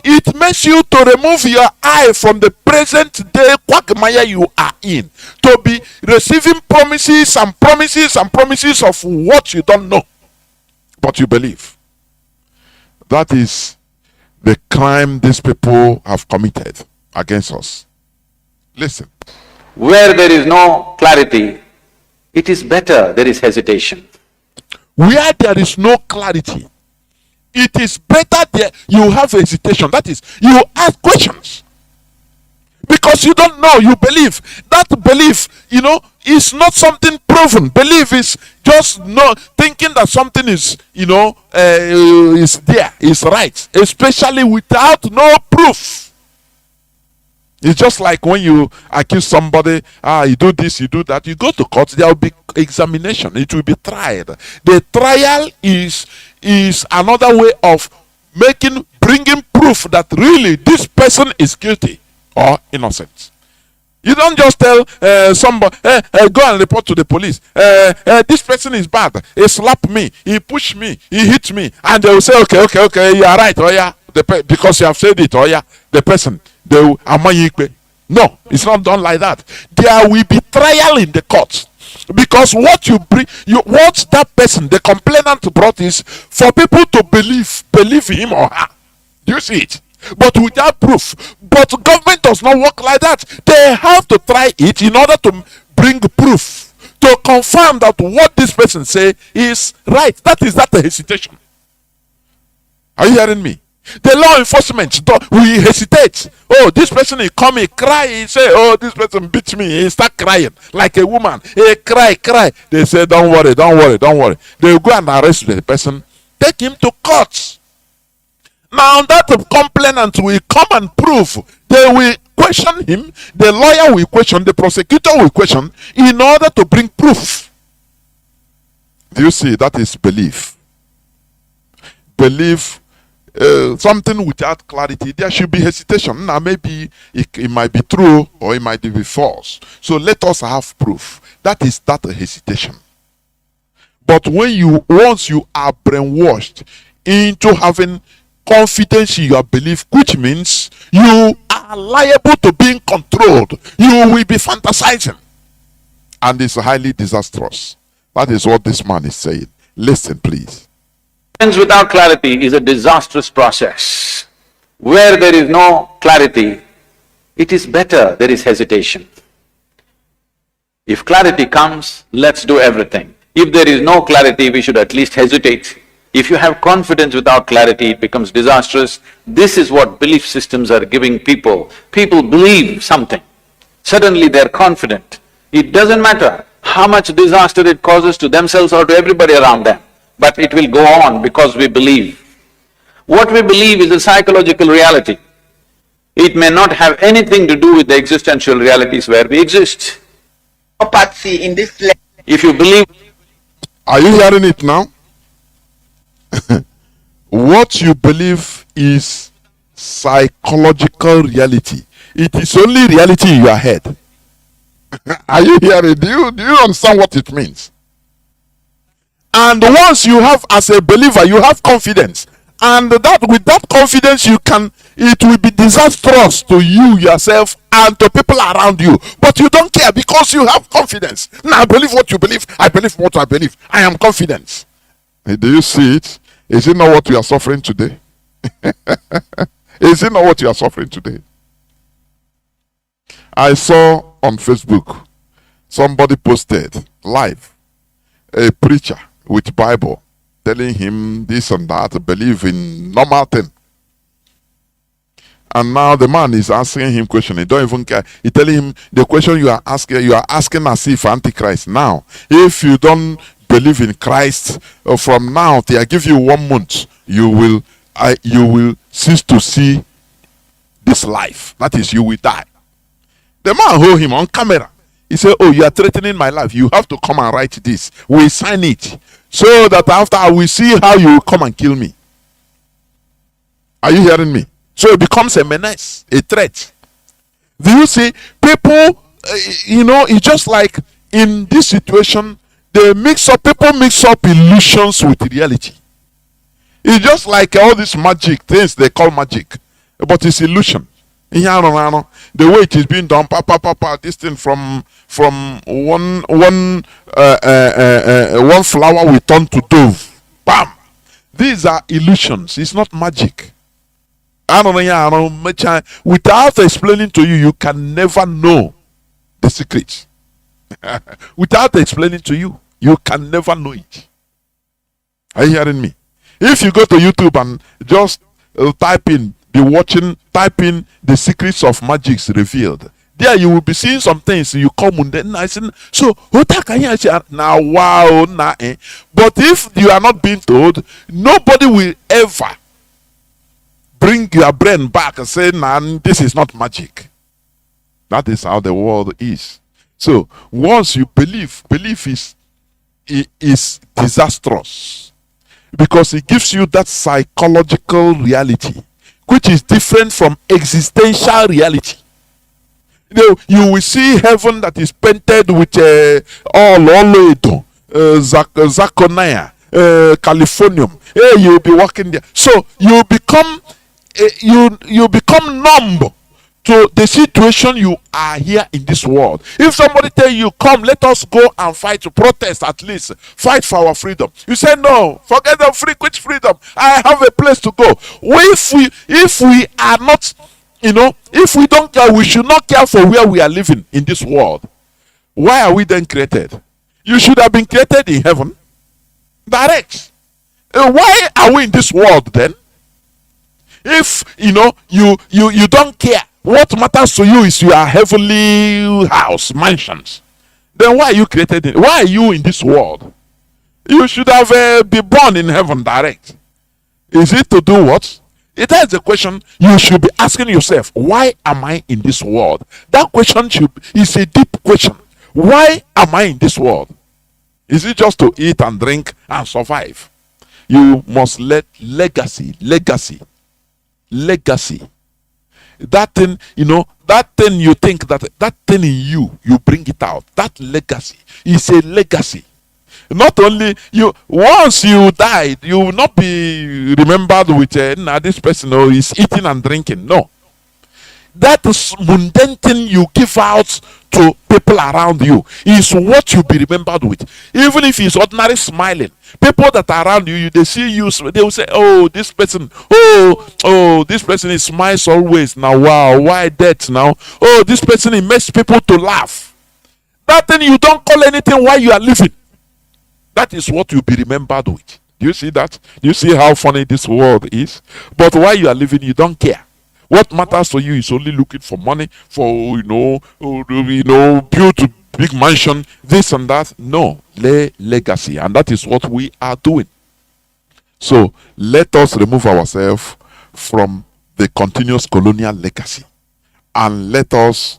It makes you to remove your eye from the present day quagmire you are in, to be receiving promises and promises and promises of what you don't know, but you believe. That is the crime these people have committed against us. Listen. Where there is no clarity, it is better there is hesitation. Where there is no clarity, it is better there you have hesitation. That is, you ask questions. Because you don't know, you believe. That belief, is not something proven. Belief is just thinking that something is, is there, is right. Especially without no proof. It's just like when you accuse somebody, you do this, you do that, you go to court, there will be examination, it will be tried. The trial is another way of bringing proof that really this person is guilty or innocent. You don't just tell somebody, go and report to the police. This person is bad. He slapped me. He pushed me. He hit me. And they will say, okay, you are right. Oh yeah, because you have said it. Oh yeah, the person. They will, no, it's not done like that. There will be trial in the court. Because what you bring, what that person, the complainant brought is for people to believe him or her. Do you see it? But without proof. But government does not work like that. They have to try it in order to bring proof to confirm that what this person say is right. That is that hesitation. Are you hearing me? The law enforcement we hesitate. Oh, this person he come, he cry, he say, oh, this person beat me. He start crying like a woman. He cry. They say, don't worry. They will go and arrest the person, take him to court. Now that complainant will come and prove. They will question him. The lawyer will question. The prosecutor will question in order to bring proof. Do you see? That is belief. Belief. Something without clarity, there should be hesitation. Now maybe it might be true or it might be false. So let us have proof. That is that hesitation. But once you are brainwashed into having confidence in your belief, which means you are liable to being controlled, you will be fantasizing, and it's highly disastrous. That is what this man is saying. Listen, please. Without clarity is a disastrous process. Where there is no clarity, it is better there is hesitation. If clarity comes, let's do everything. If there is no clarity, we should at least hesitate. If you have confidence without clarity, it becomes disastrous. This is what belief systems are giving people. People believe something. Suddenly they're confident. It doesn't matter how much disaster it causes to themselves or to everybody around them. But it will go on because we believe. What we believe is a psychological reality. It may not have anything to do with the existential realities where we exist. Property in this land. If you believe… Are you hearing it now? What you believe is psychological reality. It is only reality in your head. Are you hearing? Do you understand what it means? And once you have, as a believer, you have confidence, and that with that confidence it will be disastrous to you yourself and to people around you, but you don't care because you have confidence. Now I believe what you believe, I believe what I believe, I am confident. Do you see it? Is it not what you are suffering today? Is it not what you are suffering today? I saw on Facebook somebody posted live a preacher with Bible telling him this and that, believe in normal thing. And now the man is asking him question. He don't even care. He telling him the question you are asking as if Antichrist. Now, if you don't believe in Christ, from now till I give you 1 month, you will cease to see this life. That is, you will die. The man hold him on camera. He said, oh, you are threatening my life. You have to come and write this. We sign it. So that after I will see how you will come and kill me. Are you hearing me? So it becomes a menace, a threat. Do you see? People, it's just like in this situation, people mix up illusions with reality. It's just like all these magic things they call magic. But it's illusion. The way it is being done, this thing from one flower will turn to dove. Bam! These are illusions. It's not magic. Without explaining to you, you can never know the secret. Without explaining to you, you can never know it. Are you hearing me? If you go to YouTube and just type in the secrets of magics revealed, there you will be seeing some things you come and then I say, so now wow nah, eh. But if you are not being told, nobody will ever bring your brain back and say, nah, this is not magic. That is how the world is. So once you belief is disastrous. because it gives you that psychological reality, which is different from existential reality. You will see heaven that is painted with all zirconia, californium. You'll be walking there, so you become you become numb to the situation you are here in this world. If somebody tell you, come, let us go and fight, to protest, at least fight for our freedom, you say, no, forget the which freedom, I have a place to go. If we are not, if we don't care, we should not care for where we are living in this world, why are we then created? You should have been created in heaven direct. Why are we in this world then? If you don't care, what matters to you is your heavenly house, mansions, then why are you created why are you in this world? You should have been born in heaven direct. Is it to do what? That is the question you should be asking yourself. Why am I in this world? That question is a deep question. Why am I in this world? Is it just to eat and drink and survive? You must let legacy. That thing, that thing you think that thing in you bring it out. That legacy is a legacy. Not only you, once you died, you will not be remembered with this person who is eating and drinking. No. That mundane thing you give out to people around you is what you'll be remembered with. Even if it's ordinary smiling, people that are around you, they see you, they will say, oh, this person, this person, he smiles always. Now, wow, why that now? Oh, this person, he makes people to laugh. That thing you don't call anything while you are living. That is what you'll be remembered with. Do you see that? Do you see how funny this world is? But while you are living, you don't care. What matters to you is only looking for money, for build a big mansion, this and that. No, legacy, and that is what we are doing. So let us remove ourselves from the continuous colonial legacy, and let us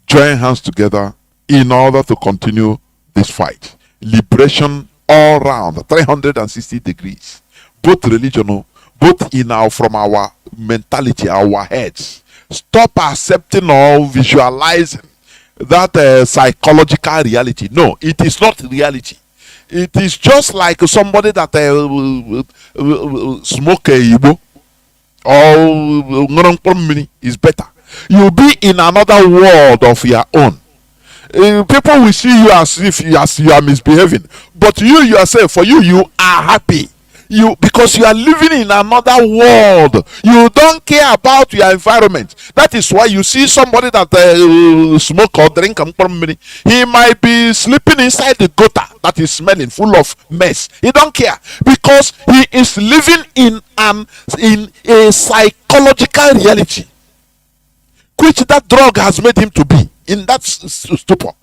join hands together in order to continue this fight. Liberation all round, 360 degrees, both regional, both from our mentality, our heads. Stop accepting or visualizing that psychological reality. No, it is not reality. It is just like somebody that smoke a Igbo or is better. You'll be in another world of your own. People will see you as if you are misbehaving, but you yourself, for you are happy. Because you are living in another world. You don't care about your environment. That is why you see somebody that smoke or drink, he might be sleeping inside the gutter that is smelling full of mess. He don't care, because he is living in a psychological reality, which that drug has made him to be in that stupor.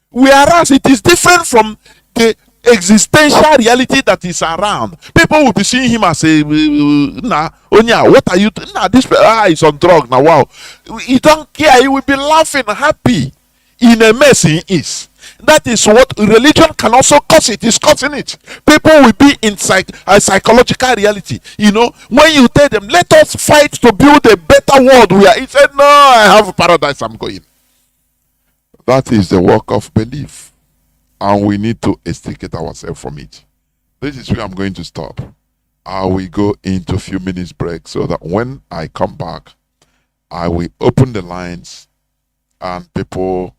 Whereas it is different from the existential reality that is around. People will be seeing him as a what are you doing? This is on drug now. Wow. He don't care. He will be laughing, happy in a mess he is. That is what religion can also cause. It is causing it. People will be in a psychological reality. When you tell them, let us fight to build a better world, he said, no, I have a paradise, I'm going. That is the work of belief, and we need to extricate ourselves from it. This is where I'm going to stop. I will go into a few minutes break, so that when I come back, I will open the lines and people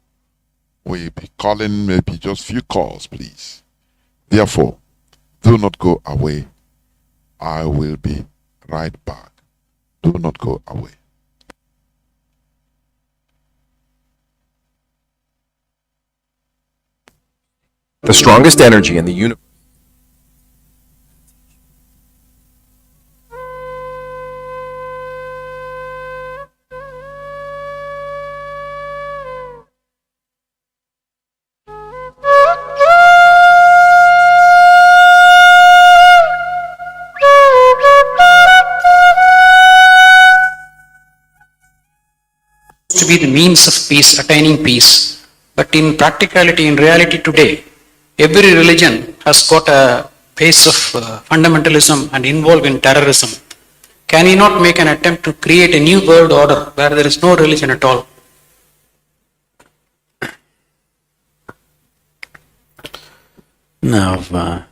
will be calling, maybe just few calls, please. Therefore, do not go away. I will be right back. Do not go away. The strongest energy in the universe. To be the means of peace, attaining peace. But in practicality, in reality today, every religion has got a face of fundamentalism and involved in terrorism, can he not make an attempt to create a new world order where there is no religion at all? Now,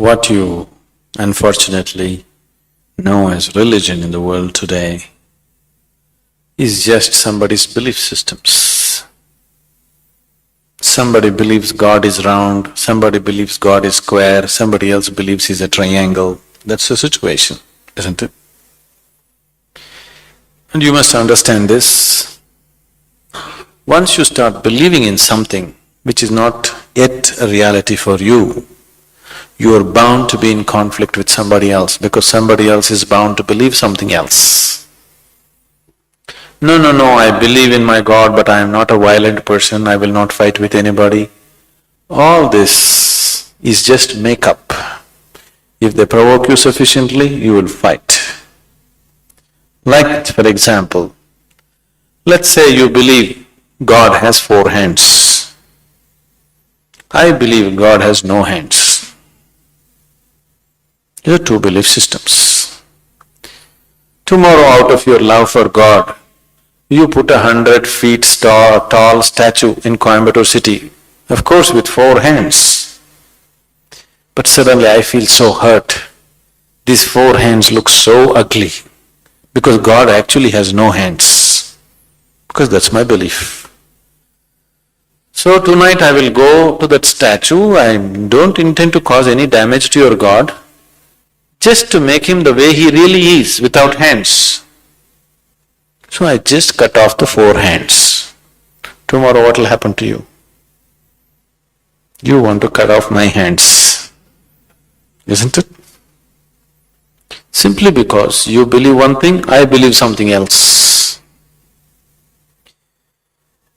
what you unfortunately know as religion in the world today is just somebody's belief systems. Somebody believes God is round, somebody believes God is square, somebody else believes he's a triangle. That's the situation, isn't it? And you must understand this. Once you start believing in something which is not yet a reality for you, you are bound to be in conflict with somebody else because somebody else is bound to believe something else. No, I believe in my God, but I am not a violent person, I will not fight with anybody. All this is just make-up. If they provoke you sufficiently, you will fight. Like, for example, let's say you believe God has 4 hands. I believe God has no hands. These are 2 belief systems. Tomorrow, out of your love for God, you put 100 feet tall statue in Coimbatore city, of course with 4 hands. But suddenly I feel so hurt. These 4 hands look so ugly because God actually has no hands. Because that's my belief. So tonight I will go to that statue. I don't intend to cause any damage to your God, just to make him the way he really is, without hands. So I just cut off the 4 hands. Tomorrow what will happen to you? You want to cut off my hands, isn't it? Simply because you believe one thing, I believe something else.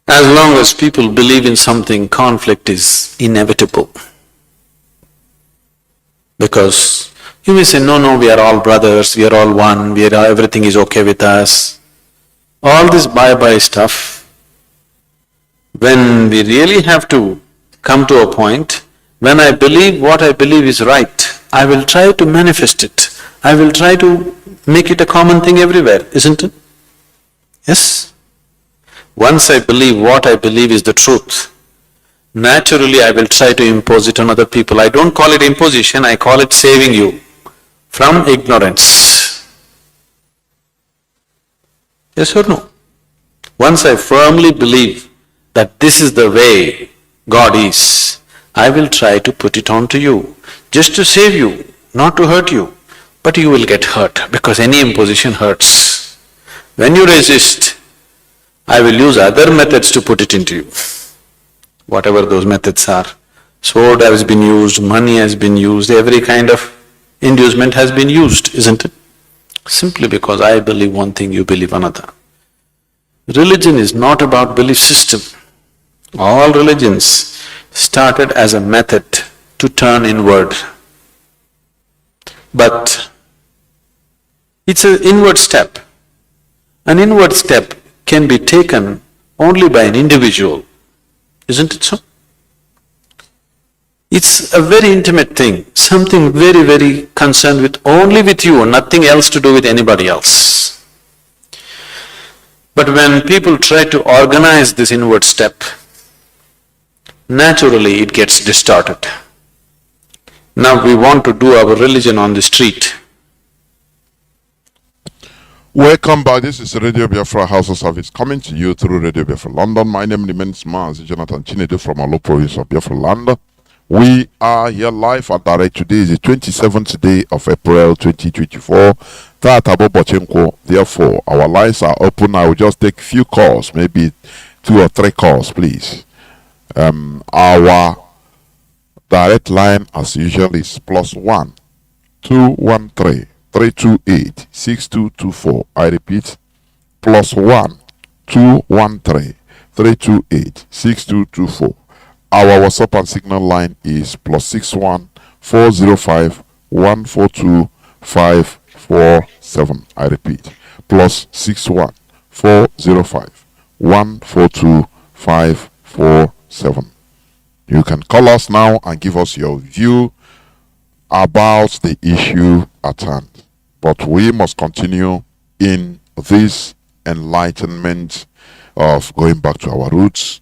As long as people believe in something, conflict is inevitable. Because you may say, no, we are all brothers, we are all one, everything is okay with us. All this bye-bye stuff, when we really have to come to a point, when I believe what I believe is right, I will try to manifest it. I will try to make it a common thing everywhere, isn't it? Yes? Once I believe what I believe is the truth, naturally I will try to impose it on other people. I don't call it imposition, I call it saving you from ignorance. Yes or no? Once I firmly believe that this is the way God is, I will try to put it on to you, just to save you, not to hurt you. But you will get hurt, because any imposition hurts. When you resist, I will use other methods to put it into you, whatever those methods are. Sword has been used, money has been used, every kind of inducement has been used, isn't it? Simply because I believe one thing, you believe another. Religion is not about belief system. All religions started as a method to turn inward. But it's an inward step. An inward step can be taken only by an individual, isn't it so? It's a very intimate thing, something very, very concerned with only with you, nothing else to do with anybody else. But when people try to organize this inward step, naturally it gets distorted. Now we want to do our religion on the street. Welcome back. This is Radio Biafra House of Service coming to you through Radio Biafra London. My name remains Mazi Chinedu from Alo province of Biafra Land. We are here live and direct. Today is the 27th day of April 2024. Therefore, our lines are open. I will just take a few calls, maybe 2 or 3 calls, please. Our direct line, as usual, is +1 213 328 6224. I repeat, +1 213 328 6224. Our WhatsApp and Signal line is +61 405 142 547. I repeat, +61 405 142 547. You can call us now and give us your view about the issue at hand. But we must continue in this enlightenment of going back to our roots,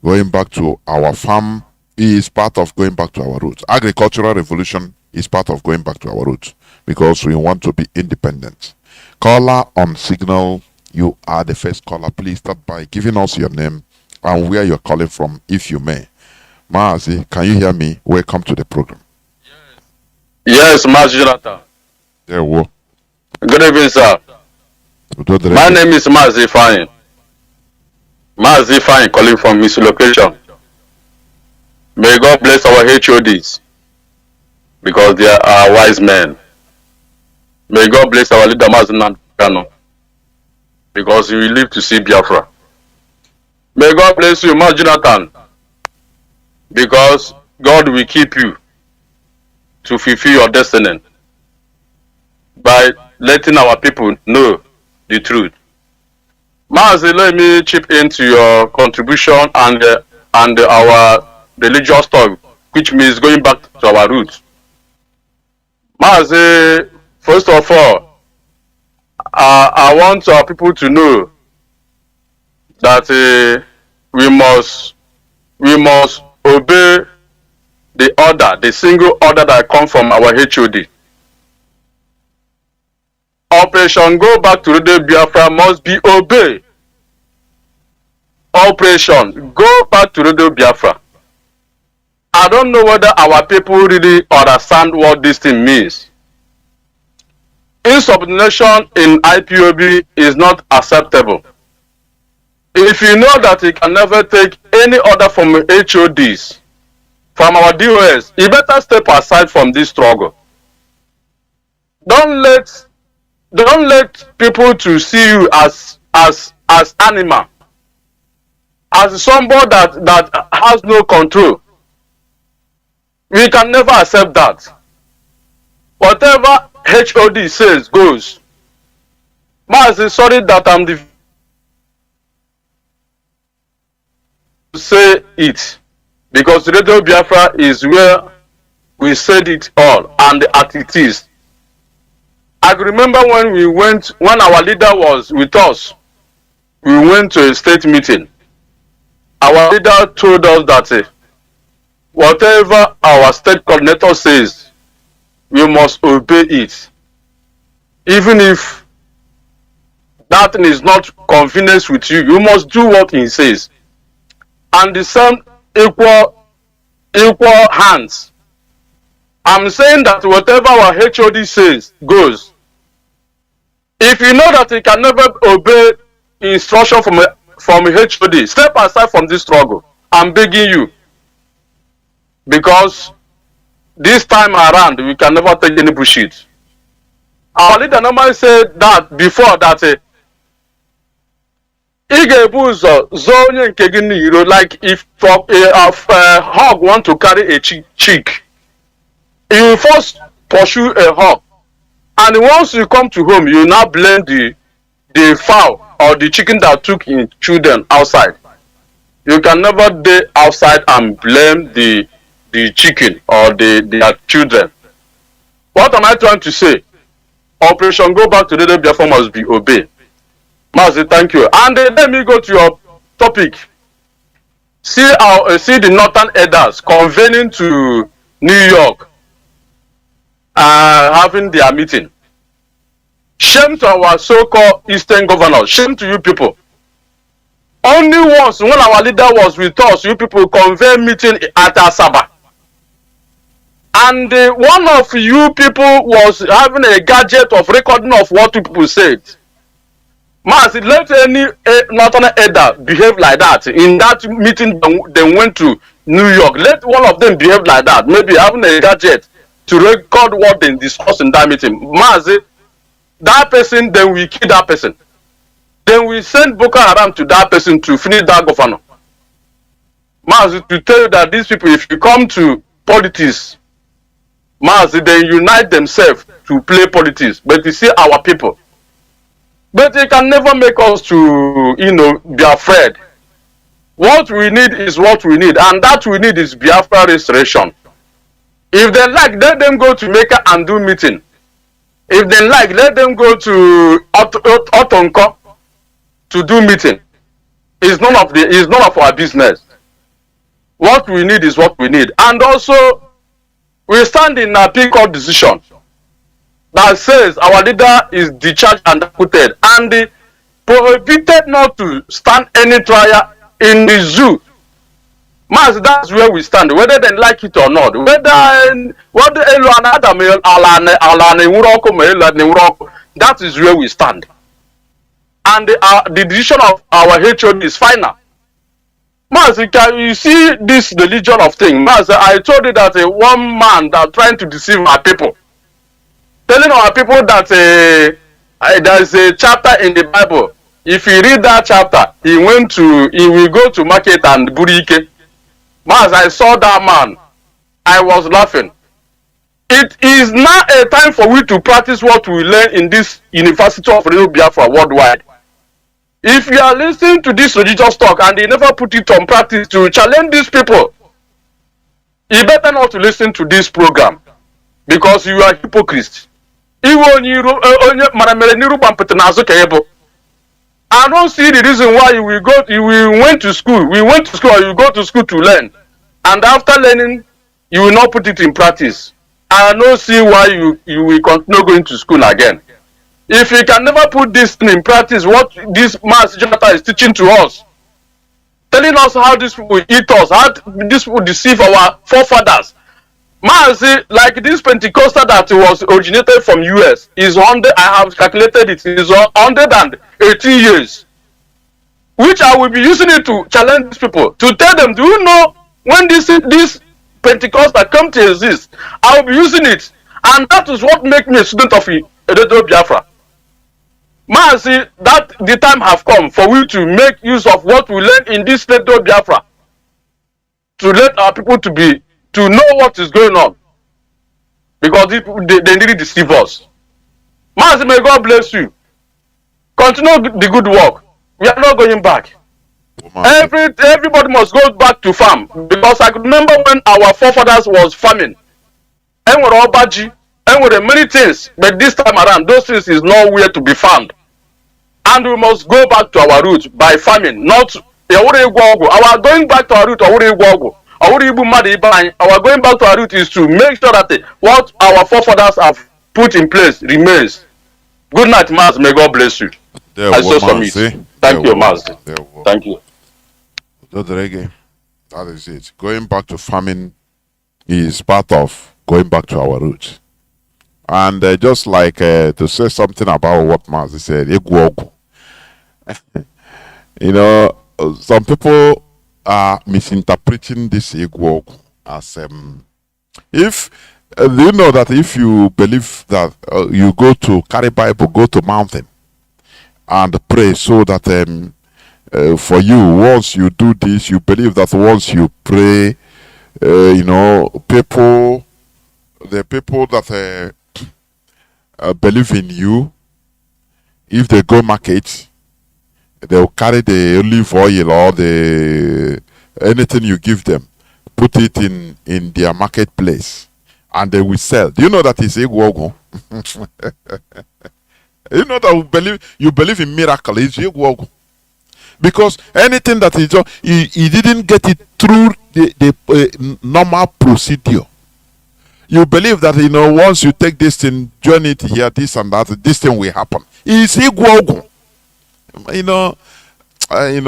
going back to our farm is part of going back to our roots. Agricultural revolution is part of going back to our roots because we want to be independent. Caller on signal, you are the first caller. Please start by giving us your name and where you're calling from, if you may. Mazi, can you hear me? Welcome to the program. Yes, Mazi Jonathan. There we go. Good evening, sir. My name is Mazi Fine. Mazi Fine, calling from his location. May God bless our HODs because they are wise men. May God bless our leader Mazi Nnamdi Kanu because he will live to see Biafra. May God bless you, Mazi Jonathan, because God will keep you to fulfill your destiny by letting our people know the truth. Mazi, let me chip into your contribution and our religious talk, which means going back to our roots. Mazi, first of all, I want our people to know that we must obey the order, the single order that comes from our HOD. Operation Go Back to Radio Biafra must be obeyed. Operation Go Back to Radio Biafra. I don't know whether our people really understand what this thing means. Insubordination in IPOB is not acceptable. If you know that you can never take any order from HODs, from our DOS, you better step aside from this struggle. Don't let people to see you as animal, as somebody that has no control. We can never accept that. Whatever HOD says goes. Mazi, sorry that I'm the say it, because Radio Biafra is where we said it all and at it is. I remember when our leader was with us, we went to a state meeting. Our leader told us that whatever our state coordinator says, we must obey it. Even if that thing is not convenience with you, you must do what he says. And the same equal hands. I'm saying that whatever our HOD says goes. If you know that you can never obey instruction from HOD, step aside from this struggle. I'm begging you. Because this time around, we can never take any bullshit. Our leader normally said that before that like if a hog want to carry a chick, you first pursue a hog, and once you come to home, you now blame the fowl or the chicken that took in children outside. You can never be outside and blame the chicken or their children. What am I trying to say? Operation Go Back to Radio Biafra must be obeyed. Mazi, thank you. And let me go to your topic. See the Northern Elders convening to New York, having their meeting. Shame to our so-called Eastern governors. Shame to you people. Only once when our leader was with us, you people convene meeting at Asaba. And one of you people was having a gadget of recording of what you people said. Mazi, let any Northern Elder behave like that. In that meeting, they went to New York. Let one of them behave like that. Maybe having a gadget to record what they discussed in that meeting. Mazi, that person, then we kill that person. Then we send Boko Haram to that person to finish that governor. Mazi, to tell you that these people, if you come to politics, Mazi, they unite themselves to play politics. But you see our people. But they can never make us to, be afraid. What we need is what we need, and that we need is Biafra restoration. If they like, let them go to Mecca and do meeting. If they like, let them go to Otonko to do meeting. It's none of our business. What we need is what we need. And also, we stand in a Peacock decision that says our leader is discharged and acquitted, and prohibited not to stand any trial in the zoo. Mazi, that's where we stand, whether they like it or not. That is where we stand. And the decision of our HOD is final. Mazi, can you see this religion of thing? Mazi, I told you that one man that trying to deceive our people, telling our people that there is a chapter in the Bible. If you read that chapter, he will go to market and burike. As I saw that man, I was laughing. It is now a time for we to practice what we learn in this University of Biafra worldwide. If you are listening to this religious talk and they never put it on practice to challenge these people, you better not to listen to this program because you are hypocrites. I don't see the reason why you went to school. We went to school, or you go to school to learn. And after learning, you will not put it in practice. I don't see why you will continue going to school again. If you can never put this thing in practice, what this Mazi Jonathan is teaching to us, telling us how these people eat us, how these people deceive our forefathers. Mazi, like this Pentecostal that was originated from US, is 100, I have calculated it, is 118 years. Which I will be using it to challenge these people, to tell them, do you know when this Pentecostal come to exist, I will be using it. And that is what makes me a student of Edo Biafra. Mazi, that the time have come for we to make use of what we learn in this Edo Biafra, to let our people to know what is going on, because they really deceive us. Mazi, may God bless you. Continue the good work. We are not going back. Everybody must go back to farm, because I could remember when our forefathers was farming. And we're all baji, and with many things, but this time around, those things is nowhere to be found. And we must go back to our roots by farming, not our going back to our root. Our going back to our root is to make sure that what our forefathers have put in place remains. Good night, Mazi. May God bless you. I so submit. Thank you, Mazi. Thank you. That is it. Going back to farming is part of going back to our roots. And just like to say something about what Mazi said, you know, some people are misinterpreting this Igwogu as if do you know that if you believe that you go to carry Bible, go to mountain and pray, so that for you, once you do this, you believe that once you pray, you know, the people that believe in you, if they go market, they will carry the olive oil or the anything you give them, put it in their marketplace, and they will sell. Do you know that is Igwogu? You know that you believe in miracle is Igwogu. Because anything that is he didn't get it through the normal procedure. You believe that, you know, once you take this thing, join it here, this and that, this thing will happen. It's Igwogu. You know, I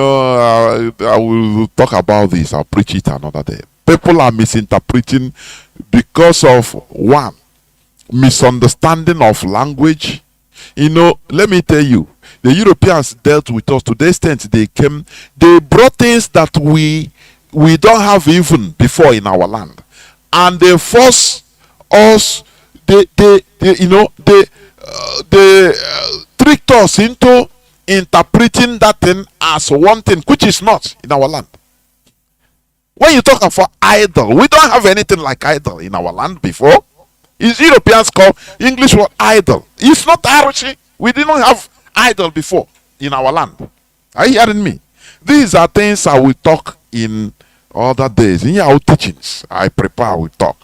will talk about this. I'll preach it another day. People are misinterpreting because of one, misunderstanding of language. You know, let me tell you, the Europeans dealt with us to the extent they brought things that we don't have even before in our land, and they force us. They tricked us into interpreting that thing as one thing which is not in our land. When you talk about idol, we don't have anything like idol in our land before. It's Europeans call English word idol. It's not Irish. We didn't have idol before in our land. Are you hearing me? These are things I will talk in other days. In our teachings, I prepare, we talk.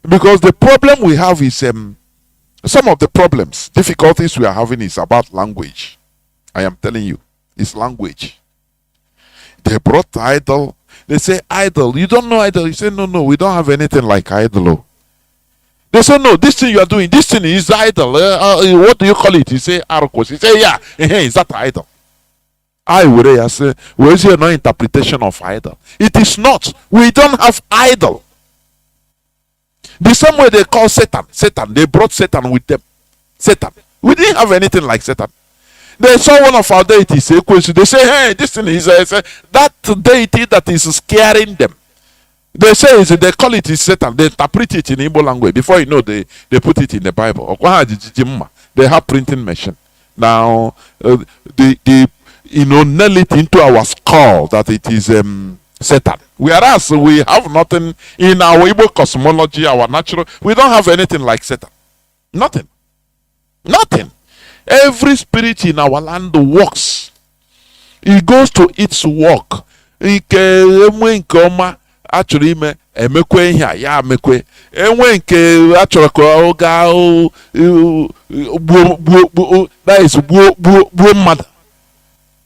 Because the problem we have is some of the problems, difficulties we are having is about language. I am telling you, it's language. They brought idol. They say idol. You don't know idol. You say no, we don't have anything like idol. Oh. They say no, this thing you are doing, this thing is idol. What do you call it? You say arcos. You say yeah, is that idol? I would say, where is your no interpretation of idol? It is not. We don't have idol. The same way they call Satan. Satan. They brought Satan with them. Satan. We didn't have anything like Satan. They saw one of our deities. They say, hey, this thing is that deity that is scaring them. They say they call it is Satan. They interpret it in Igbo language. Before you know, they put it in the Bible. They have printing machine. Now, they nail it into our skull that it is Satan. Whereas we have nothing in our Igbo cosmology, our natural. We don't have anything like Satan. Nothing. Nothing. Every spirit in our land works. It goes to its work. Actually, emekwe ihe ya emekwe. Enwe nke achọrọ ka ọ gaa that is gbuo mmadụ.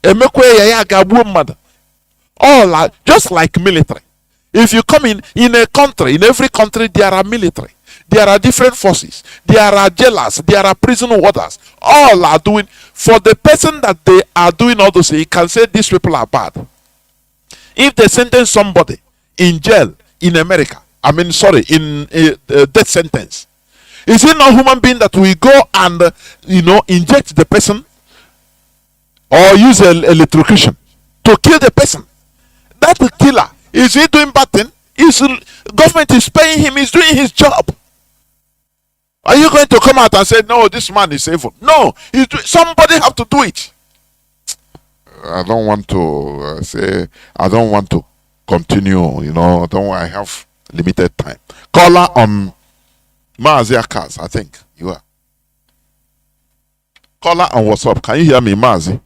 Emekwe ya ga gbuo mmadụ. All just like military. If you come in a country, in every country there are military. There are different forces. There are jailers. There are prison warders. All are doing, for the person that they are doing all those things, you can say these people are bad. If they sentence somebody in jail in America, in a death sentence, is it not human being that we go and, inject the person or use electrocution to kill the person? That killer, is he doing bad thing? Government is paying him, he's doing his job. Are you going to come out and say, no, this man is evil? No, somebody have to do it. I don't want to say, I don't want to continue, I have limited time. Caller on Mazi Akas, I think you are. Caller on WhatsApp, can you hear me, Mazi?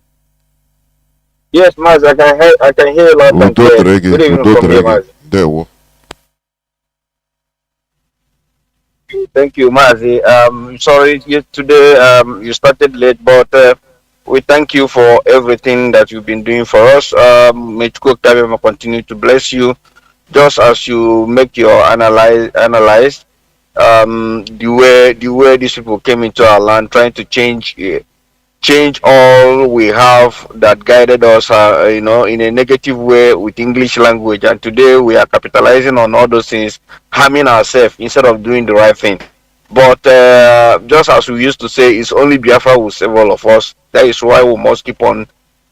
Yes, Mazi, I can hear you loud and clear. Good evening from you, Mazi. There we Thank you, Mazi. Sorry, today you started late, but we thank you for everything that you've been doing for us. May Chukwu continue to bless you, just as you make your analyze the way these people came into our land, trying to change all we have that guided us, in a negative way with English language. And today we are capitalizing on all those things, harming ourselves instead of doing the right thing. But just as we used to say, it's only Biafra will save all of us. That is why we must keep on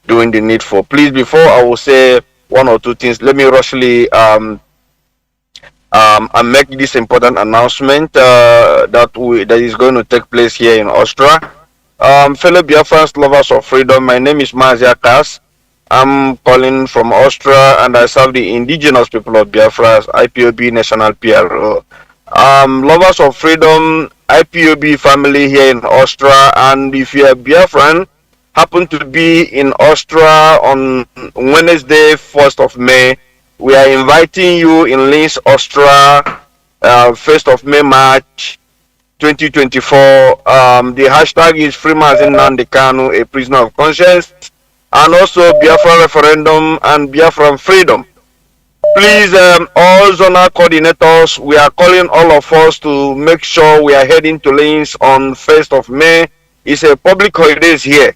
doing the needful. Please, before I will say one or two things, let me rushly and make this important announcement that is going to take place here in Austria. Fellow Biafrans, lovers of freedom, my name is Mazi Akas. I'm calling from Austria and I serve the indigenous people of Biafra, IPOB National PRO. Lovers of freedom, IPOB family here in Austria, and if you are Biafran, happen to be in Austria on Wednesday, 1st of May, we are inviting you in Linz, Austria, 1st of May, March 2024. The hashtag is Free Mazi Nnamdi Kanu, a prisoner of conscience, and also Biafra referendum and Biafran freedom. Please, all zonal coordinators, we are calling all of us to make sure we are heading to Linz on 1st of May. It's a public holiday here.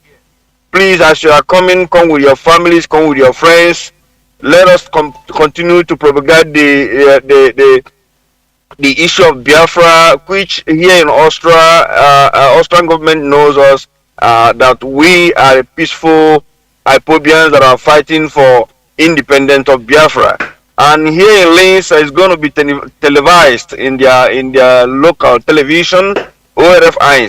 Please, as you are coming, come with your families, come with your friends. Let us continue to propagate the issue of Biafra, which here in Austria, Austrian government knows us, that we are peaceful Ipobians that are fighting for independence of Biafra. And here in Linz, it's going to be televised in their local television, ORF 1.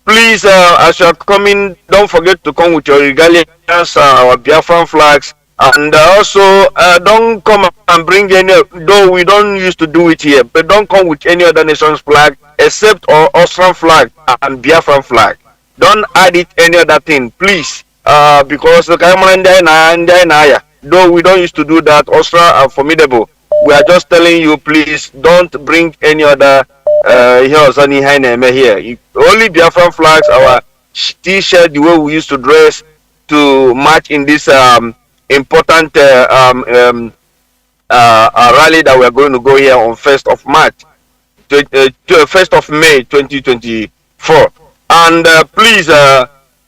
Please, as you are coming, don't forget to come with your regalias, our Biafran flags, and also don't come and bring any, though we don't used to do it here, but don't come with any other nation's flag except our Austrian flag and Biafran flag. Don't add it any other thing, please. because the though we don't used to do that, Austria are formidable. We are just telling you, please don't bring any other here. Only Biafran flags, our t-shirt, the way we used to dress to march in this important rally that we are going to go here on 1st of March, 1st of May 2024. And please,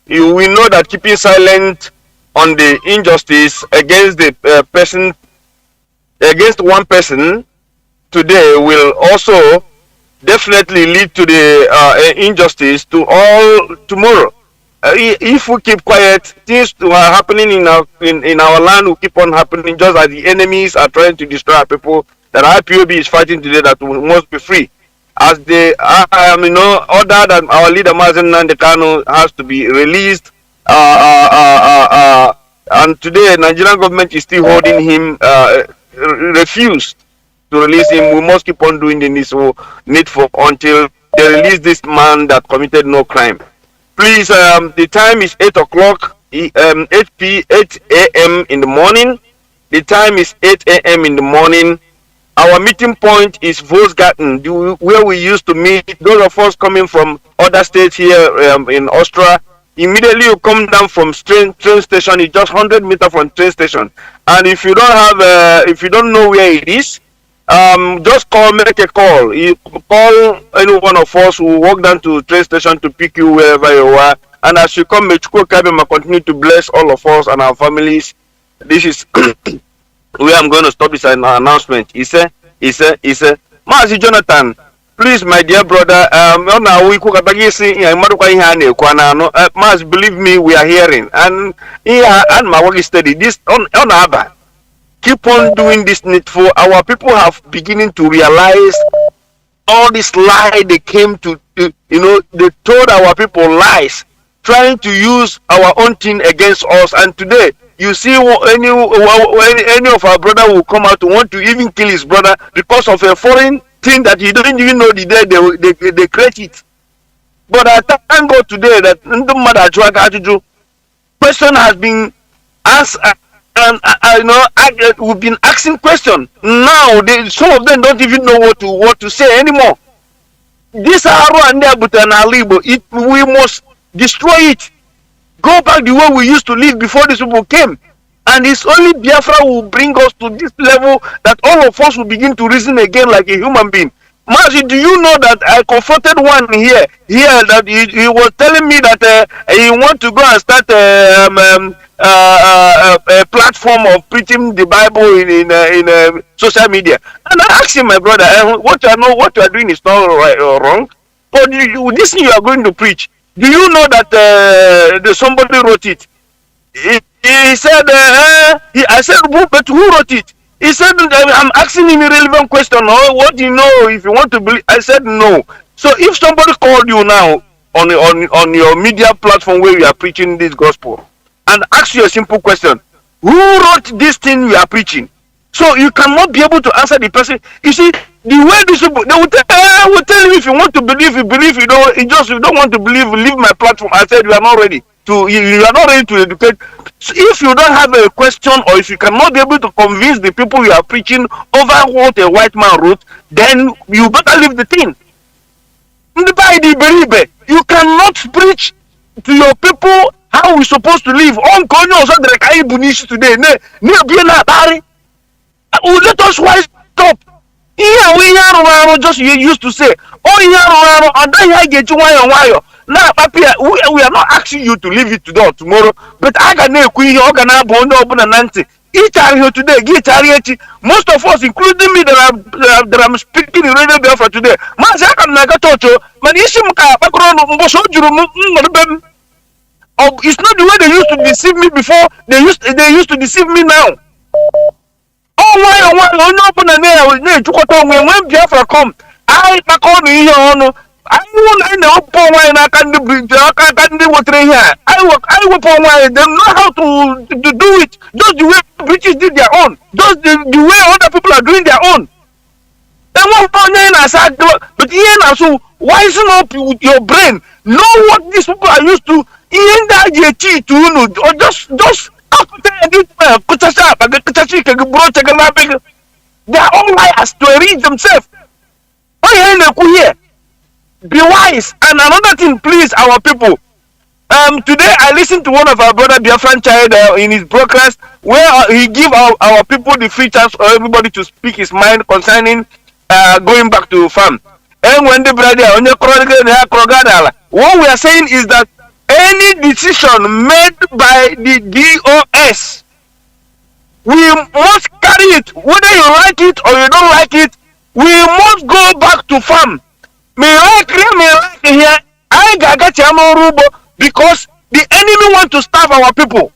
we know that keeping silent on the injustice against the against one person today will also definitely lead to the injustice to all tomorrow. If we keep quiet, things are happening in our land will keep on happening, just as the enemies are trying to destroy our people. That IPOB is fighting today, that we must be free. As they order that our leader Mazi Nnamdi Kanu has to be released. And today, Nigerian government is still holding him, refused to release him. We must keep on doing the needful until they release this man that committed no crime. Please, the time is 8 o'clock, 8 a.m. in the morning. The time is 8 a.m. in the morning. Our meeting point is Volksgarten, where we used to meet. Those of us coming from other states here in Austria, immediately you come down from train station. It's just 100 meters from train station. And if you don't have, if you don't know where it is, just make a call. You call any one of us who will walk down to train station to pick you wherever you are. And as you come, Mechuko Kabema continue to bless all of us and our families. This is where I'm going to stop this announcement. He said, Mazi Jonathan, please, my dear brother, Mazi, believe me, we are hearing. And my work is steady. This on Abba. Keep on doing this needful. Our people have beginning to realize all this lie they came to they told our people lies, trying to use our own thing against us. And today, you see any of our brother will come out to want to even kill his brother because of a foreign thing that he doesn't even know the day they create it. But I thank God today that the question has been asked. And we've been asking questions. Now some of them don't even know what to say anymore. This Aro and Alibo, we must destroy it. Go back the way we used to live before these people came. And it's only Biafra who will bring us to this level that all of us will begin to reason again like a human being. Mazi, do you know that I confronted one here that he was telling me that he want to go and start a platform of preaching the Bible in social media. And I asked him, my brother, what you are doing is not right or wrong. But this thing you are going to preach, do you know that somebody wrote it? He said, I said, but who wrote it? He said, I'm asking him a relevant question. Oh, what do you know if you want to believe? I said, no. So if somebody called you now on your media platform where you are preaching this gospel and ask you a simple question, who wrote this thing you are preaching? So you cannot be able to answer the person. You see, the way these people, they will tell you if you want to believe, you believe. You don't want to believe, leave my platform. I said, you are not ready to educate. So if you don't have a question, or if you cannot be able to convince the people you are preaching over what a white man wrote, then you better leave the thing. You cannot preach to your people how we're supposed to live. Today, let us wise up. Just you used to say, now, we are not asking you to leave it today or tomorrow, but I can open a nancy. Each are here today, most of us, including me, that I'm speaking in Radio Biafra today. It's not the way they used to deceive me before, they used to deceive me now. Oh, why open a when Biafra come, I on here. I know poor wine. I can't do what here. I will poor wine. They know how to do it. Just the way British did their own. Just the way other people are doing their own. They won't but here now, so wisen up with your brain. Know what these people are used to. In that you teach to just after this they are all liars to reach themselves. Here. Be wise. And another thing, please, our people. Today I listened to one of our brother Biafran child in his broadcast where he give our people the free chance for everybody to speak his mind concerning going back to farm. And when the brother what we are saying is that any decision made by the DOS, we must carry it, whether you like it or you don't like it. We must go back to farm. Me like here. I got Rubo because the enemy want to starve our people.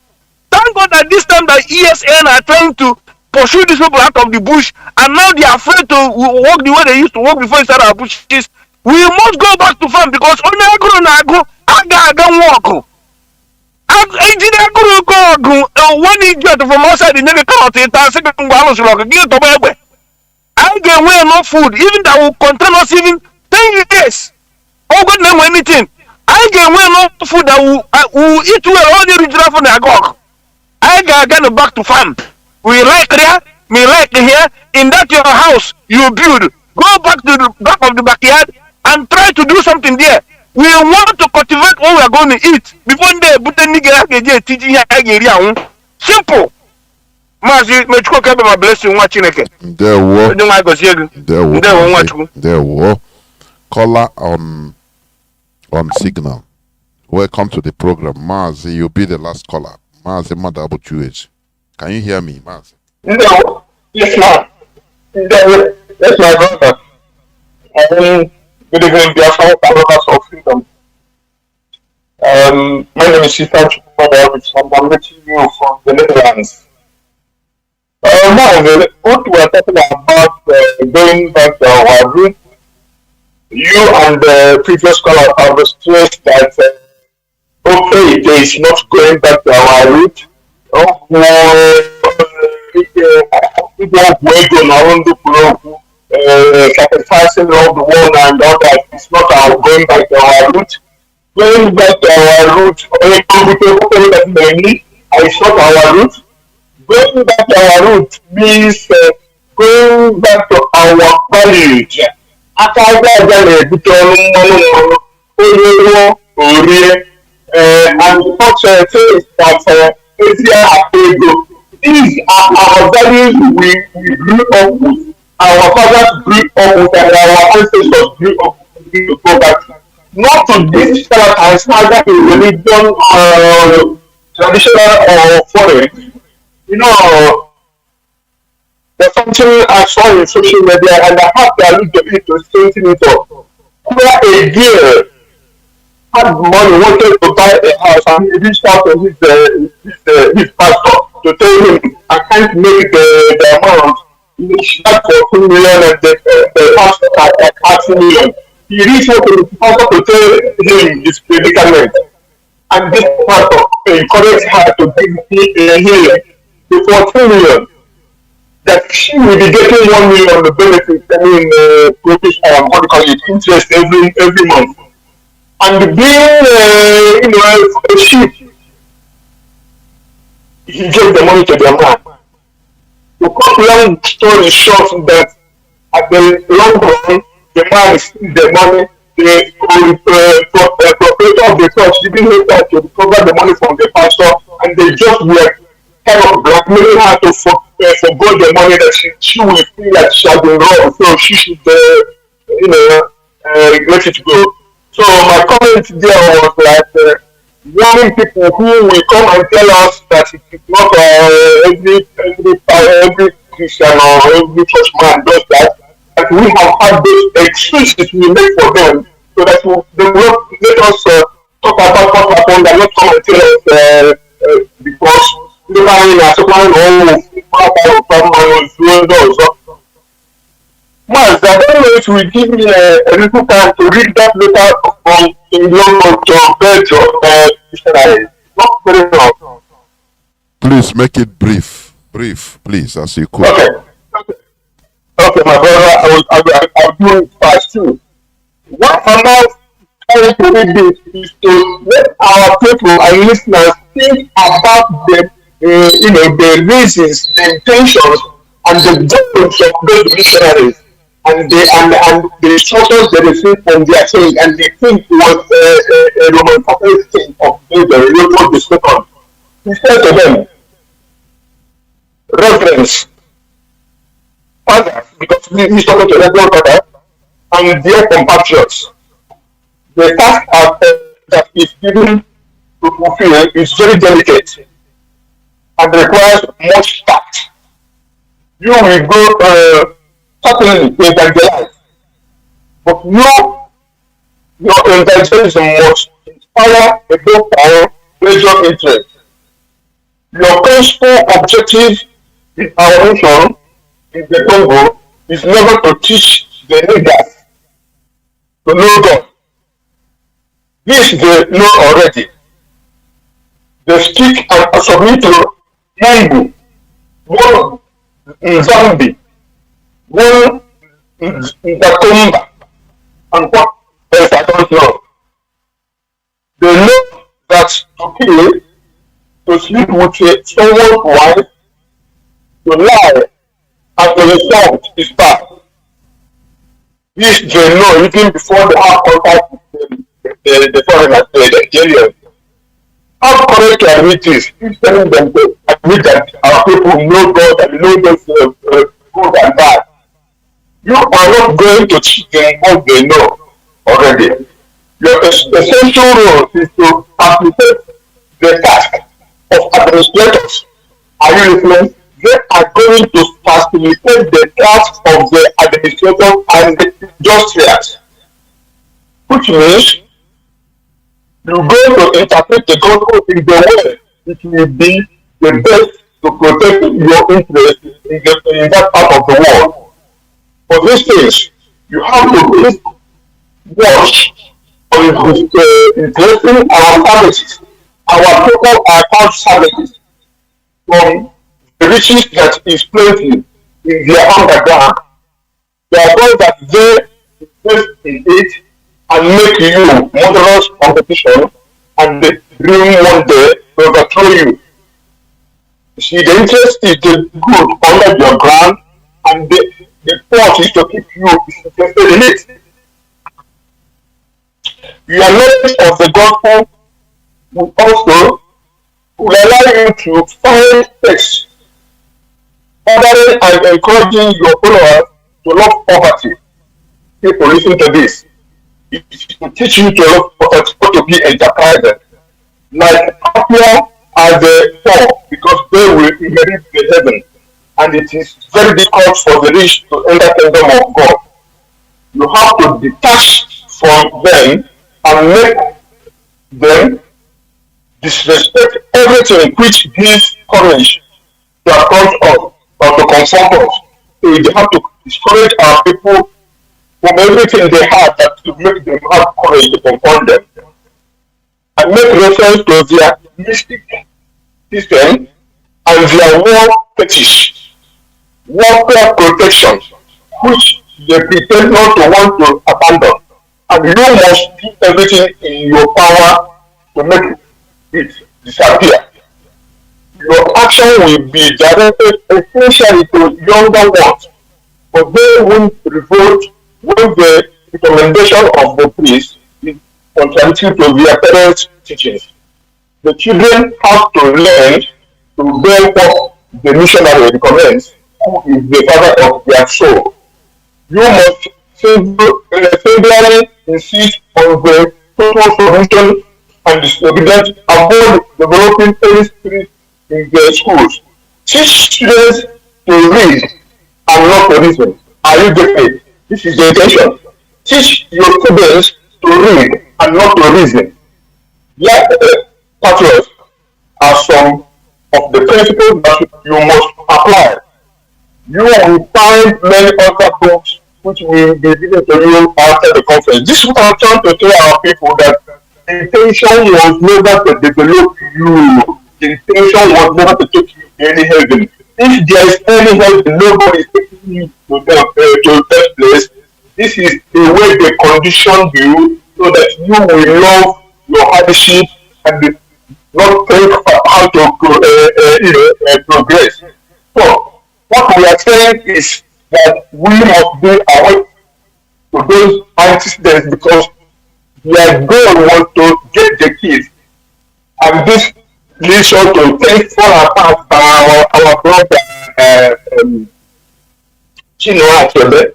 Thank God that this time the ESN are trying to pursue these people out of the bush, and now they are afraid to walk the way they used to walk before inside our bushes. We must go back to farm because only I go walk. When he get from outside the nigga cannot eat and second I get way enough food, even that will contain us even 10 days. Oh God, name anything. I get way enough food that will eat well all the original from the agog. I get back to farm. We like there, me like here. In that your house, you build. Go back to the back of the backyard and try to do something there. We want to cultivate what we are going to eat before they put any teaching here. Simple. Mazi, my blessing watching again. There were caller on signal. Welcome to the program. Mazi, you'll be the last caller. Mazi Madabuchuage. Can you hear me, Mazi? No. Yes, ma'am. Yes, my brother. Good evening, Biafra, lovers of freedom. My name is Sister Chinedu, and I'm meeting you from the Netherlands. Now, what we are talking about going back to our root, you and the previous caller have stressed that okay, it is not going back to our root. Sacrificing all the world and all that. It's not our going back to our root. Going back to our root, it's not our root. Going back to our root means going back to our values. And the first says that these are our values we grew up with. Our fathers grew up with and our ancestors grew up with to go back. Not to this characters, either in religion or traditional or foreign. You know, there's something I saw in social media and I have to allude to it to strengthen it up. Where a girl had money, wanted to buy a house, and he reached out to his pastor to tell him, I can't make the amount. He had for 2 million and the pastor had 30 million. He reached out to the pastor to tell him his predicament. And this pastor encouraged her to give him before 2 million. That she will be getting 1 million the benefit, what do you call it, interest every month. And being, a sheep, he gave the money to the man. To cut long story short, that at the long run, the man received the money. The proprietor of the church didn't know that to recover the money from the pastor, and they just were kind of blackmailing her to forgo the money that she will feel that she has been wrong, so she should, let it go. So my comment there was like warning people who will come and tell us that it is not every Christian or every church man does that. That we have had those excuses we make for them, so that they will let us talk about what happened and not come and tell us because they are in a certain Maz, I don't know if you will give me a little time to read that letter from England to Belgium. Not very long. Please make it brief, please, as you could. Okay, my brother, I'll do it fast too. What amount trying to read this is to let our people and listeners think about the reasons, the intentions, and the goals of those missionaries, and the instructions they received from their king, and the king was a Roman Catholic king of the Leopold II. He said to them, reverence, fathers, because he's talking to Reverend Father, and dear compatriots, the task that is given to fulfill is very delicate and requires much tact. You will go certainly evangelize, but your evangelism must inspire above all major interest. Your principal objective in our mission in the Congo is never to teach the niggers to know God. This they know already. They speak and submit to Mungu, one Nnamdi, one Ndakumba, and what else I don't know. They know that to kill, to sleep with someone's wife, to lie, and to insult is bad. This they know even before they have contact with the foreigners, the aliens. How correct to admit this? If telling them to admit that our people know God and know those good and bad, you are not going to teach them what they know already. Your essential role is to facilitate the task of administrators. Are you listening? They are going to facilitate the task of the administrators and the industrials, which means you're going to interpret the gospel in the way it will be the best to protect your interest in that part of the world. For these things, you have to watch on interesting our services. Our people are called services from the riches that is plenty in their underground. They are those that they invest in it and make you murderous competition, and they dream one day to overthrow you. See, the interest is the good under your ground, and the point is to keep you interested in it. Your knowledge of the gospel will also allow you to find texts ordering and encouraging your followers to love poverty. People, listen to this. It will teach you to love poverty, to be enterprising. Like happier are the poor, because they will inherit the heaven. And it is very difficult for the rich to enter the kingdom of God. You have to detach from them and make them disrespect everything which gives courage to approach us or to confront us. So you have to discourage our people from everything they have that to make them have courage to confront them. And make reference to their mystic system and their war fetish, warfare protection, which they pretend not to want to abandon. And you must do everything in your power to make it disappear. Your action will be directed essentially to younger ones, but they won't revolt when the recommendation of the priest is contradictory to their parents' teachings. The children have to learn to bear what the missionary recommends, who is the father of their soul. You must singularly insist on the total submission and disobedience, avoid developing any spirit in their schools. Teach students to read and not to reason. Are you getting it? This is the intention. Teach your students to read and not to reason. Like patriots are some of the principles that you must apply. You will find many other books which will be given to you after the conference. This is what I'm trying to tell our people, that the intention was never to develop you. The intention was never to take you to any heaven. If there is any heaven, nobody is taking you to that place. This is the way they conditioned you so that you will love your hardship and not think how to progress. So what we are saying is that we must be aware to those antecedents because their goal was to get the kids, and this leads us to things fall apart by our brother Chinedu.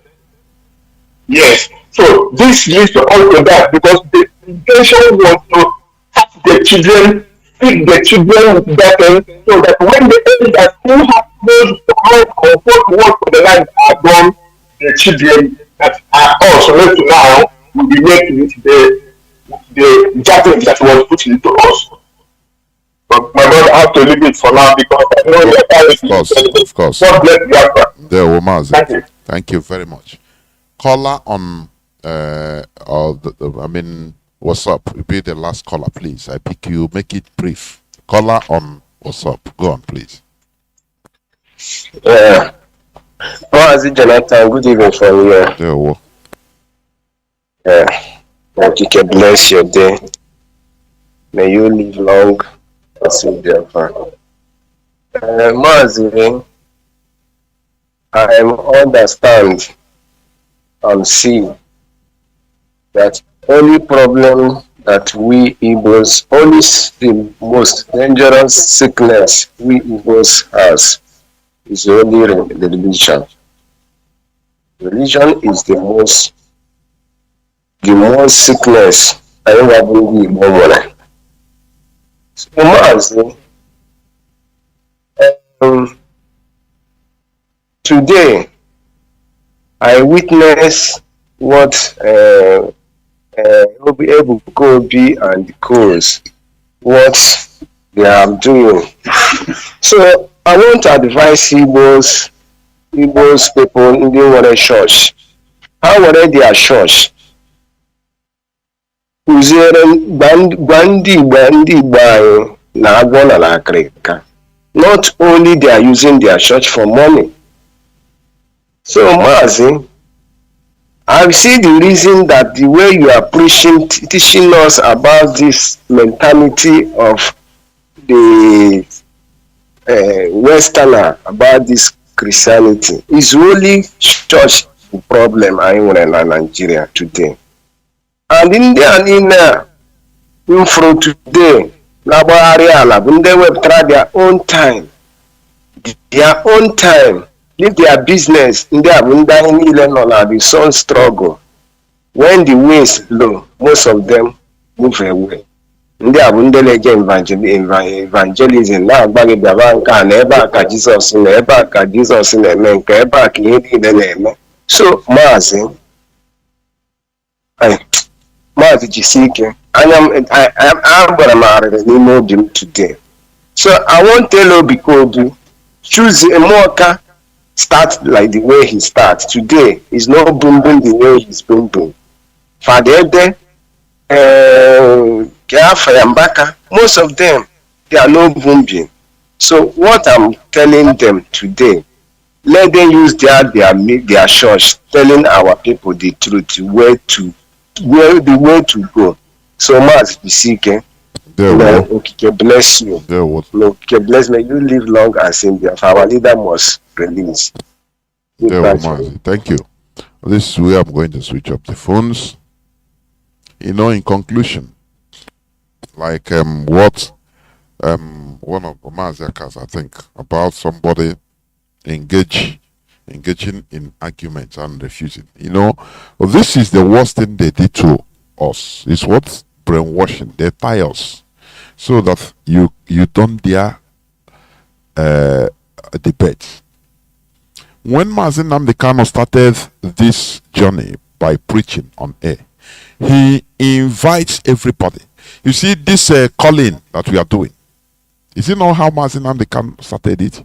Yes. So this leads to also that because the intention was to have the children, feed the children with that thing, so that when the elders who have those comfort work for the land are done, the children that are also left to now will be left with the jacket that was put into us. But my brother, I have to leave it for now because I know that Of course. God bless Biafra. There, Mazi. Thank you. Thank you very much. Caller on, what's up? Be the last caller, please. I pick you. Make it brief. Caller on what's up? Go on, please. Mazi Jonathan, good evening from here. There, well. That you can bless your day. May you live long and see Biafra. Mazi, I understand and see that only problem that we Igbos, only the most dangerous sickness we Igbos has is only the religion. Religion is the most sickness I ever bring Igbo. So Mazi, today I witness what Obi and the Coles, what they are doing. So I want to advise Igbos people in the church. How were their church? Not only they are using their church for money. So Mazi, I see the reason that the way you are teaching us about this mentality of the Westerner about this Christianity is only church problem in Nigeria today. And in from today, they will try their own time. Leave their business in their the sun struggle. When the wind is low, most of them move away. Ndị a bụ ndị na-eje evangelism na-agbaghị bịaba nke a na ebe a ka Jizọs na ebe a ka Jizọs na-eme nke ebe a ka ihe niile na-eme. So Mazi jisie ike anya agbara m arịrị n'ime obi m today. So I won't tell Obi Kobi choose a Moka start like the way he starts today. Is not boom boom the way he's boom boom. Fadede, Mbaka, most of them they are no booming. So what I'm telling them today, let them use their church, telling our people the truth, where the way to go. So much be seek. Okay, bless you. Okay, bless me. You live long and sing Biafra. Our leader must release. Thank you. This is where I'm going to switch up the phones. In conclusion, like what one of Maziakas, I think, about somebody engaging in arguments and refusing. This is the worst thing they did to us. It's what brainwashing. They tie us so that you don't dare debate. When Nnamdi Kanu started this journey by preaching on air, he invites everybody. You see this calling that we are doing. Is it not how Nnamdi Kanu started it?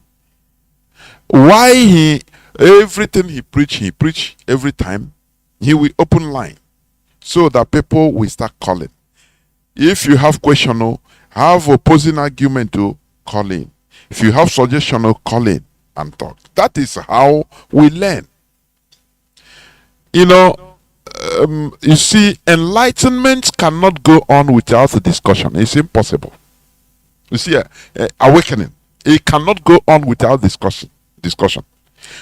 Why everything he preach every time, he will open line so that people will start calling. If you have question, have opposing argument to call in. If you have suggestion, call in and talk. That is how we learn. you see, enlightenment cannot go on without a discussion. It's impossible. You see, awakening, it cannot go on without discussion.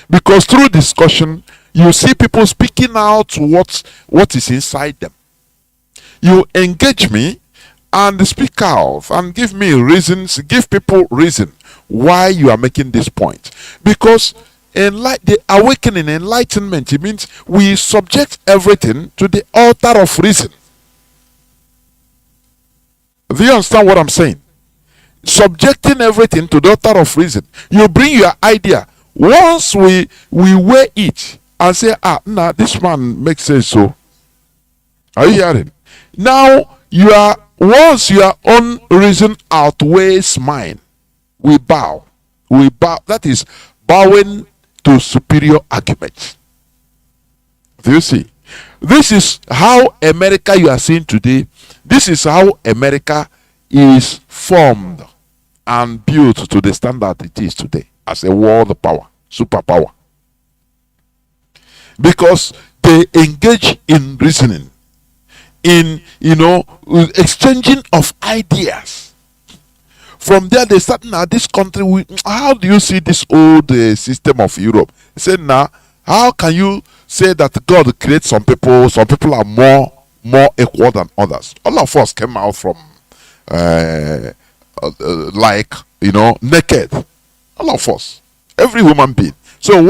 Because through discussion, you see people speaking out what is inside them. You engage me and speak out and give me reasons, give people reason why you are making this point. Because the awakening, enlightenment, it means we subject everything to the altar of reason. Do you understand what I'm saying? Subjecting everything to the altar of reason. You bring your idea. Once we weigh it and say, nah, this man makes sense. So, are you hearing? Now once your own reason outweighs mine, we bow. We bow. That is bowing to superior arguments. Do you see? This is how America you are seeing today. This is how America is formed and built to the standard it is today as a world power, superpower. Because they engage in reasoning, in exchanging of ideas. From there they start, now this country, how do you see this old system of Europe? They say, now how can you say that God creates some people are more equal than others? All of us came out from naked. All of us, every human being. So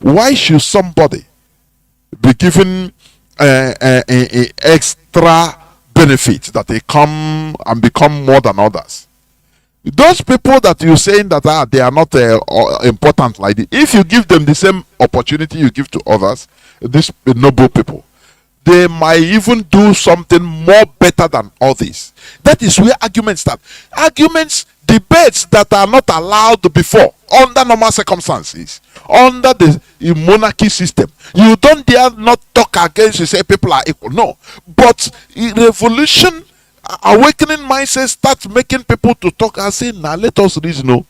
why should somebody be given extra benefit that they come and become more than others? Those people that you're saying that they are not important like this, if you give them the same opportunity you give to others, these noble people, they might even do something more better than others. That is where arguments start. Debates that are not allowed before under normal circumstances, under the monarchy system. You don't dare not talk against, you say people are equal. No. But revolution, awakening mindset starts making people to talk and say, now let us reason.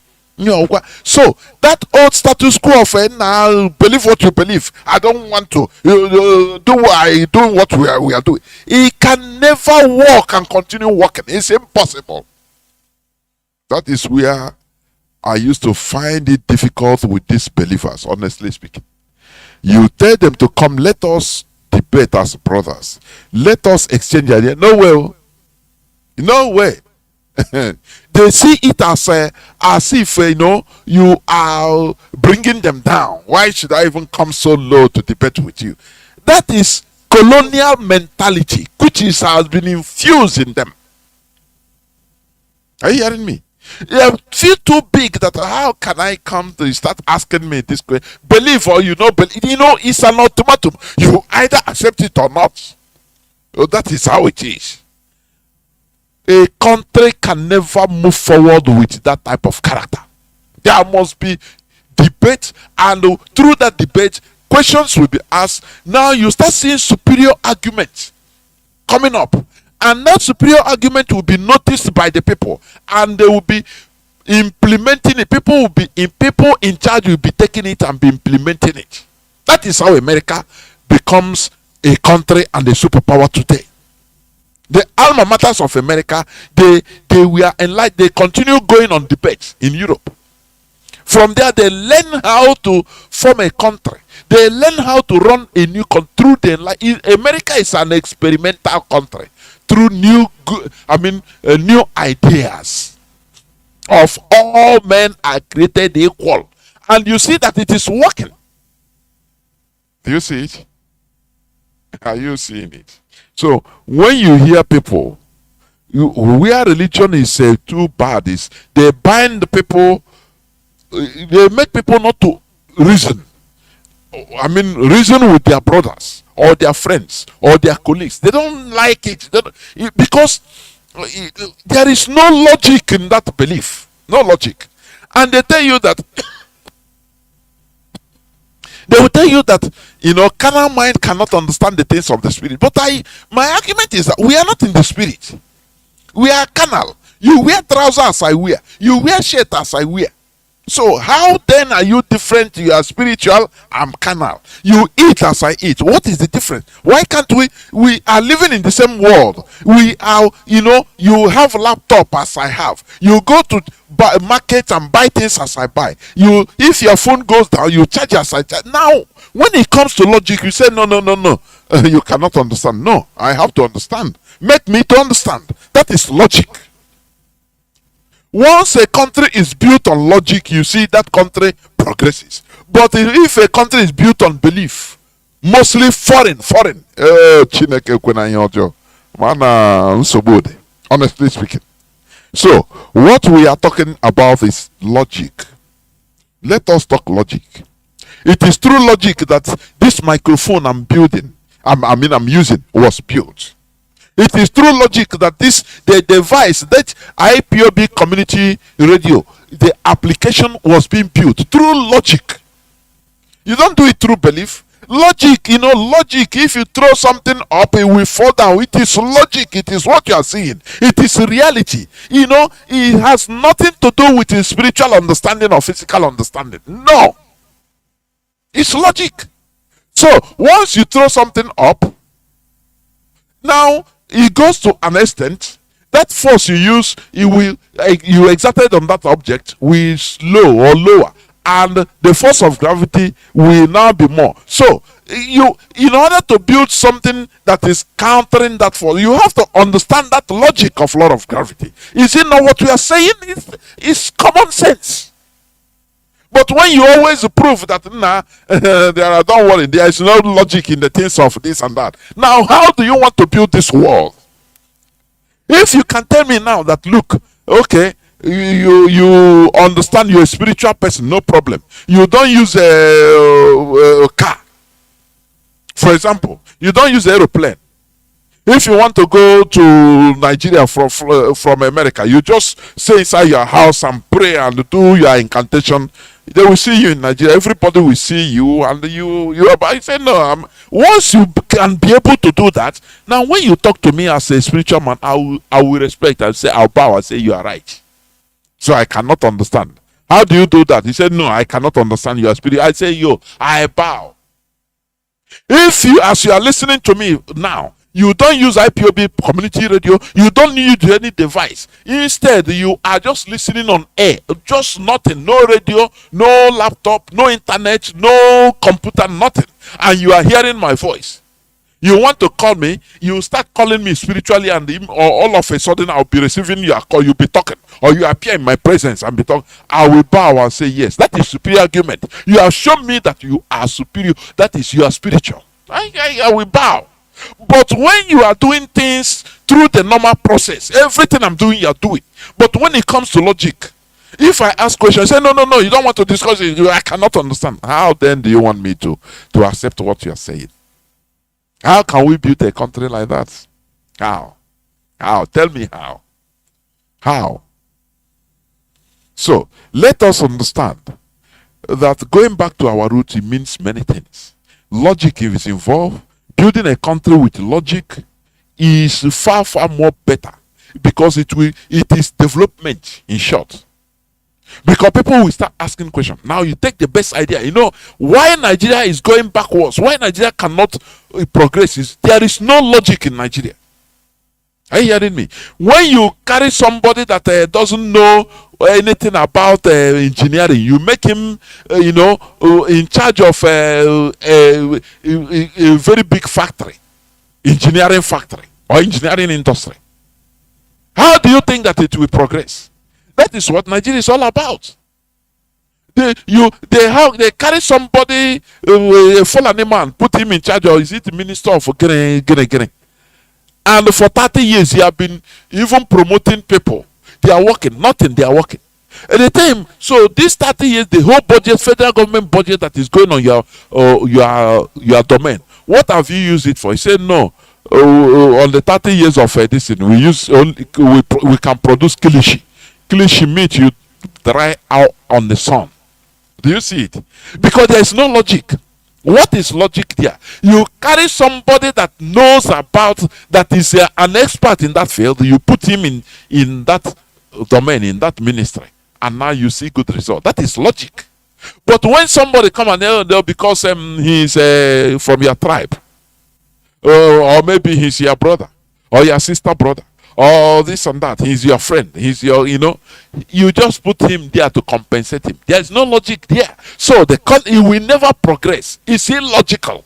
So that old status quo of now believe what you believe, I don't want to do what we are doing, it can never work and continue working. It's impossible. That is where I used to find it difficult with these believers, honestly speaking. You tell them to come, let us debate as brothers, let us exchange ideas. No way. They see it as if you are bringing them down. Why should I even come so low to debate with you? That is colonial mentality which has been infused in them. Are you hearing me? They feel too big that how can I come to start asking me this question? Believe or believe. It's an ultimatum. You either accept it or not. That is how it is. A country can never move forward with that type of character. There must be debate, and through that debate, questions will be asked. Now you start seeing superior arguments coming up, and that superior argument will be noticed by the people, and they will be implementing it. People in charge will be taking it and be implementing it. That is how America becomes a country and a superpower today. The alma maters of America, they were enlightened. They continue going on debates in Europe. From there, they learn how to form a country. They learn how to run a new country. America is an experimental country through new ideas of all men are created equal, and you see that it is working. Do you see it? Are you seeing it? So when you hear people where religion is too bad, is they bind the people, they make people not to reason. Reason with their brothers or their friends or their colleagues. They don't like it, because there is no logic in that belief. No logic. And they tell you that they will tell you that carnal mind cannot understand the things of the spirit. But my argument is that we are not in the spirit. We are carnal. You wear trousers as I wear. You wear shirt as I wear. So how then are you different? You are spiritual, I'm carnal. You eat as I eat. What is the difference? Why can't we are living in the same world? We are, you have laptop as I have. You go to buy market and buy things as I buy. If your phone goes down, you charge as I charge. Now, when it comes to logic, you say no. You cannot understand. No, I have to understand. Make me to understand. That is logic. Once a country is built on logic, you see that country progresses. But if a country is built on belief, mostly foreign, honestly speaking. So, what we are talking about is logic. Let us talk logic. It is through logic that this microphone I'm using was built. It is through logic that the device, that IPOB community radio, the application was being built through logic. You don't do it through belief. Logic, logic, if you throw something up, it will fall down. It is logic. It is what you are seeing. It is reality. It has nothing to do with spiritual understanding or physical understanding. No. It's logic. So, once you throw something up, now, it goes to an extent that force you exerted on that object will slow or lower, and the force of gravity will now be more. So in order to build something that is countering that force, you have to understand that logic of law of gravity. Is it not what we are saying? It's common sense. But when you always prove that don't worry, there is no logic in the things of this and that. Now, how do you want to build this world? If you can tell me now that, look, okay, you understand you're a spiritual person, no problem. You don't use a car. For example, you don't use aeroplane. If you want to go to Nigeria from America, you just stay inside your house and pray and do your incantation. They will see you in Nigeria. Everybody will see you, and you say no. Once you can be able to do that, now when you talk to me as a spiritual man, I will respect. I say I'll bow. I say you are right. So I cannot understand. How do you do that? He said no. I cannot understand your spirit. I say I bow. If as you are listening to me now, you don't use IPOB community radio, you don't need any device. Instead, you are just listening on air. Just nothing. No radio, no laptop, no internet, no computer, nothing. And you are hearing my voice. You want to call me, you start calling me spiritually, and all of a sudden I'll be receiving your call, you'll be talking. Or you appear in my presence and be talking. I will bow and say yes. That is superior argument. You have shown me that you are superior. That is, you are spiritual. I will bow. But when you are doing things through the normal process, everything I'm doing, you are doing. But when it comes to logic, if I ask questions, say, no, you don't want to discuss it, I cannot understand. How then do you want me to accept what you are saying? How can we build a country like that? How? Tell me how. How? So, let us understand that going back to our roots, it means many things. Logic is involved. Building a country with logic is far, far more better, because it is development, in short. Because people will start asking questions. Now you take the best idea. Why Nigeria is going backwards, why Nigeria cannot progress, there is no logic in Nigeria. Are you hearing me? When you carry somebody that doesn't know anything about engineering, you make him, in charge of a very big factory, engineering factory or engineering industry. How do you think that it will progress? That is what Nigeria is all about. They carry somebody, a Fulani man, put him in charge, or is it the minister of Gene? And for 30 years, he have been even promoting people. They are working, nothing, they are working. At the time, so this 30 years, the whole budget, federal government budget that is going on your domain, what have you used it for? He said, no, on the 30 years of this, we can produce kilishi. Kilishi meat you dry out on the sun. Do you see it? Because there is no logic. What is logic there? You carry somebody that knows about, that is an expert in that field, you put him in that domain, in that ministry. and now you see good result. That is logic. But when somebody come and because he's from your tribe, or maybe he's your brother or your sister brother or this and that, he's your friend, he's your, you just put him there to compensate him. There's no logic there. So he will never progress. It's illogical.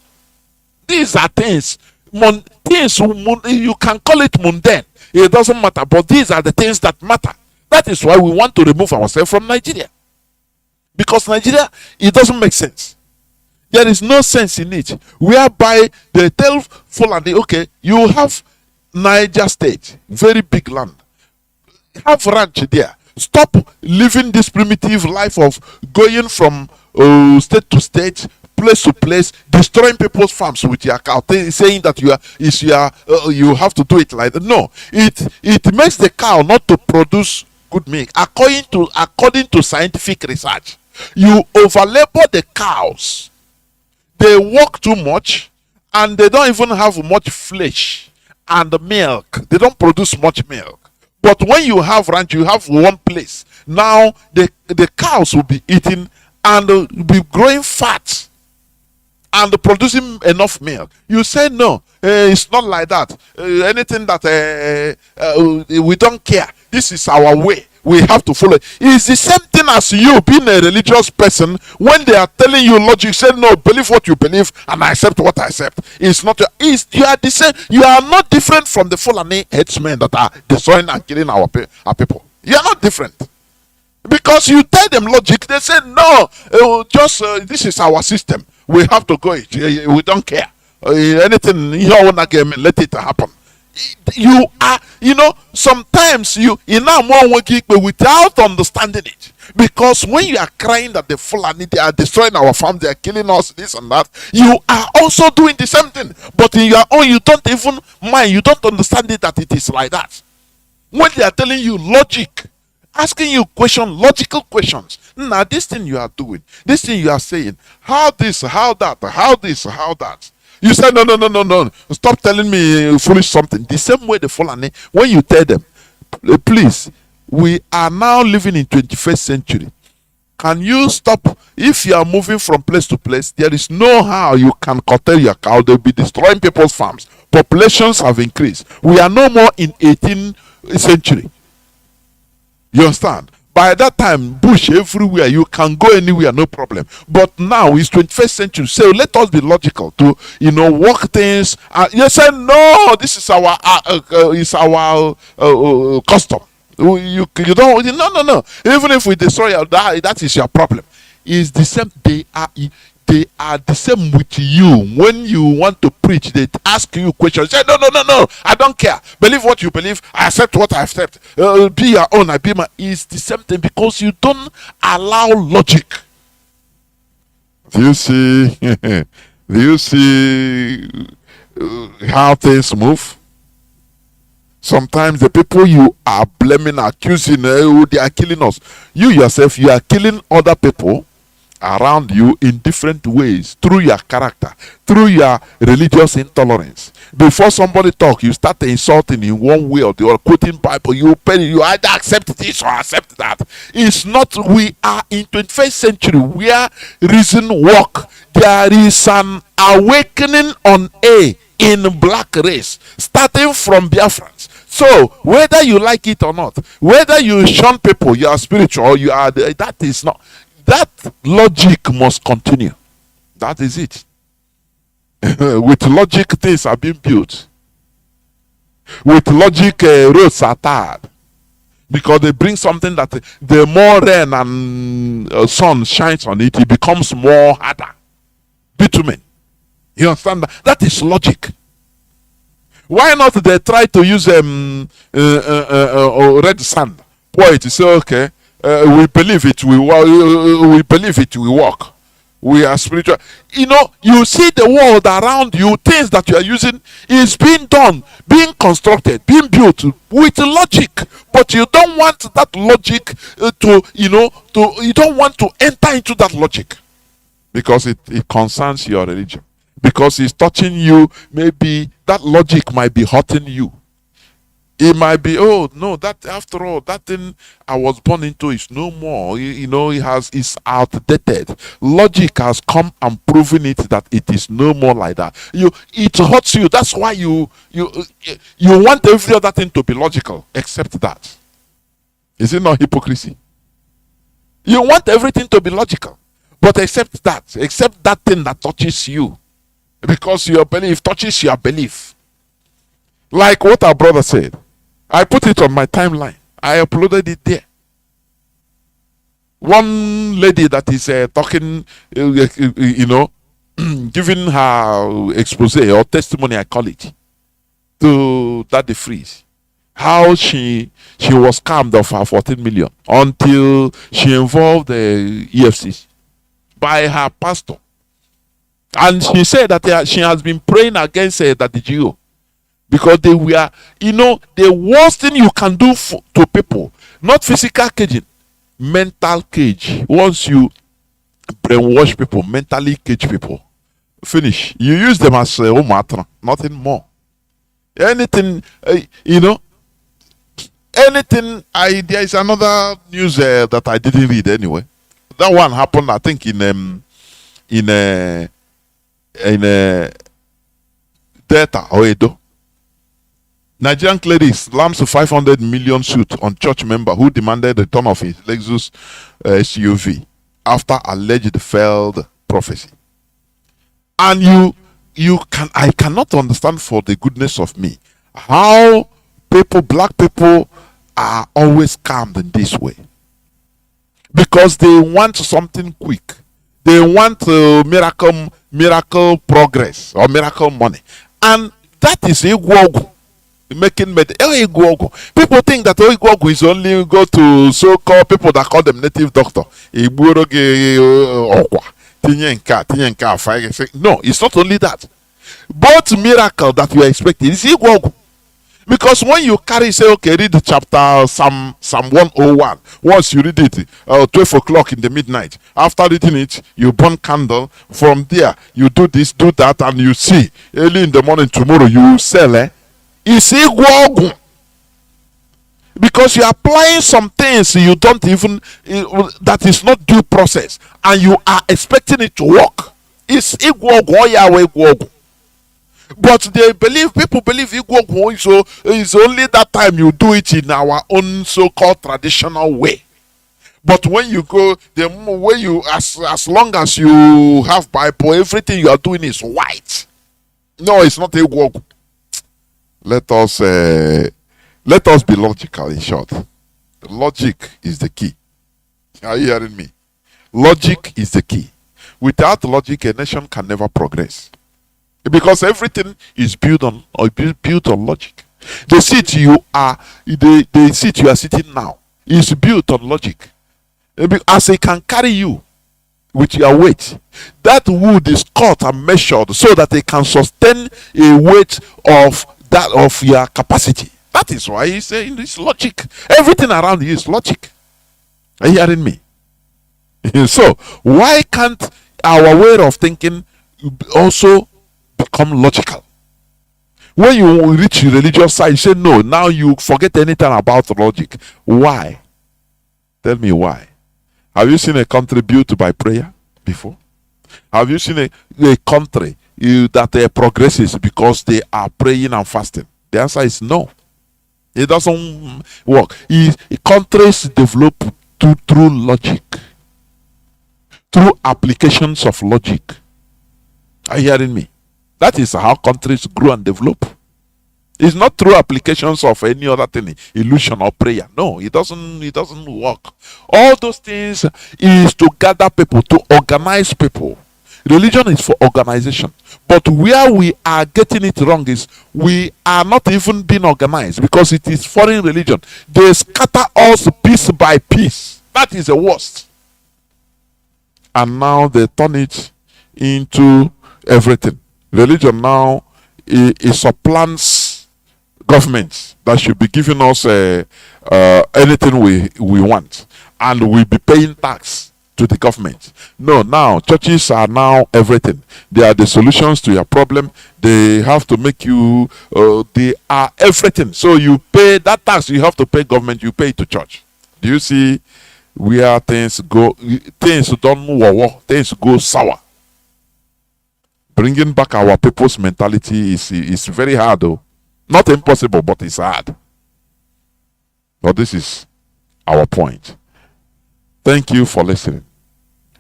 These are things you can call it mundane, it doesn't matter, but these are the things that matter. That is why we want to remove ourselves from Nigeria, because Nigeria, it doesn't make sense. There is no sense in it, whereby they tell Fulani, okay, you have Niger State, very big land, have ranch there. Stop living this primitive life of going from state to state, place to place, destroying people's farms with your cow, saying that you have to do it like that. No, it makes the cow not to produce good milk. According to scientific research, you overlabor the cows. They work too much, and they don't even have much flesh and milk. They don't produce much milk. But when you have ranch, you have one place. Now the cows will be eating and will be growing fat and producing enough milk. You say no, it's not like that. Anything that we don't care. This is our way. We have to follow. It's the same thing as you being a religious person. When they are telling you logic, say no, believe what you believe and I accept what I accept. It's not. You are the same. You are not different from the Fulani headsmen that are destroying and killing our people. You are not different. Because you tell them logic, they say no. This is our system. We have to go it. We don't care. Anything you want to get, let it happen. You are, sometimes you now more working without understanding it. Because when you are crying that the Fulani, they are destroying our farm, they are killing us, this and that, you are also doing the same thing. But in your own, you don't even mind, you don't understand it that it is like that. When they are telling you logic, asking you logical questions. Now, this thing you are doing, this thing you are saying, how this, how that, how this, how that. You say, no. Stop telling me foolish something. The same way the Fulani, when you tell them, please, we are now living in 21st century. Can you stop? If you are moving from place to place, there is no how you can curtail your cow. They'll be destroying people's farms. Populations have increased. We are no more in 18th century. You understand? By that time, bush everywhere, you can go anywhere, no problem. But now it's 21st century, so let us be logical to work things. You say no, this is our custom. You don't. No. Even if we destroy that is your problem. It's the same. They are the same with you. When you want to preach, they ask you questions. Say, no, I don't care. Believe what you believe. I accept what I accept. Be your own, I be my. It's the same thing because you don't allow logic. Do you see? Do you see how things move? Sometimes the people you are blaming, accusing, they are killing us. You yourself, you are killing other people around you in different ways, through your character, through your religious intolerance. Before somebody talk, you start insulting in one way or the other, quoting Bible. You either accept this or accept that. It's not. We are in 21st century where reason work. There is an awakening in black race, starting from Biafrans. So whether you like it or not, whether you shun people, you are spiritual, or you are that is not. That logic must continue. That is it. With logic, things are being built. With logic, roads are tarred. Because they bring something that the more rain and sun shines on it, it becomes more harder. Bitumen. You understand that? That is logic. Why not they try to use red sand? Pour it, say, okay, we believe it we believe it will work. We are spiritual. You see the world around you, things that you are using is being done, being constructed, being built with logic. But you don't want that logic you don't want to enter into that logic because it concerns your religion. Because it's touching you, maybe that logic might be hurting you. It might be, oh no, that after all, that thing I was born into is no more. You know, it's outdated. Logic has come and proven it that it is no more like that. It hurts you. That's why you want every other thing to be logical except that. Is it not hypocrisy? You want everything to be logical, but except that thing that touches you, because your belief touches your belief. Like what our brother said. I put it on my timeline. I uploaded it there. One lady that is talking, giving her expose or testimony, I call it, to Daddy Freeze. How she was scammed of her 14 million until she involved the EFCC by her pastor. And she said that she has been praying against Daddy Gio. Because they were, the worst thing you can do to people, not physical caging, mental cage. Once you brainwash people, mentally cage people, finish. You use them as umatra, nothing more. Anything, anything. There is another news that I didn't read anyway. That one happened, I think, in Delta or Edo. Nigerian cleric slams a 500 million suit on church member who demanded the return of his Lexus SUV after alleged failed prophecy. And I cannot understand for the goodness of me how black people are always scammed in this way. Because they want something quick. They want miracle progress or miracle money. And that is a wogu. Making people think that Oigwagu is only go to so-called people that call them native doctor. No, it's not only that. Both miracle that you are expecting is Igwagu. Because when you carry, say, okay, read the chapter Psalm 101. Once you read it, 12 o'clock in the midnight. After reading it, you burn candle. From there, you do this, do that, and you see early in the morning tomorrow you sell. It's Igwagu. Because you are applying some things you don't even, that is not due process, and you are expecting it to work. It's Igwagu or Yahweh Igwagu. But people believe Igwagu is only that time you do it in our own so-called traditional way. But when you go, the way you, as long as you have Bible, everything you are doing is white. No, it's not Igwagu. Let us be logical, in short. Logic is the key. Are you hearing me? Logic is the key. Without logic, a nation can never progress. Because everything is built on logic. The seat you are sitting now is built on logic. As it can carry you with your weight, that wood is cut and measured so that it can sustain a weight of your capacity. That is why he's saying this logic. Everything around you is logic. Are you hearing me? So why can't our way of thinking also become logical? When you reach the religious side, you say no, now you forget anything about logic. Why? Tell me why. Have you seen a country built by prayer before? Have you seen a country that progresses because they are praying and fasting? The answer is no. It doesn't work. Countries develop through logic, through applications of logic. Are you hearing me? That is how countries grow and develop. It's not through applications of any other thing, illusion or prayer. No, it doesn't work. All those things is to gather people, to organize people. Religion is for organization. But where we are getting it wrong is we are not even being organized because it is foreign religion. They scatter us piece by piece. That is the worst. And now they turn it into everything. Religion now it supplants governments that should be giving us anything we want, and we'll be paying tax to the government. No, now churches are now everything. They are the solutions to your problem. They have to make you, they are everything. So you pay that tax you have to pay government, you pay it to church. Do you see where things go? Things don't move, things go sour. Bringing back our people's mentality is very hard though. Not impossible, but it's hard. But this is our point. Thank you for listening.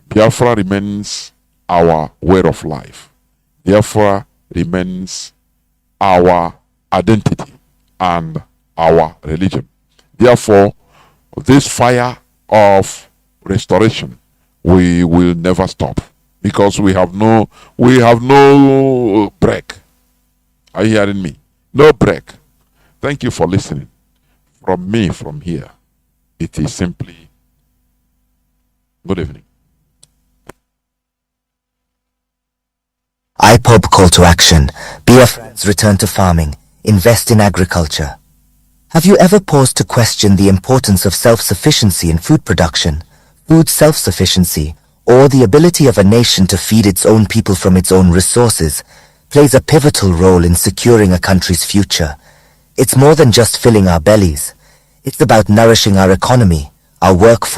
Biafra remains our way of life. Biafra remains our identity and our religion. Therefore, this fire of restoration, we will never stop because we have no break. Are you hearing me? No break. Thank you for listening. From me, from here, it is simply good evening. IPOB call to action. Biafrans return to farming. Invest in agriculture. Have you ever paused to question the importance of self-sufficiency in food production, food self-sufficiency, or the ability of a nation to feed its own people from its own resources, plays a pivotal role in securing a country's future. It's more than just filling our bellies. It's about nourishing our economy, our workforce,